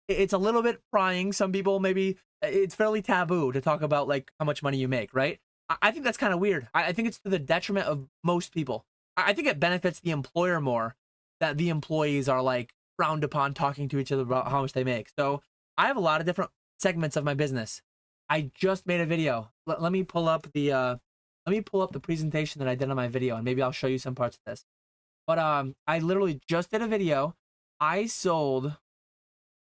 It's a little bit prying. Some people, maybe it's fairly taboo to talk about like how much money you make, right? I think that's kind of weird. I think it's to the detriment of most people. I think it benefits the employer more that the employees are like frowned upon talking to each other about how much they make. So I have a lot of different segments of my business. I just made a video. Let me pull up the presentation that I did on my video, and maybe I'll show you some parts of this. But I literally just did a video. I sold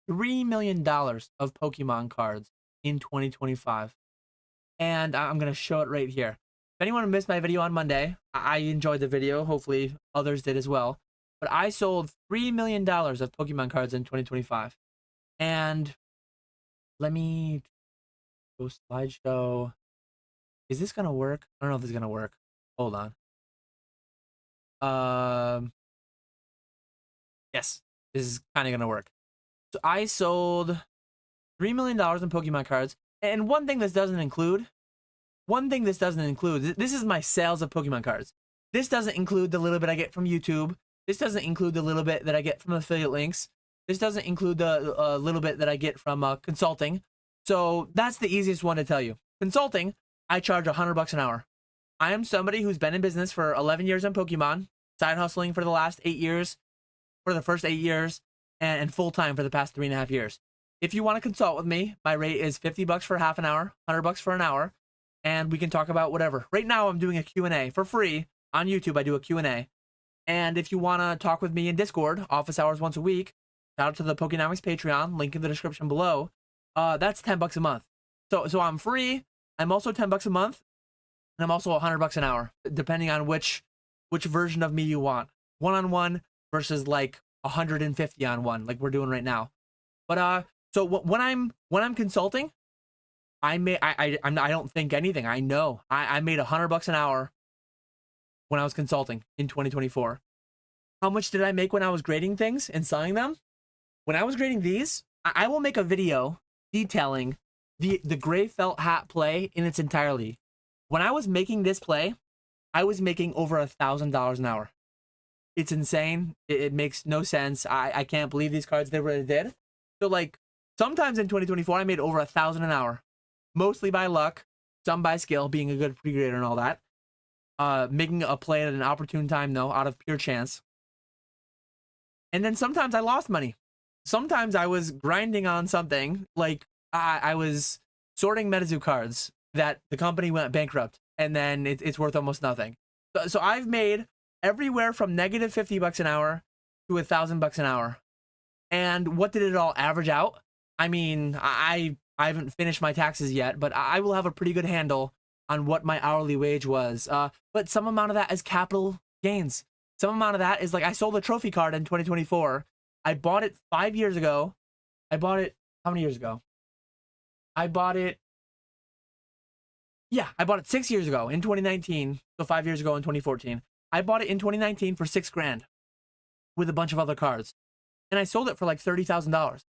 $3 million of Pokemon cards in 2025. And I'm going to show it right here. If anyone missed my video on Monday, I enjoyed the video. Hopefully others did as well. But I sold $3 million of Pokemon cards in 2025. And let me go slideshow. Is this going to work? I don't know if this is going to work. Hold on. Yes, this is kind of going to work. So I sold $3 million in Pokemon cards. And one thing this doesn't include, this is my sales of Pokemon cards. This doesn't include the little bit I get from YouTube. This doesn't include the little bit that I get from affiliate links. This doesn't include the little bit that I get from consulting. So that's the easiest one to tell you. Consulting, I charge $100 an hour. I am somebody who's been in business for 11 years on Pokemon, side hustling for the last 8 years, for the first 8 years, and full-time for the past 3.5 years. If you want to consult with me, my rate is $50 for half an hour, $100 for an hour, and we can talk about whatever. Right now, I'm doing a Q&A for free on YouTube. I do a Q&A. And if you want to talk with me in Discord, office hours once a week, shout out to the Pokenomics Patreon, link in the description below. That's $10 a month. So I'm free. I'm also $10 a month, and I'm also $100 an hour, depending on which version of me you want. One-on-one versus like 150 on one, like we're doing right now. But so when I'm consulting, I don't think anything. I know I made $100 an hour when I was consulting in 2024. How much did I make when I was grading things and selling them? When I was grading these, I will make a video detailing the gray felt hat play in its entirety. When I was making this play, I was making over $1,000 an hour. It's insane. It makes no sense. I can't believe these cards did what it did. So like sometimes in 2024, I made over $1,000 an hour, mostly by luck, some by skill, being a good pre-grader and all that. Making a play at an opportune time though, out of pure chance. And then sometimes I lost money. Sometimes I was grinding on something, like I was sorting Metazoo cards that the company went bankrupt, and then it's worth almost nothing. So I've made everywhere from negative $50 an hour to $1,000 an hour. And what did it all average out? I mean, I haven't finished my taxes yet, but I will have a pretty good handle on what my hourly wage was. But some amount of that is capital gains. Some amount of that is like I sold a trophy card in 2024. I bought it 5 years ago. I bought it, how many years ago? I bought it 6 years ago in 2019. So 5 years ago in 2014. I bought it in 2019 for $6,000 with a bunch of other cards. And I sold it for like $30,000.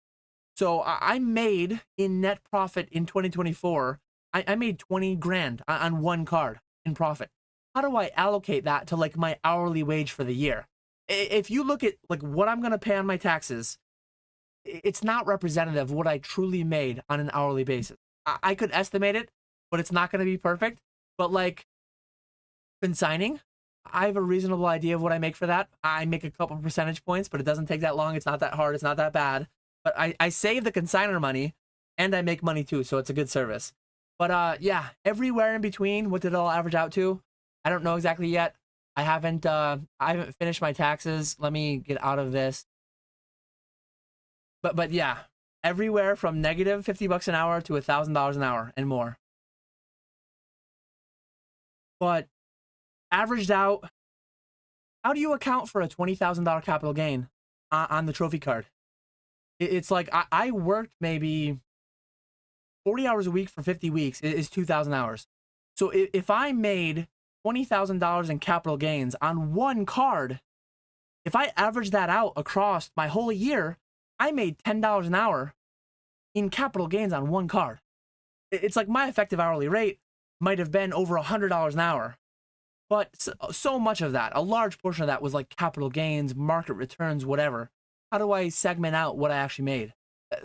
So I made in net profit in 2024, I made $20,000 on one card in profit. How do I allocate that to like my hourly wage for the year? If you look at like what I'm going to pay on my taxes, it's not representative of what I truly made on an hourly basis. I could estimate it, but it's not going to be perfect. But like consigning, I have a reasonable idea of what I make for that. I make a couple percentage points, but it doesn't take that long. It's not that hard. It's not that bad. But I save the consigner money and I make money too. So it's a good service. But yeah, everywhere in between, what did it all average out to? I don't know exactly yet. I haven't finished my taxes. Let me get out of this. But yeah, everywhere from negative $50 an hour to $1,000 an hour and more. But averaged out, how do you account for a $20,000 capital gain on the trophy card? It's like I worked maybe 40 hours a week for 50 weeks is 2,000 hours. So if I made $20,000 in capital gains on one card, if I average that out across my whole year, I made $10 an hour in capital gains on one card. It's like my effective hourly rate might have been over $100 an hour. But so much of that, a large portion of that was like capital gains, market returns, whatever. How do I segment out what I actually made?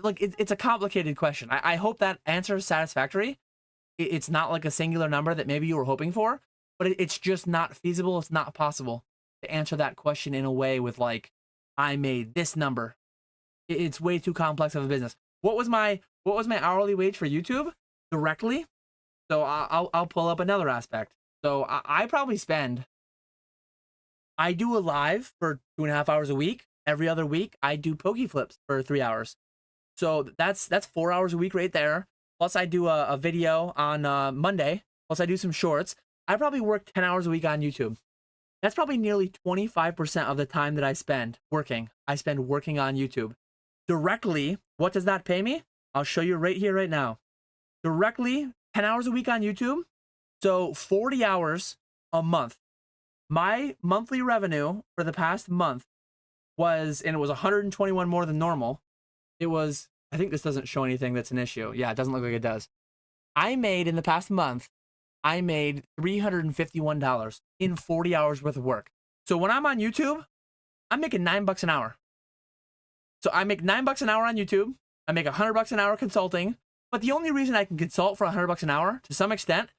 Like, it's a complicated question. I hope that answer is satisfactory. It's not like a singular number that maybe you were hoping for, but it's just not feasible. It's not possible to answer that question in a way with like, I made this number. It's way too complex of a business. What was my hourly wage for YouTube directly? So I'll pull up another aspect. So I probably spend, I do a live for 2.5 hours a week. Every other week, I do Poke Flips for 3 hours. So that's 4 hours a week right there. Plus I do a video on Monday. Plus I do some shorts. I probably work 10 hours a week on YouTube. That's probably nearly 25% of the time that I spend working. I spend working on YouTube. Directly, what does that pay me? I'll show you right here, right now. Directly, 10 hours a week on YouTube. So 40 hours a month. My monthly revenue for the past month was, and it was 121 more than normal. It was, I think this doesn't show anything that's an issue. Yeah, it doesn't look like it does. I made, in the past month, I made $351 in 40 hours worth of work. So when I'm on YouTube, I'm making $9 an hour. So I make $9 an hour on YouTube. I make $100 an hour consulting. But the only reason I can consult for $100 an hour, to some extent,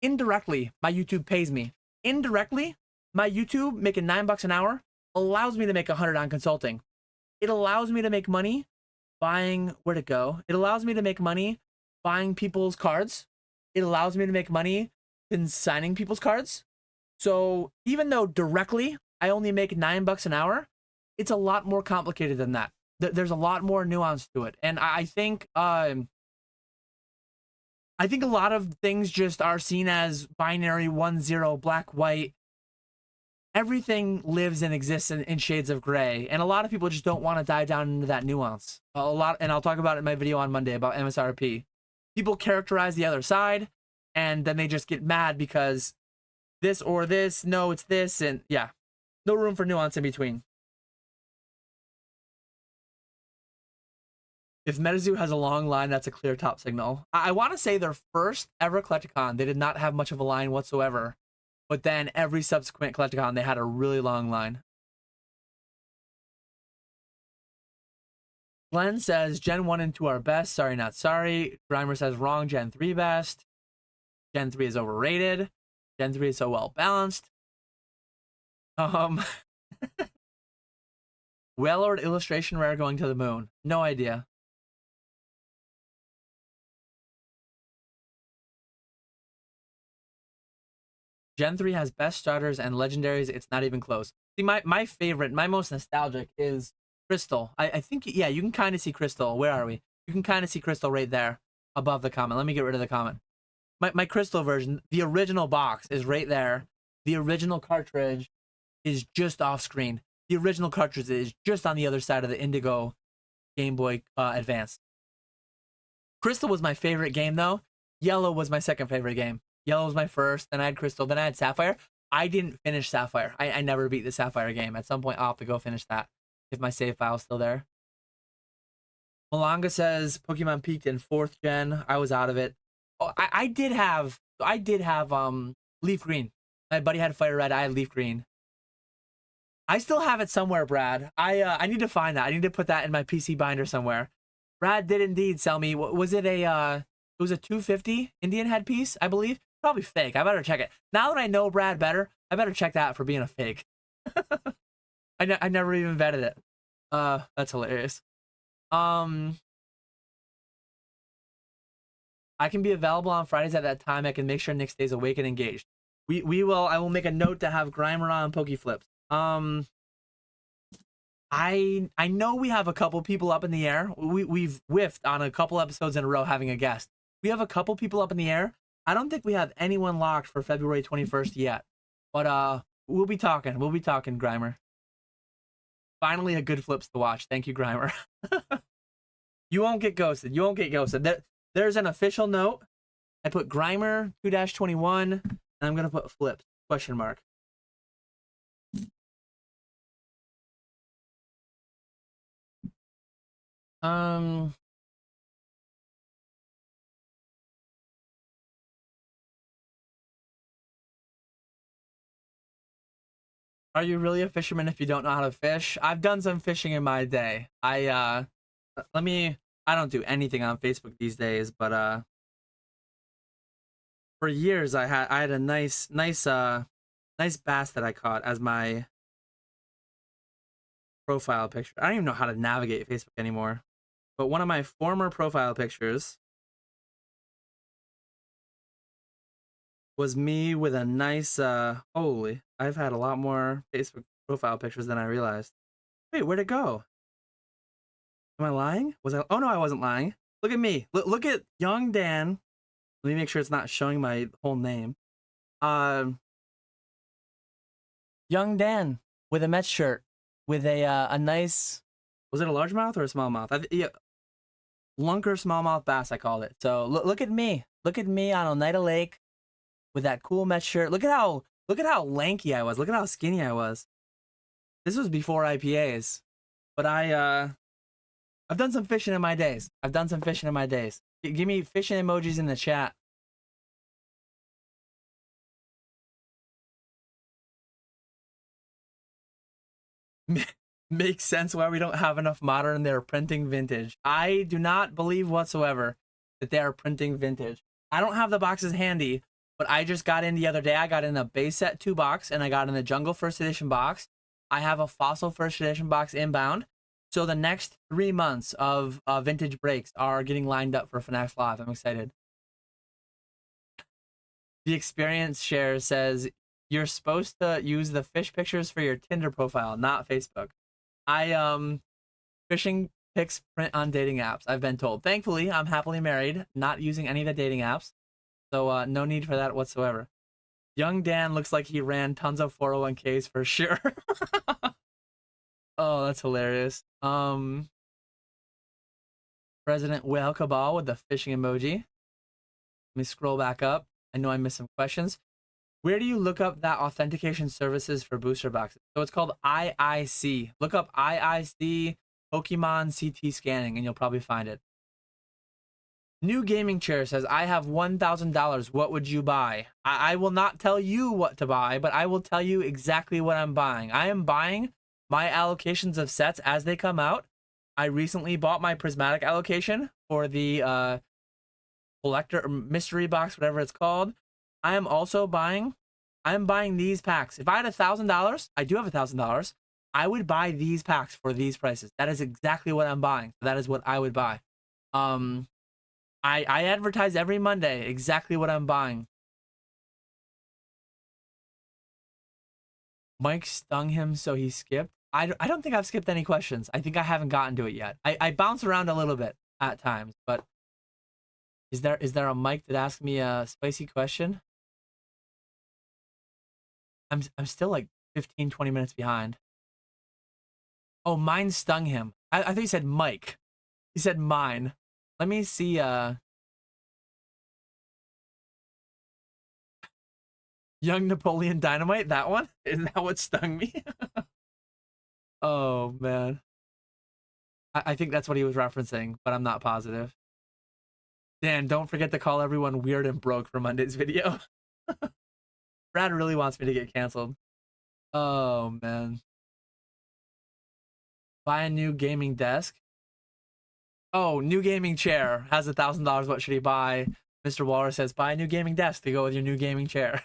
indirectly, my YouTube pays me. Indirectly, my YouTube making $9 an hour allows me to make $100 on consulting. It allows me to make money buying, where'd it go? It allows me to make money buying people's cards. It allows me to make money consigning people's cards. So even though directly I only make $9 an hour, it's a lot more complicated than that. There's a lot more nuance to it. And I think a lot of things just are seen as binary, 1-0, black, white. Everything lives and exists in shades of gray, and a lot of people just don't want to dive down into that nuance. And I'll talk about it in my video on Monday about MSRP. People characterize the other side, and then they just get mad because this or this, no, it's this, and yeah, no room for nuance in between. If Metazoo has a long line, that's a clear top signal. I want to say their first ever Collecticon, they did not have much of a line whatsoever. But then every subsequent Collecticon, they had a really long line. Glenn says, Gen 1 and 2 are best. Sorry, not sorry. Grimer says, wrong. Gen 3 best. Gen 3 is overrated. Gen 3 is so well balanced. Whalelord illustration rare going to the moon. No idea. Gen 3 has best starters and legendaries. It's not even close. See, my favorite, my most nostalgic is Crystal. I think, yeah, you can kind of see Crystal. Where are we? You can kind of see Crystal right there above the comment. Let me get rid of the comment. My Crystal version, the original box is right there. The original cartridge is just off screen. The original cartridge is just on the other side of the Indigo Game Boy Advance. Crystal was my favorite game, though. Yellow was my second favorite game. Yellow was my first, then I had Crystal, then I had Sapphire. I didn't finish Sapphire. I never beat the Sapphire game. At some point, I'll have to go finish that if my save file's still there. Malanga says Pokemon peaked in 4th gen. I was out of it. Oh, I did have Leaf Green. My buddy had Fire Red. I had Leaf Green. I still have it somewhere, Brad. I need to find that. I need to put that in my PC binder somewhere. Brad did indeed sell me. Was it a it was a 250 Indian head piece, I believe. Probably fake. I better check it. Now that I know Brad better, I better check that for being a fake. I never even vetted it. That's hilarious. I can be available on Fridays at that time. I can make sure Nick stays awake and engaged. We will. I will make a note to have Grimer on Pokeflips. I know we have a couple people up in the air. We've whiffed on a couple episodes in a row having a guest. We have a couple people up in the air. I don't think we have anyone locked for February 21st yet. But we'll be talking. We'll be talking, Grimer. Finally a good flips to watch. Thank you, Grimer. You won't get ghosted. You won't get ghosted. There's an official note. I put Grimer 2-21 and I'm gonna put flips question mark. Are you really a fisherman if you don't know how to fish? I've done some fishing in my day. I don't do anything on Facebook these days, but for years I had a nice bass that I caught as my profile picture. I don't even know how to navigate Facebook anymore. But one of my former profile pictures was me with a nice holy, I've had a lot more Facebook profile pictures than I realized. Wait, where'd it go? Am I lying? Oh no, I wasn't lying. Look at me. Look at young Dan. Let me make sure it's not showing my whole name. Young Dan with a Mets shirt with a nice, was it a largemouth or a smallmouth? Yeah, lunker smallmouth bass I called it. So look at me. Look at me on Oneida Lake with that cool Mets shirt. Look at how lanky I was. Look at how skinny I was. This was before IPAs. But I've done some fishing in my days. Give me fishing emojis in the chat. Makes sense why we don't have enough modern. They're printing vintage. I do not believe whatsoever that they are printing vintage. I don't have the boxes handy, but I just got in the other day. I got in a base set 2 box and I got in the Jungle First Edition box. I have a Fossil First Edition box inbound. So the next 3 months of vintage breaks are getting lined up for Fanatics Live. I'm excited. The experience share says you're supposed to use the fish pictures for your Tinder profile, not Facebook. Fishing pics print on dating apps, I've been told. Thankfully, I'm happily married, not using any of the dating apps. So no need for that whatsoever. Young Dan looks like he ran tons of 401ks for sure. Oh, that's hilarious. President Whale Cabal with the fishing emoji. Let me scroll back up. I know I missed some questions. Where do you look up that authentication services for booster boxes? So it's called IIC. Look up IIC Pokemon CT scanning and you'll probably find it. New Gaming Chair says, I have $1,000. What would you buy? I will not tell you what to buy, but I will tell you exactly what I'm buying. I am buying my allocations of sets as they come out. I recently bought my prismatic allocation for the collector or mystery box, whatever it's called. I'm buying these packs. If I had $1,000, I do have $1,000. I would buy these packs for these prices. That is exactly what I'm buying. That is what I would buy. I advertise every Monday exactly what I'm buying. Mike stung him, so he skipped. I don't think I've skipped any questions. I think I haven't gotten to it yet. I bounce around a little bit at times, but is there a Mike that asked me a spicy question? I'm still like 15, 20 minutes behind. Oh, mine stung him. I think he said Mike. He said mine. Let me see. Young Napoleon Dynamite, that one? Is that what stung me? Oh, man. I think that's what he was referencing, but I'm not positive. Dan, don't forget to call everyone weird and broke for Monday's video. Brad really wants me to get canceled. Oh, man. Buy a new gaming desk. Oh, new gaming chair. Has $1,000. What should he buy? Mr. Waller says, buy a new gaming desk to go with your new gaming chair.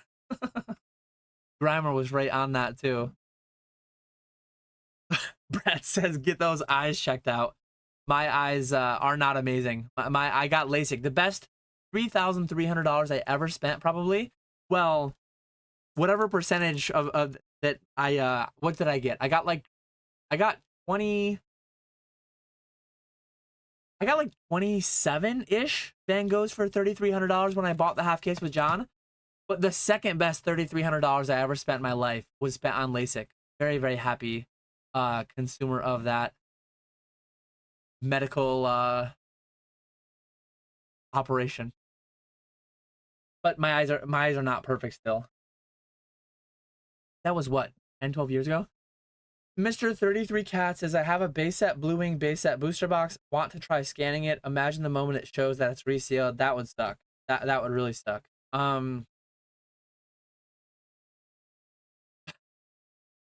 Grimer was right on that, too. Brad says, get those eyes checked out. My eyes are not amazing. I got LASIK. The best $3,300 I ever spent, probably. Well, whatever percentage of that what did I get? I got 20, I got like 27-ish Van Goghs for $3,300 when I bought the half case with John. But the second best $3,300 I ever spent in my life was spent on LASIK. Very, very happy consumer of that medical operation. But my eyes are not perfect still. That was what, 10, 12 years ago? Mr. 33 Cat says, I have a base set Blue Wing base set booster box. Want to try scanning it. Imagine the moment it shows that it's resealed. That would suck. That would really suck.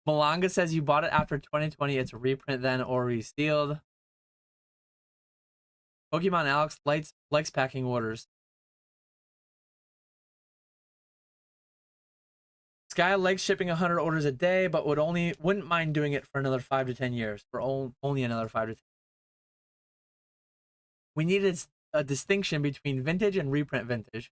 Malanga says you bought it after 2020. It's a reprint then or resealed. Pokemon Alex likes packing orders. Sky likes shipping 100 orders a day, but wouldn't mind doing it for another 5 to 10 years. For only another 5 to 10. We needed a distinction between vintage and reprint vintage.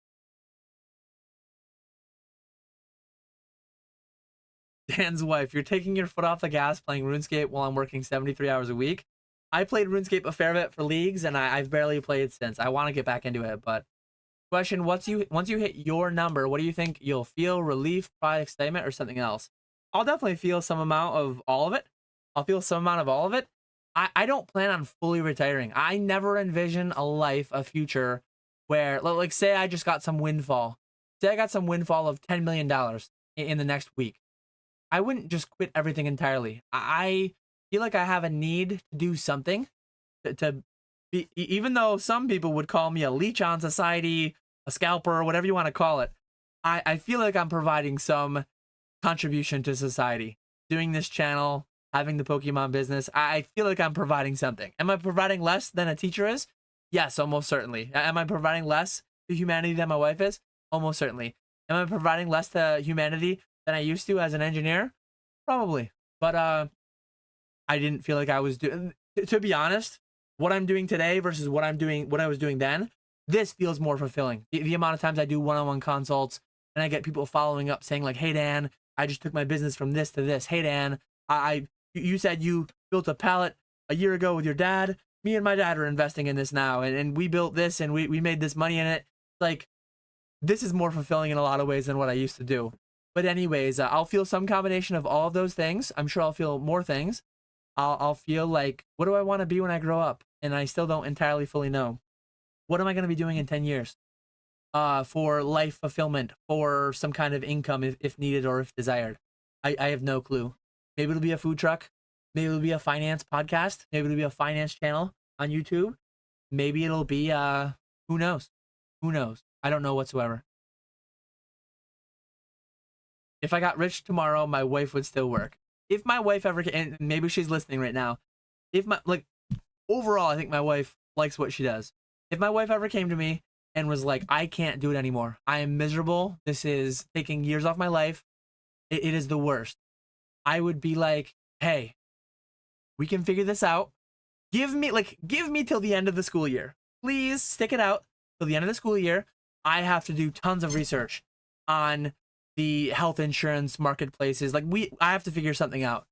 Dan's wife, you're taking your foot off the gas playing RuneScape while I'm working 73 hours a week. I played RuneScape a fair bit for leagues, and I've barely played since. I want to get back into it, but question, once you hit your number, what do you think you'll feel? Relief, pride, excitement, or something else? I'll definitely feel some amount of all of it. I'll feel some amount of all of it. I don't plan on fully retiring. I never envision a future where, like, say I just got some windfall. Say I got some windfall of $10 million in the next week. I wouldn't just quit everything entirely. I feel like I have a need to do something to be, even though some people would call me a leech on society, a scalper, whatever you want to call it. I feel like I'm providing some contribution to society. Doing this channel, having the Pokemon business, I feel like I'm providing something. Am I providing less than a teacher is? Yes, almost certainly. Am I providing less to humanity than my wife is? Almost certainly. Am I providing less to humanity than I used to as an engineer? Probably. But I didn't feel like I was doing, to be honest, what I'm doing today versus what I was doing then, this feels more fulfilling. The amount of times I do one-on-one consults and I get people following up saying like, hey Dan, I just took my business from this to this. Hey Dan, you said you built a pallet a year ago with your dad. Me and my dad are investing in this now, and we built this and we made this money in it. Like, this is more fulfilling in a lot of ways than what I used to do. But anyways, I'll feel some combination of all of those things. I'm sure I'll feel more things. I'll feel like, what do I want to be when I grow up? And I still don't entirely fully know. What am I going to be doing in 10 years? For life fulfillment, for some kind of income if needed or if desired. I have no clue. Maybe it'll be a food truck. Maybe it'll be a finance podcast. Maybe it'll be a finance channel on YouTube. Maybe it'll be, who knows? Who knows? I don't know whatsoever. If I got rich tomorrow, my wife would still work. If my wife ever, and maybe she's listening right now, overall, I think my wife likes what she does. If my wife ever came to me and was like, I can't do it anymore. I am miserable. This is taking years off my life. It is the worst. I would be like, hey, we can figure this out. Give me till the end of the school year. Please stick it out till the end of the school year. I have to do tons of research on the health insurance marketplaces. I have to figure something out.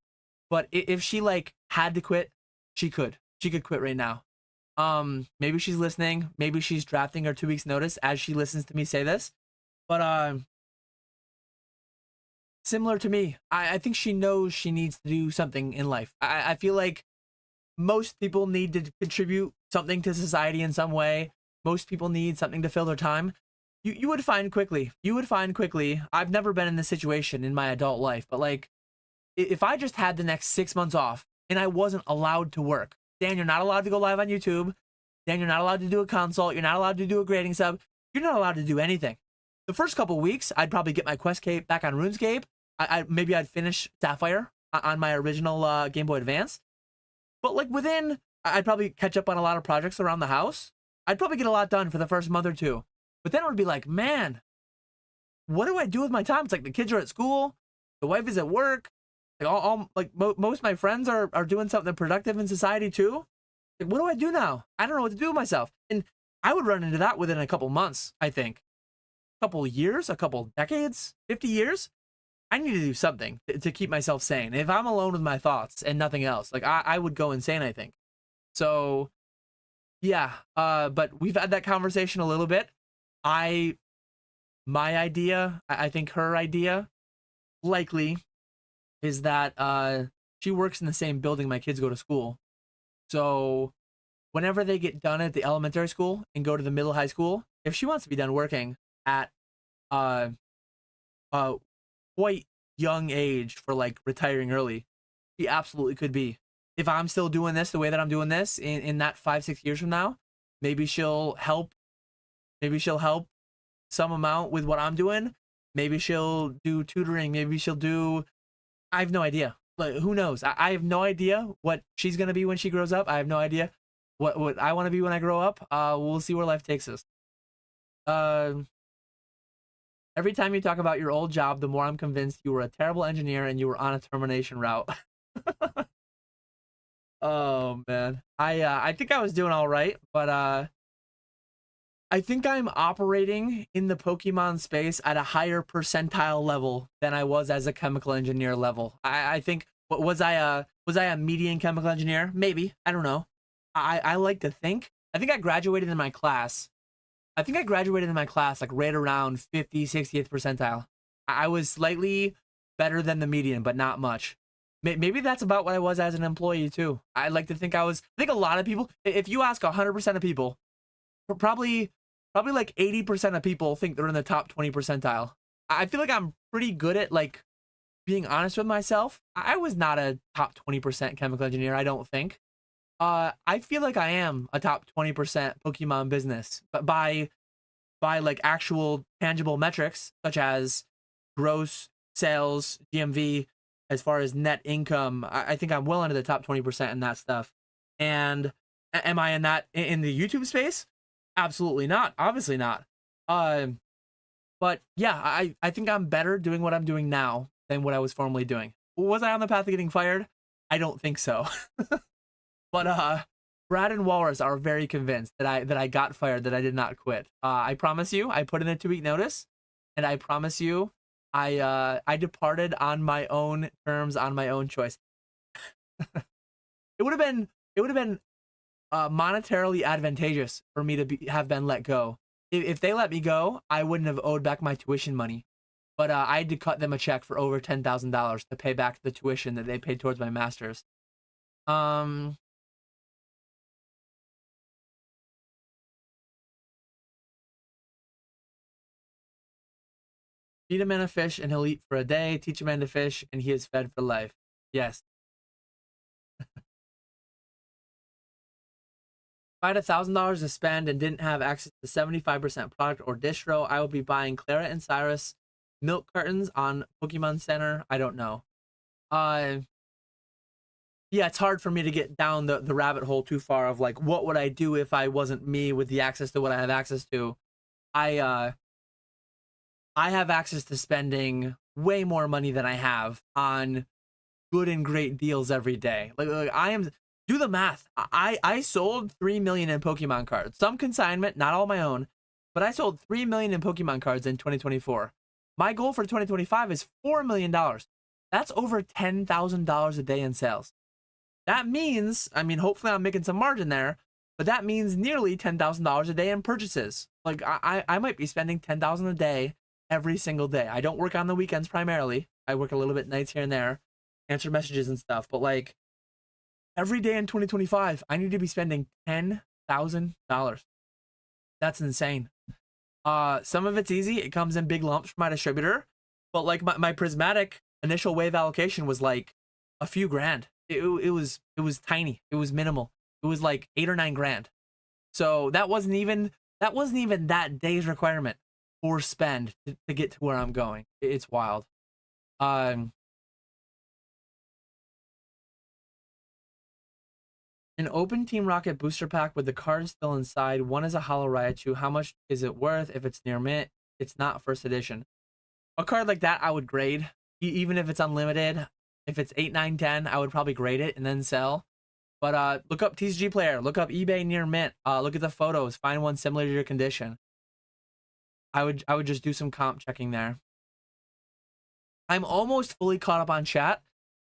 But if she had to quit, she could quit right now. Maybe she's listening. Maybe she's drafting her 2 weeks notice as she listens to me say this. But similar to me, I think she knows she needs to do something in life. I feel like most people need to contribute something to society in some way. Most people need something to fill their time. You would find quickly. I've never been in this situation in my adult life, but if I just had the next 6 months off and I wasn't allowed to work, Dan, you're not allowed to go live on YouTube. Dan, you're not allowed to do a consult. You're not allowed to do a grading sub. You're not allowed to do anything. The first couple weeks, I'd probably get my Quest cape back on RuneScape. Maybe I'd finish Sapphire on my original Game Boy Advance. But I'd probably catch up on a lot of projects around the house. I'd probably get a lot done for the first month or two. But then it would be like, man, what do I do with my time? It's like the kids are at school, the wife is at work. Most of my friends are doing something productive in society too. What do I do now? I don't know what to do with myself. And I would run into that within a couple months, I think. A couple years, a couple decades, 50 years. I need to do something to keep myself sane. If I'm alone with my thoughts and nothing else, like I would go insane, I think. So yeah, but we've had that conversation a little bit. My idea, I think her idea likely is that she works in the same building my kids go to school. So whenever they get done at the elementary school and go to the middle high school, if she wants to be done working at uh quite young age for like retiring early, she absolutely could be. If I'm still doing this the way that I'm doing this in that 5-6 years from now, maybe she'll help. Maybe she'll help some amount with what I'm doing. Maybe she'll do tutoring. Maybe she'll do. I have no idea. Like, who knows? I have no idea what she's gonna be when she grows up. I have no idea what I want to be when I grow up. We'll see where life takes us. Every time you talk about your old job, the more I'm convinced you were a terrible engineer and you were on a termination route. Oh man, I think I was doing all right, but I think I'm operating in the Pokemon space at a higher percentile level than I was as a chemical engineer level. I think was I a median chemical engineer? Maybe. I don't know. I like to think. I think I graduated in my class. I think I graduated in my class like right around 50, 60th percentile. I was slightly better than the median, but not much. Maybe that's about what I was as an employee too. I like to think I was. I think a lot of people, if you ask 100% of people, probably like 80% of people think they're in the top 20 percentile. I feel like I'm pretty good at like being honest with myself. I was not a top 20% chemical engineer, I don't think. I feel like I am a top 20% Pokemon business, but by like actual tangible metrics such as gross sales, GMV, as far as net income. I think I'm well into the top 20% in that stuff. And am I in that in the YouTube space? Absolutely not. Obviously not. But yeah, I think I'm better doing what I'm doing now than what I was formerly doing. Was I on the path of getting fired? I don't think so. But Brad and Walrus are very convinced that I got fired, that I did not quit. I promise you, I put in a 2-week notice, and I promise you, I departed on my own terms, on my own choice. It would have been monetarily advantageous for me to have been let go. If they let me go, I wouldn't have owed back my tuition money. But I had to cut them a check for over $10,000 to pay back the tuition that they paid towards my master's. Feed a man a fish and he'll eat for a day. Teach a man to fish and he is fed for life. Yes. If I had $1,000 to spend and didn't have access to 75% product or distro, I would be buying Clara and Cyrus milk cartons on Pokemon Center. I don't know. Yeah, it's hard for me to get down the rabbit hole too far of like, what would I do if I wasn't me with the access to what I have access to? I have access to spending way more money than I have on good and great deals every day. Like I am, do the math. I sold 3 million in Pokemon cards. Some consignment, not all my own, but I sold 3 million in Pokemon cards in 2024. My goal for 2025 is $4 million. That's over $10,000 a day in sales. That means, I mean, hopefully I'm making some margin there, but that means nearly $10,000 a day in purchases. Like I might be spending $10,000 a day every single day. I don't work on the weekends primarily. I work a little bit nights here and there, answer messages and stuff. But like every day in 2025, I need to be spending $10,000. That's insane. Some of it's easy. It comes in big lumps from my distributor. But like my prismatic initial wave allocation was like a few grand. It was tiny. It was minimal. It was like 8 or 9 grand. So that wasn't even that day's requirement for spend to get to where I'm going. It's wild. An open Team Rocket booster pack with the cards still inside. One is a Hollow Raichu. How much is it worth? If it's near mint, it's not first edition. A card like that I would grade, even if it's unlimited. If it's 8, 9, 10, I would probably grade it and then sell. But look up TCG Player, look up eBay near mint, look at the photos, find one similar to your condition. I would just do some comp checking there. I'm almost fully caught up on chat.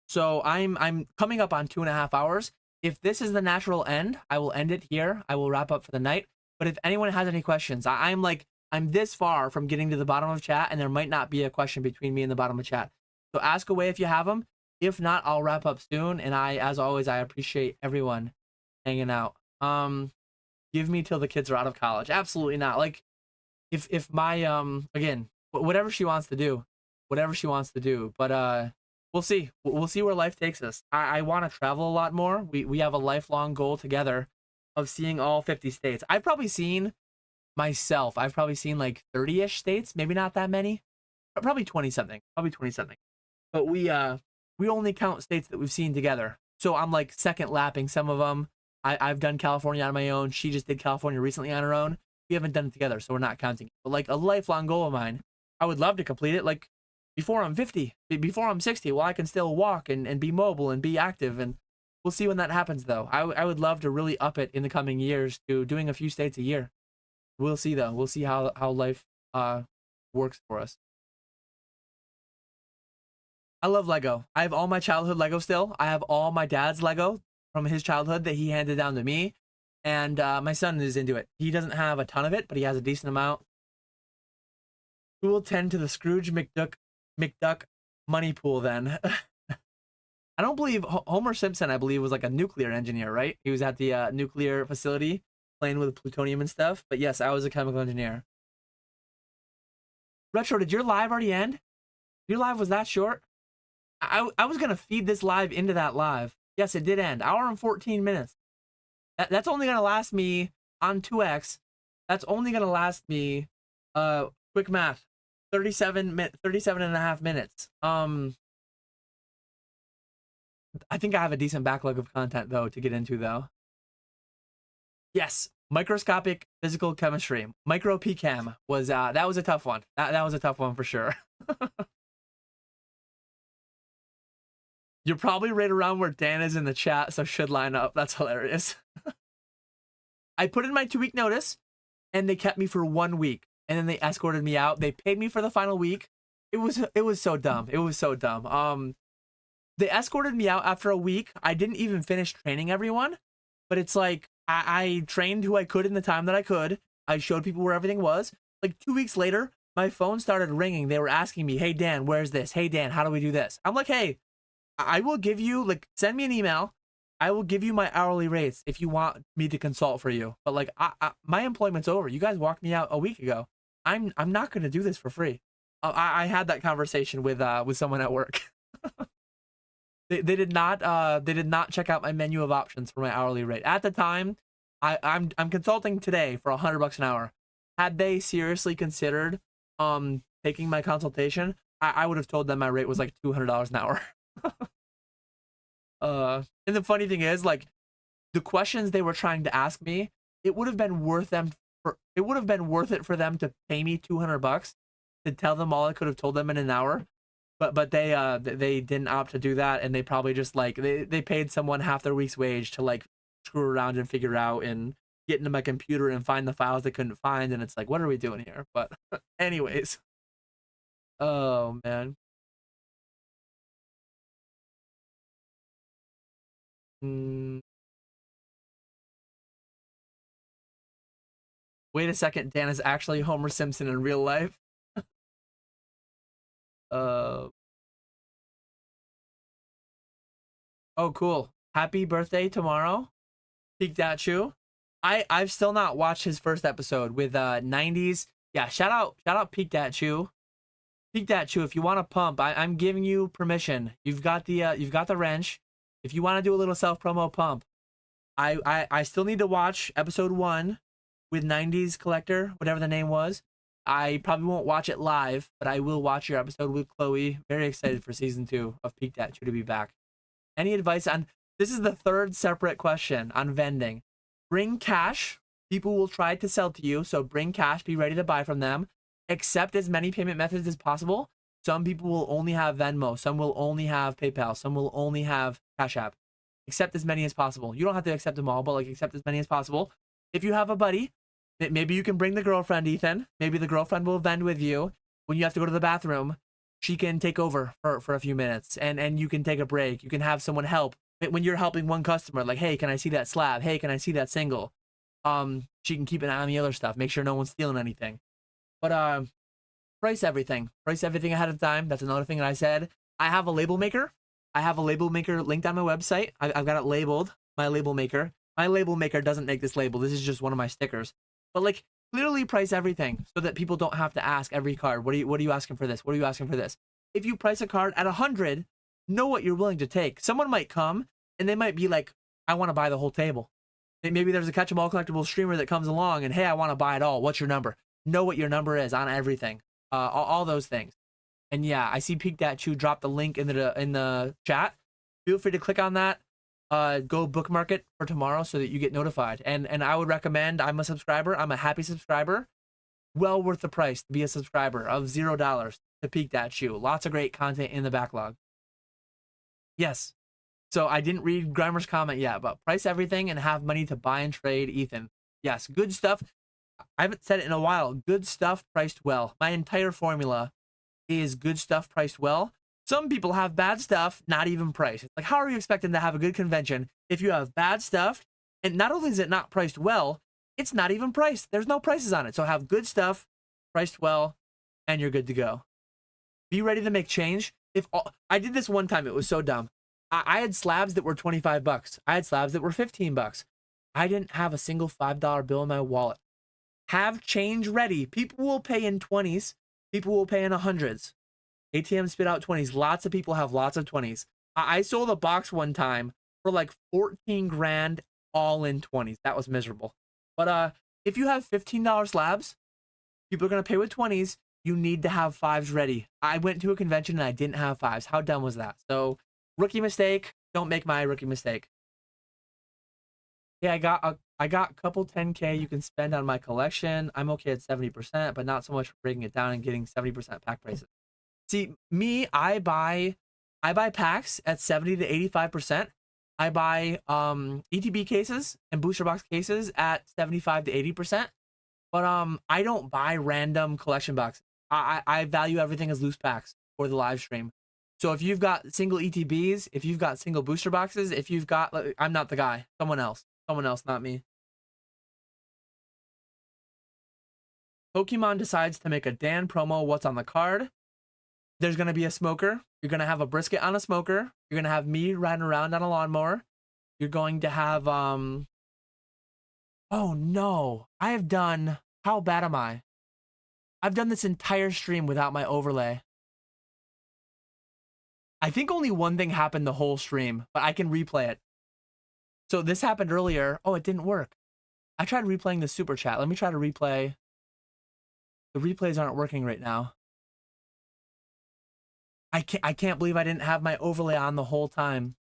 So I'm coming up on 2.5 hours. If this is the natural end, I will end it here. I will wrap up for the night. But if anyone has any questions, I'm this far from getting to the bottom of chat, and there might not be a question between me and the bottom of chat. So ask away if you have them. If not, I'll wrap up soon. And as always, I appreciate everyone hanging out. Give me till the kids are out of college. Absolutely not. Like, if my again, whatever she wants to do, But we'll see. We'll see where life takes us. I want to travel a lot more. We have a lifelong goal together of seeing all 50 states. I've probably seen like 30-ish states, maybe not that many, but probably 20 something. But we only count states that we've seen together. So I'm like second lapping some of them. I've done California on my own. She just did California recently on her own. We haven't done it together, so we're not counting it. But like a lifelong goal of mine, I would love to complete it. Like before I'm 50, before I'm 60, well, I can still walk and be mobile and be active. And we'll see when that happens, though. I would love to really up it in the coming years to doing a few states a year. We'll see, though. We'll see how life works for us. I love Lego. I have all my childhood Lego still. I have all my dad's Lego from his childhood that he handed down to me. And my son is into it. He doesn't have a ton of it, but he has a decent amount. Who will tend to the Scrooge McDuck money pool then? I don't believe Homer Simpson, I believe, was like a nuclear engineer, right? He was at the nuclear facility playing with plutonium and stuff. But yes, I was a chemical engineer. Retro, did your live already end? Your live was that short? I was going to feed this live into that live. Yes, it did end. Hour and 14 minutes. That's only going to last me on 2x. That's only going to last me, quick math, 37 and a half minutes. I think I have a decent backlog of content, though, to get into, though. Yes, microscopic physical chemistry. Micro PChem was, that was a tough one. That was a tough one for sure. You're probably right around where Dan is in the chat, so should line up. That's hilarious. I put in my 2-week notice, and they kept me for 1 week, and then they escorted me out. They paid me for the final week. It was so dumb. It was so dumb. They escorted me out after a week. I didn't even finish training everyone, but it's like I trained who I could in the time that I could. I showed people where everything was. Like 2 weeks later, my phone started ringing. They were asking me, "Hey Dan, where's this? Hey Dan, how do we do this?" I'm like, "Hey, I will give you, like, send me an email. I will give you my hourly rates if you want me to consult for you. But like, my employment's over. You guys walked me out a week ago. I'm not going to do this for free." I had that conversation with someone at work. They did not check out my menu of options for my hourly rate at the time. I'm consulting today for $100 an hour. Had they seriously considered taking my consultation, I would have told them my rate was like $200 an hour. And the funny thing is, like, the questions they were trying to ask me, it would have been worth it for them to pay me $200 to tell them all I could have told them in an hour. But they didn't opt to do that, and they probably just like they paid someone half their week's wage to like screw around and figure out and get into my computer and find the files they couldn't find, and it's like, what are we doing here? But anyways, oh man. Wait a second, Dan is actually Homer Simpson in real life. Oh, cool. Happy birthday tomorrow, Peak Dachu. I've still not watched his first episode with 90s. Yeah, shout out Peak Dachu. Peak Dachu, if you want to pump, I'm giving you permission. You've got the wrench. If you want to do a little self promo pump, I still need to watch episode 1 with 90s Collector, whatever the name was. I probably won't watch it live, but I will watch your episode with Chloe. Very excited for season 2 of Peak Dachu to be back. Any advice on, this is the third separate question on vending. Bring cash. People will try to sell to you, so bring cash, be ready to buy from them. Accept as many payment methods as possible. Some people will only have Venmo, some will only have PayPal, some will only have Cash App. Accept as many as possible. You don't have to accept them all, but like accept as many as possible. If you have a buddy, maybe you can bring the girlfriend, Ethan. Maybe the girlfriend will vend with you when you have to go to the bathroom. she can take over for a few minutes, and you can take a break. You can have someone help when you're helping one customer, like, hey, can I see that slab? Hey, can I see that single? She can keep an eye on the other stuff, make sure no one's stealing anything. But price everything ahead of time. That's another thing that I said. I have a label maker. I have a label maker linked on my website. I've got it labeled, my label maker. My label maker doesn't make this label. This is just one of my stickers. But like, clearly price everything so that people don't have to ask every card, what are you asking for this? What are you asking for this? If you price a card at 100, know what you're willing to take. Someone might come and they might be like, I want to buy the whole table. Maybe there's a catch 'em all collectible streamer that comes along and, hey, I want to buy it all. What's your number? Know what your number is on everything. All those things. And yeah, I see Peak Dat Chew drop the link in the chat. Feel free to click on that. Go bookmark it for tomorrow so that you get notified. And I would recommend, I'm a subscriber. I'm a happy subscriber. Well worth the price to be a subscriber of $0 to Peak Dat Chew. Lots of great content in the backlog. Yes. So I didn't read Grimer's comment yet, but price everything and have money to buy and trade, Ethan. Yes, good stuff. I haven't said it in a while. Good stuff priced well. My entire formula is good stuff priced well. Some people have bad stuff, not even priced. Like, how are you expecting to have a good convention if you have bad stuff? And not only is it not priced well, it's not even priced. There's no prices on it. So have good stuff priced well, and you're good to go. Be ready to make change. I did this one time, it was so dumb. I had slabs that were 25 bucks. I had slabs that were 15 bucks. I didn't have a single $5 bill in my wallet. Have change ready. People will pay in 20s. People will pay in 100s. ATM spit out 20s. Lots of people have lots of 20s. I sold a box one time for like 14 grand all in 20s. That was miserable. But if you have $15 slabs, people are going to pay with 20s. You need to have 5s ready. I went to a convention and I didn't have 5s. How dumb was that? So rookie mistake. Don't make my rookie mistake. Yeah, I got a couple 10K you can spend on my collection. I'm okay at 70%, but not so much for breaking it down and getting 70% pack prices. See, me, I buy packs at 70 to 85%. I buy ETB cases and booster box cases at 75 to 80%. But I don't buy random collection boxes. I value everything as loose packs for the live stream. So if you've got single ETBs, if you've got single booster boxes, if you've got, I'm not the guy. Someone else, not me. Pokemon decides to make a Dan promo. What's on the card? There's going to be a smoker. You're going to have a brisket on a smoker. You're going to have me riding around on a lawnmower. You're going to have, oh no, I have done, how bad am I? I've done this entire stream without my overlay. I think only one thing happened the whole stream, but I can replay it. So this happened earlier. Oh, it didn't work. I tried replaying the super chat. Let me try to replay. The replays aren't working right now. I can't believe I didn't have my overlay on the whole time.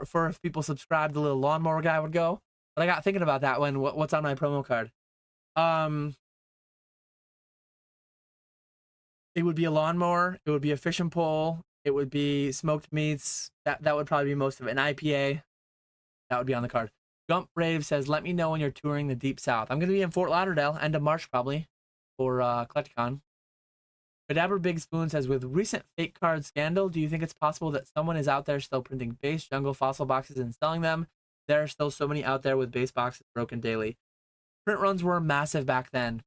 For if people subscribe, the little lawnmower guy would go. But I got thinking about that when what's on my promo card. It would be a lawnmower. It would be a fishing pole. It would be smoked meats. That would probably be most of it. An IPA. That would be on the card. Gump Brave says, let me know when you're touring the Deep South. I'm going to be in Fort Lauderdale, end of March probably, for Collecticon. Cadaver Big Spoon says, with recent fake card scandal, do you think it's possible that someone is out there still printing base jungle fossil boxes and selling them? There are still so many out there with base boxes broken daily. Print runs were massive back then.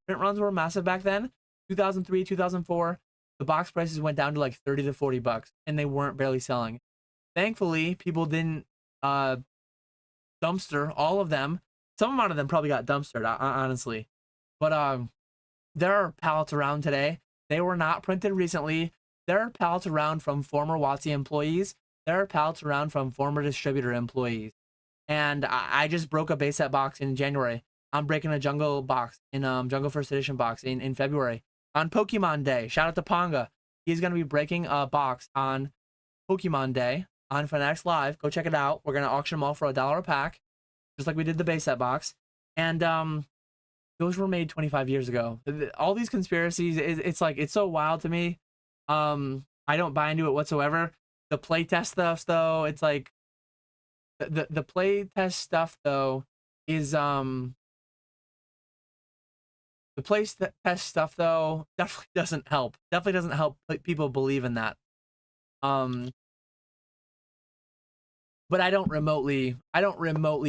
2003, 2004, the box prices went down to like 30 to 40 bucks, and they weren't barely selling. Thankfully, people didn't dumpster all of them. Some amount of them probably got dumpstered, honestly. But there are pallets around today. They were not printed recently. There are pallets around from former WotC employees. There are pallets around from former distributor employees. And I just broke a base set box in January. I'm breaking a jungle box in jungle first edition box in February on Pokemon Day. Shout out to Ponga. He's going to be breaking a box on Pokemon Day on Fanatics Live. Go check it out. We're going to auction them all for $1 a pack, just like we did the base set box. And those were made 25 years ago. All these conspiracies, it's like, it's so wild to me. I don't buy into it whatsoever. The playtest stuff, though, it's like the playtest stuff, though, is The place that test stuff though definitely doesn't help. Definitely doesn't help people believe in that. But I don't remotely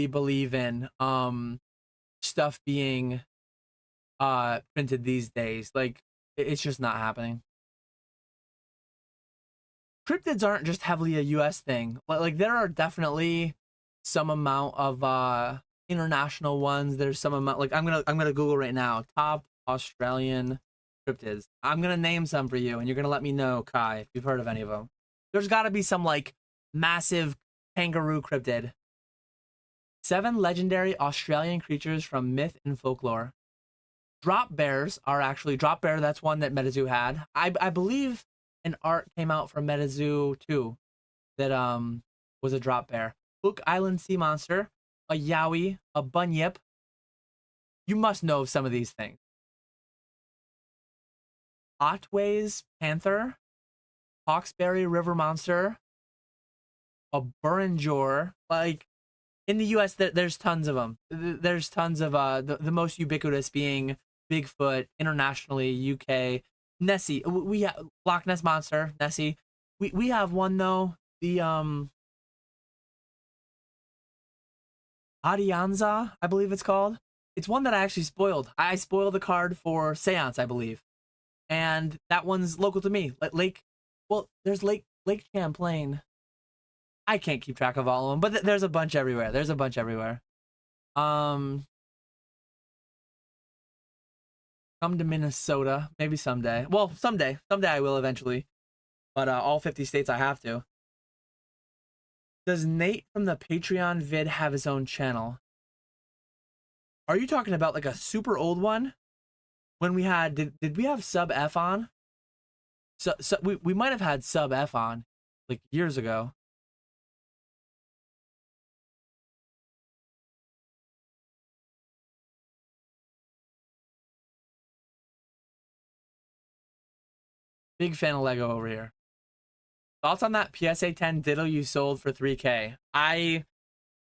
believe in stuff being printed these days. Like it's just not happening. Cryptids aren't just heavily a US thing. Like there are definitely some amount of international ones. There's some amount, like I'm gonna Google right now top Australian cryptids. I'm gonna name some for you and you're gonna let me know, Kai, if you've heard of any of them. There's got to be some like massive kangaroo cryptid. 7 legendary Australian creatures from myth and folklore. Drop bears are actually drop bear. That's one that Metazoo had. I believe an art came out from Metazoo too that was a drop bear. Hook Island sea monster, a yowie, a bunyip. You must know some of these things. Otway's panther, Hawkesbury river monster, a Burrinjor. Like in the US, there's tons of them. There's tons of the most ubiquitous being Bigfoot, internationally UK, Nessie. We have Loch Ness monster, Nessie. We have one though, the Adianza, I believe it's called. It's one that I actually spoiled. I spoiled the card for Seance, I believe, and that one's local to me. Lake, well, there's Lake Champlain. I can't keep track of all of them, but there's a bunch everywhere. There's a bunch everywhere. Come to Minnesota, maybe someday. Well, someday I will eventually, but all 50 states I have to. Does Nate from the Patreon vid have his own channel? Are you talking about like a super old one? When we had, did we have Sub F on? So we might have had Sub F on like years ago. Big fan of Lego over here. Thoughts on that PSA 10 Ditto you sold for 3K? I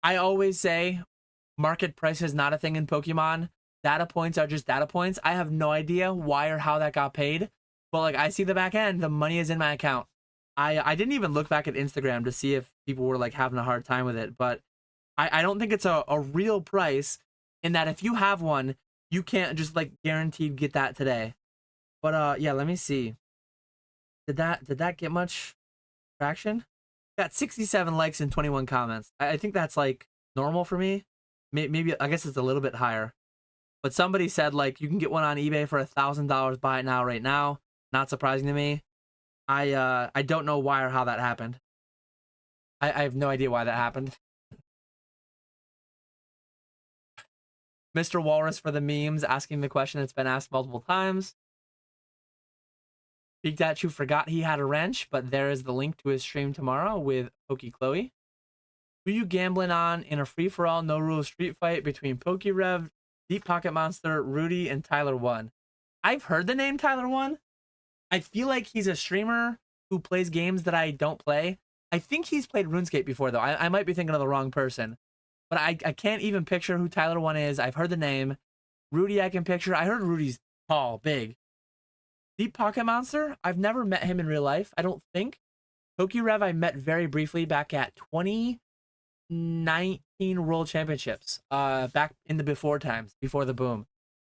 always say market price is not a thing in Pokemon. Data points are just data points. I have no idea why or how that got paid, but like I see the back end, the money is in my account. I didn't even look back at Instagram to see if people were like having a hard time with it, but I don't think it's a real price in that if you have one, you can't just like guaranteed get that today. But yeah, let me see. Did that get much traction? Got 67 likes and 21 comments. I think that's like normal for me. Maybe I guess it's a little bit higher. But somebody said like you can get one on eBay for $1,000. Buy it now, right now. Not surprising to me. I don't know why or how that happened. I have no idea why that happened. Mr. Walrus for the memes asking the question that's been asked multiple times. Pikachu forgot he had a wrench, but there is the link to his stream tomorrow with Poke Chloe. Who you gambling on in a free-for-all, no-rules street fight between PokeRev, Deep Pocket Monster, Rudy, and Tyler 1? I've heard the name Tyler 1. I feel like he's a streamer who plays games that I don't play. I think he's played RuneScape before, though. I might be thinking of the wrong person. But I can't even picture who Tyler 1 is. I've heard the name. Rudy I can picture. I heard Rudy's tall, big. Deep Pocket Monster, I've never met him in real life, I don't think. PokeRev I met very briefly back at 2019 World Championships. Back in the before times, before the boom.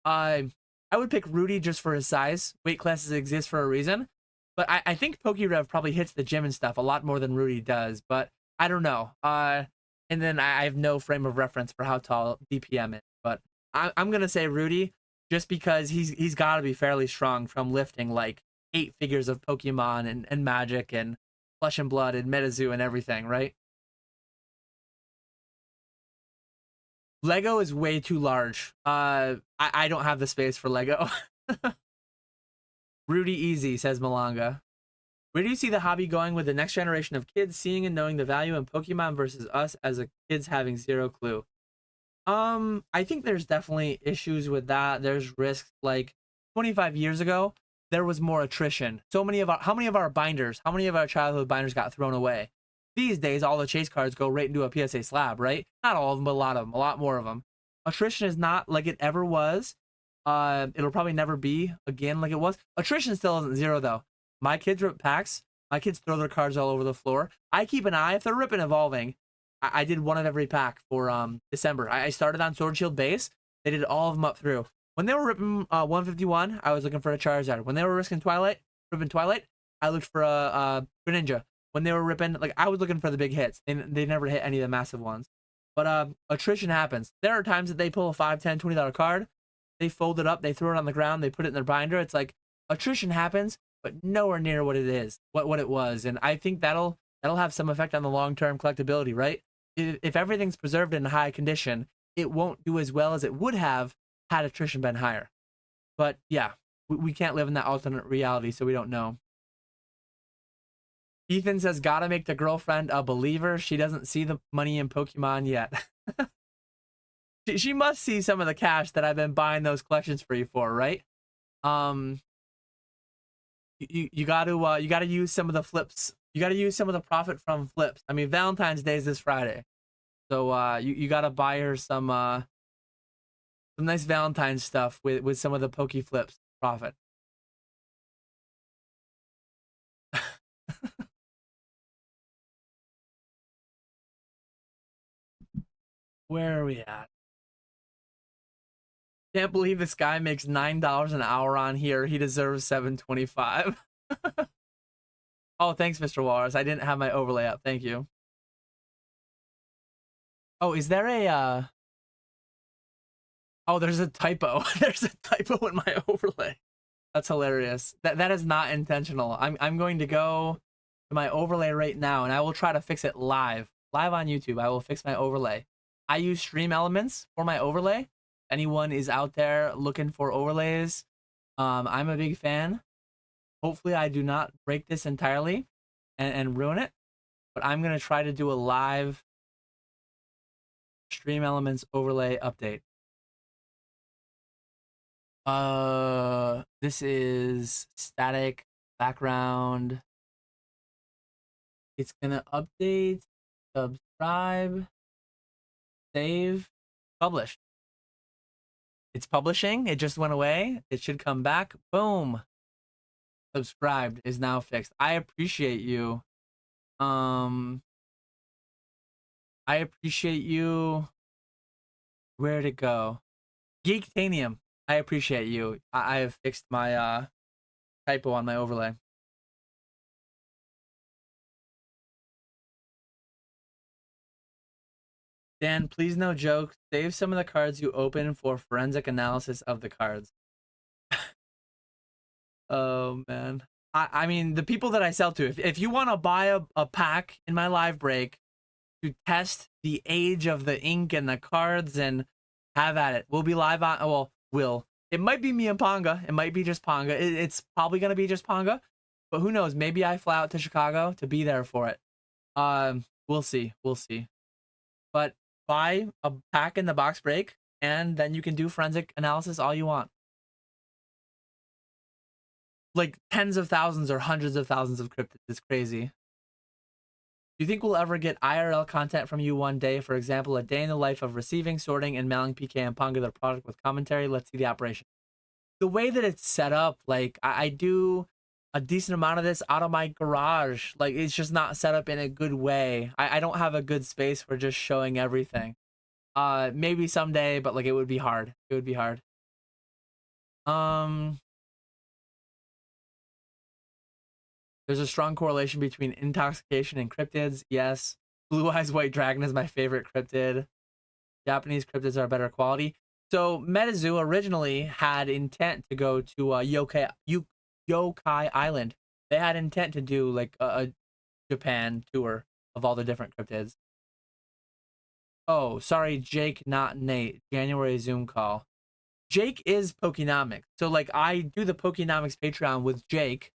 I would pick Rudy just for his size. Weight classes exist for a reason. But I think PokeRev probably hits the gym and stuff a lot more than Rudy does. But I don't know. And then I have no frame of reference for how tall DPM is. But I'm going to say Rudy, just because he's got to be fairly strong from lifting like 8 figures of Pokemon and Magic and Flesh and Blood and Metazoo and everything, right? Lego is way too large. I don't have the space for Lego. Rudy easy, says Malanga. Where do you see the hobby going with the next generation of kids seeing and knowing the value in Pokemon versus us as a kids having zero clue? I think there's definitely issues with that. There's risks. Like 25 years ago, there was more attrition. How many of our childhood binders got thrown away? These days, all the chase cards go right into a PSA slab, right? Not all of them, but a lot of them, a lot more of them. Attrition is not like it ever was. It'll probably never be again like it was. Attrition still isn't 0 though. My kids rip packs. My kids throw their cards all over the floor. I keep an eye if they're ripping evolving. I did one of every pack for December. I started on Sword Shield base. They did all of them up through. When they were ripping 151, I was looking for a Charizard. When they were ripping Twilight, I looked for a Greninja. When they were ripping, like, I was looking for the big hits. They never hit any of the massive ones. But attrition happens. There are times that they pull a $5, $10, $20 card. They fold it up. They throw it on the ground. They put it in their binder. It's like attrition happens, but nowhere near what it is, what it was. And I think that'll have some effect on the long-term collectability, right? If everything's preserved in high condition, it won't do as well as it would have had attrition been higher. But yeah, we can't live in that alternate reality, so we don't know. Ethan says, gotta make the girlfriend a believer. She doesn't see the money in Pokemon yet. She must see some of the cash that I've been buying those collections for you for, right? You gotta use some of the flips. You gotta use some of the profit from flips. I mean, Valentine's Day is this Friday, so you gotta buy her some nice Valentine's stuff with some of the Poke flips profit. Where are we at? Can't believe this guy makes $9 an hour on here. He deserves $7.25. Oh, thanks, Mr. Walrus. I didn't have my overlay up. Thank you. Oh, is there a Oh, there's a typo. There's a typo in my overlay. That's hilarious. That is not intentional. I'm going to go to my overlay right now, and I will try to fix it live on YouTube. I will fix my overlay. I use Stream Elements for my overlay. Anyone is out there looking for overlays, I'm a big fan. Hopefully I do not break this entirely and ruin it, but I'm going to try to do a live Stream Elements overlay update. This is static background. It's gonna update, subscribe, save, publish. It's publishing. It just went away. It should come back. Boom. Subscribed is now fixed. I appreciate you. I appreciate you. Where'd it go? Geektanium. I appreciate you. I have fixed my typo on my overlay. Dan, please no joke. Save some of the cards you open for forensic analysis of the cards. Oh, man. I mean, the people that I sell to, if you want to buy a pack in my live break to test the age of the ink and the cards, and have at it. We'll be live on, well, it might be me and Ponga. It might be just Ponga. It's probably going to be just Ponga, but who knows? Maybe I fly out to Chicago to be there for it. We'll see. We'll see. But buy a pack in the box break, and then you can do forensic analysis all you want. Like tens of thousands or hundreds of thousands of cryptids. It's crazy. Do you think we'll ever get IRL content from you one day? For example, a day in the life of receiving, sorting, and mailing PK and Ponga their product with commentary. Let's see the operation. The way that it's set up, like I do a decent amount of this out of my garage. Like it's just not set up in a good way. I don't have a good space for just showing everything. Maybe someday, but like it would be hard. It would be hard. There's a strong correlation between intoxication and cryptids. Yes. Blue Eyes White Dragon is my favorite cryptid. Japanese cryptids are better quality. So Metazoo originally had intent to go to Yokai Island. They had intent to do like a Japan tour of all the different cryptids. Oh, sorry, Jake, not Nate. January Zoom call. Jake is Pokenomics. So like I do the Pokenomics Patreon with Jake.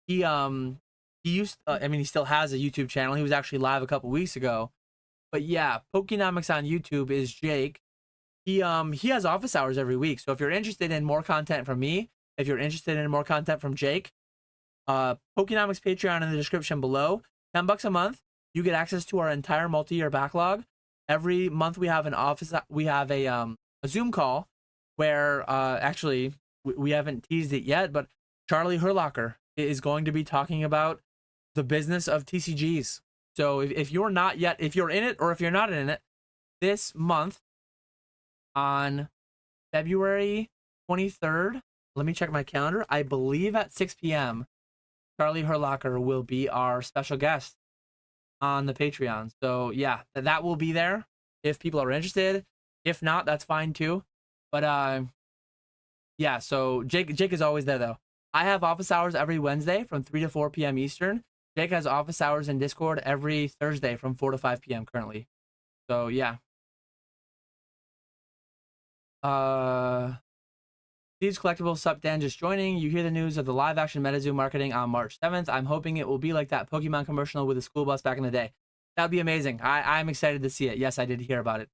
He used I mean he still has a YouTube channel. He was actually live a couple weeks ago. But yeah, Pokenomics on YouTube is Jake. He has office hours every week. So if you're interested in more content from me, if you're interested in more content from Jake, Pokenomics Patreon in the description below. $10 a month. You get access to our entire multi-year backlog. Every month we have an office, we have a Zoom call where actually we haven't teased it yet, but Charlie Herlocker is going to be talking about the business of TCGs. So if you're not yet, if you're in it or if you're not in it, this month on February 23rd, let me check my calendar. I believe at 6 p.m. Charlie Herlocker will be our special guest on the Patreon. So yeah, that will be there if people are interested. If not, that's fine too. But yeah, so Jake is always there though. I have office hours every Wednesday from 3 to 4 p.m. Eastern. Jake has office hours in Discord every Thursday from 4 to 5 p.m. currently. So yeah. Steve's Collectibles, Sup Dan, just joining. You hear the news of the live action Metazoo marketing on March 7th. I'm hoping it will be like that Pokemon commercial with the school bus back in the day. That would be amazing. I'm excited to see it. Yes, I did hear about it.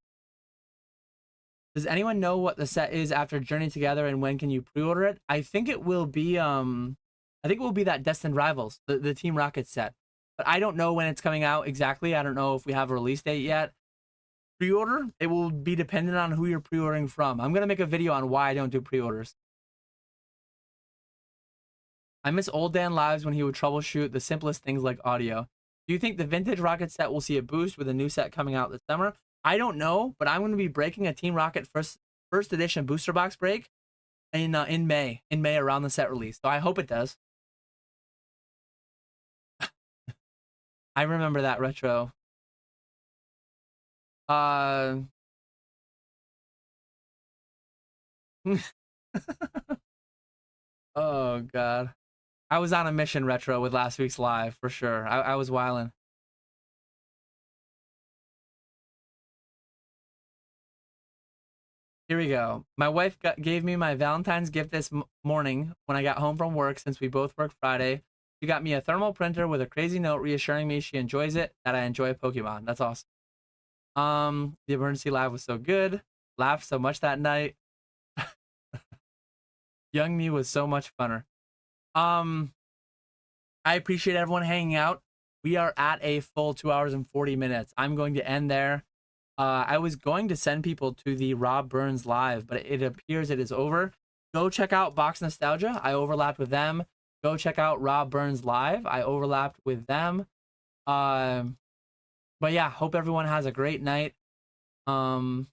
Does anyone know what the set is after Journey Together and when can you pre-order it? I think it will be that Destined Rivals, the Team Rocket set. But I don't know when it's coming out exactly. I don't know if we have a release date yet. Pre-order, it will be dependent on who you're pre-ordering from. I'm going to make a video on why I don't do pre-orders. I miss old Dan lives when he would troubleshoot the simplest things like audio. Do you think the vintage Rocket set will see a boost with a new set coming out this summer? I don't know, but I'm going to be breaking a Team Rocket first edition booster box break in May around the set release. So I hope it does. I remember that retro. Oh god. I was on a mission retro with last week's live for sure. I was wilding. Here we go. My wife gave me my Valentine's gift this morning when I got home from work since we both work Friday. She got me a thermal printer with a crazy note reassuring me she enjoys it, that I enjoy Pokemon. That's awesome. The emergency live was so good. Laughed so much that night. Young me was so much funner. I appreciate everyone hanging out. We are at a full 2 hours and 40 minutes. I'm going to end there. I was going to send people to the Rob Burns live, but it appears it is over. Go check out Box Nostalgia. I overlapped with them. Go check out Rob Burns live. I overlapped with them. But yeah, hope everyone has a great night. I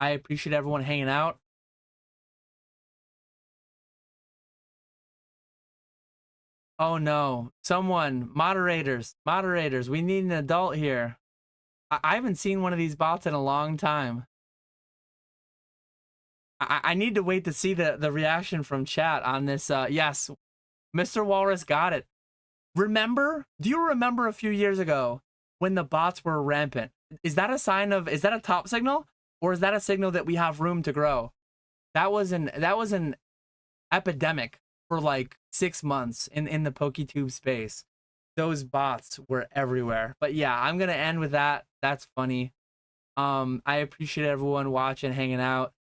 appreciate everyone hanging out. Oh no, someone, moderators, we need an adult here. I haven't seen one of these bots in a long time. I need to wait to see the reaction from chat on this. Yes, Mr. Walrus got it. Do you remember a few years ago when the bots were rampant? Is that a top signal? Or is that a signal that we have room to grow? That was an epidemic for like 6 months in the PokeTube space. Those bots were everywhere. But yeah, I'm gonna end with that. That's funny. I appreciate everyone watching, hanging out.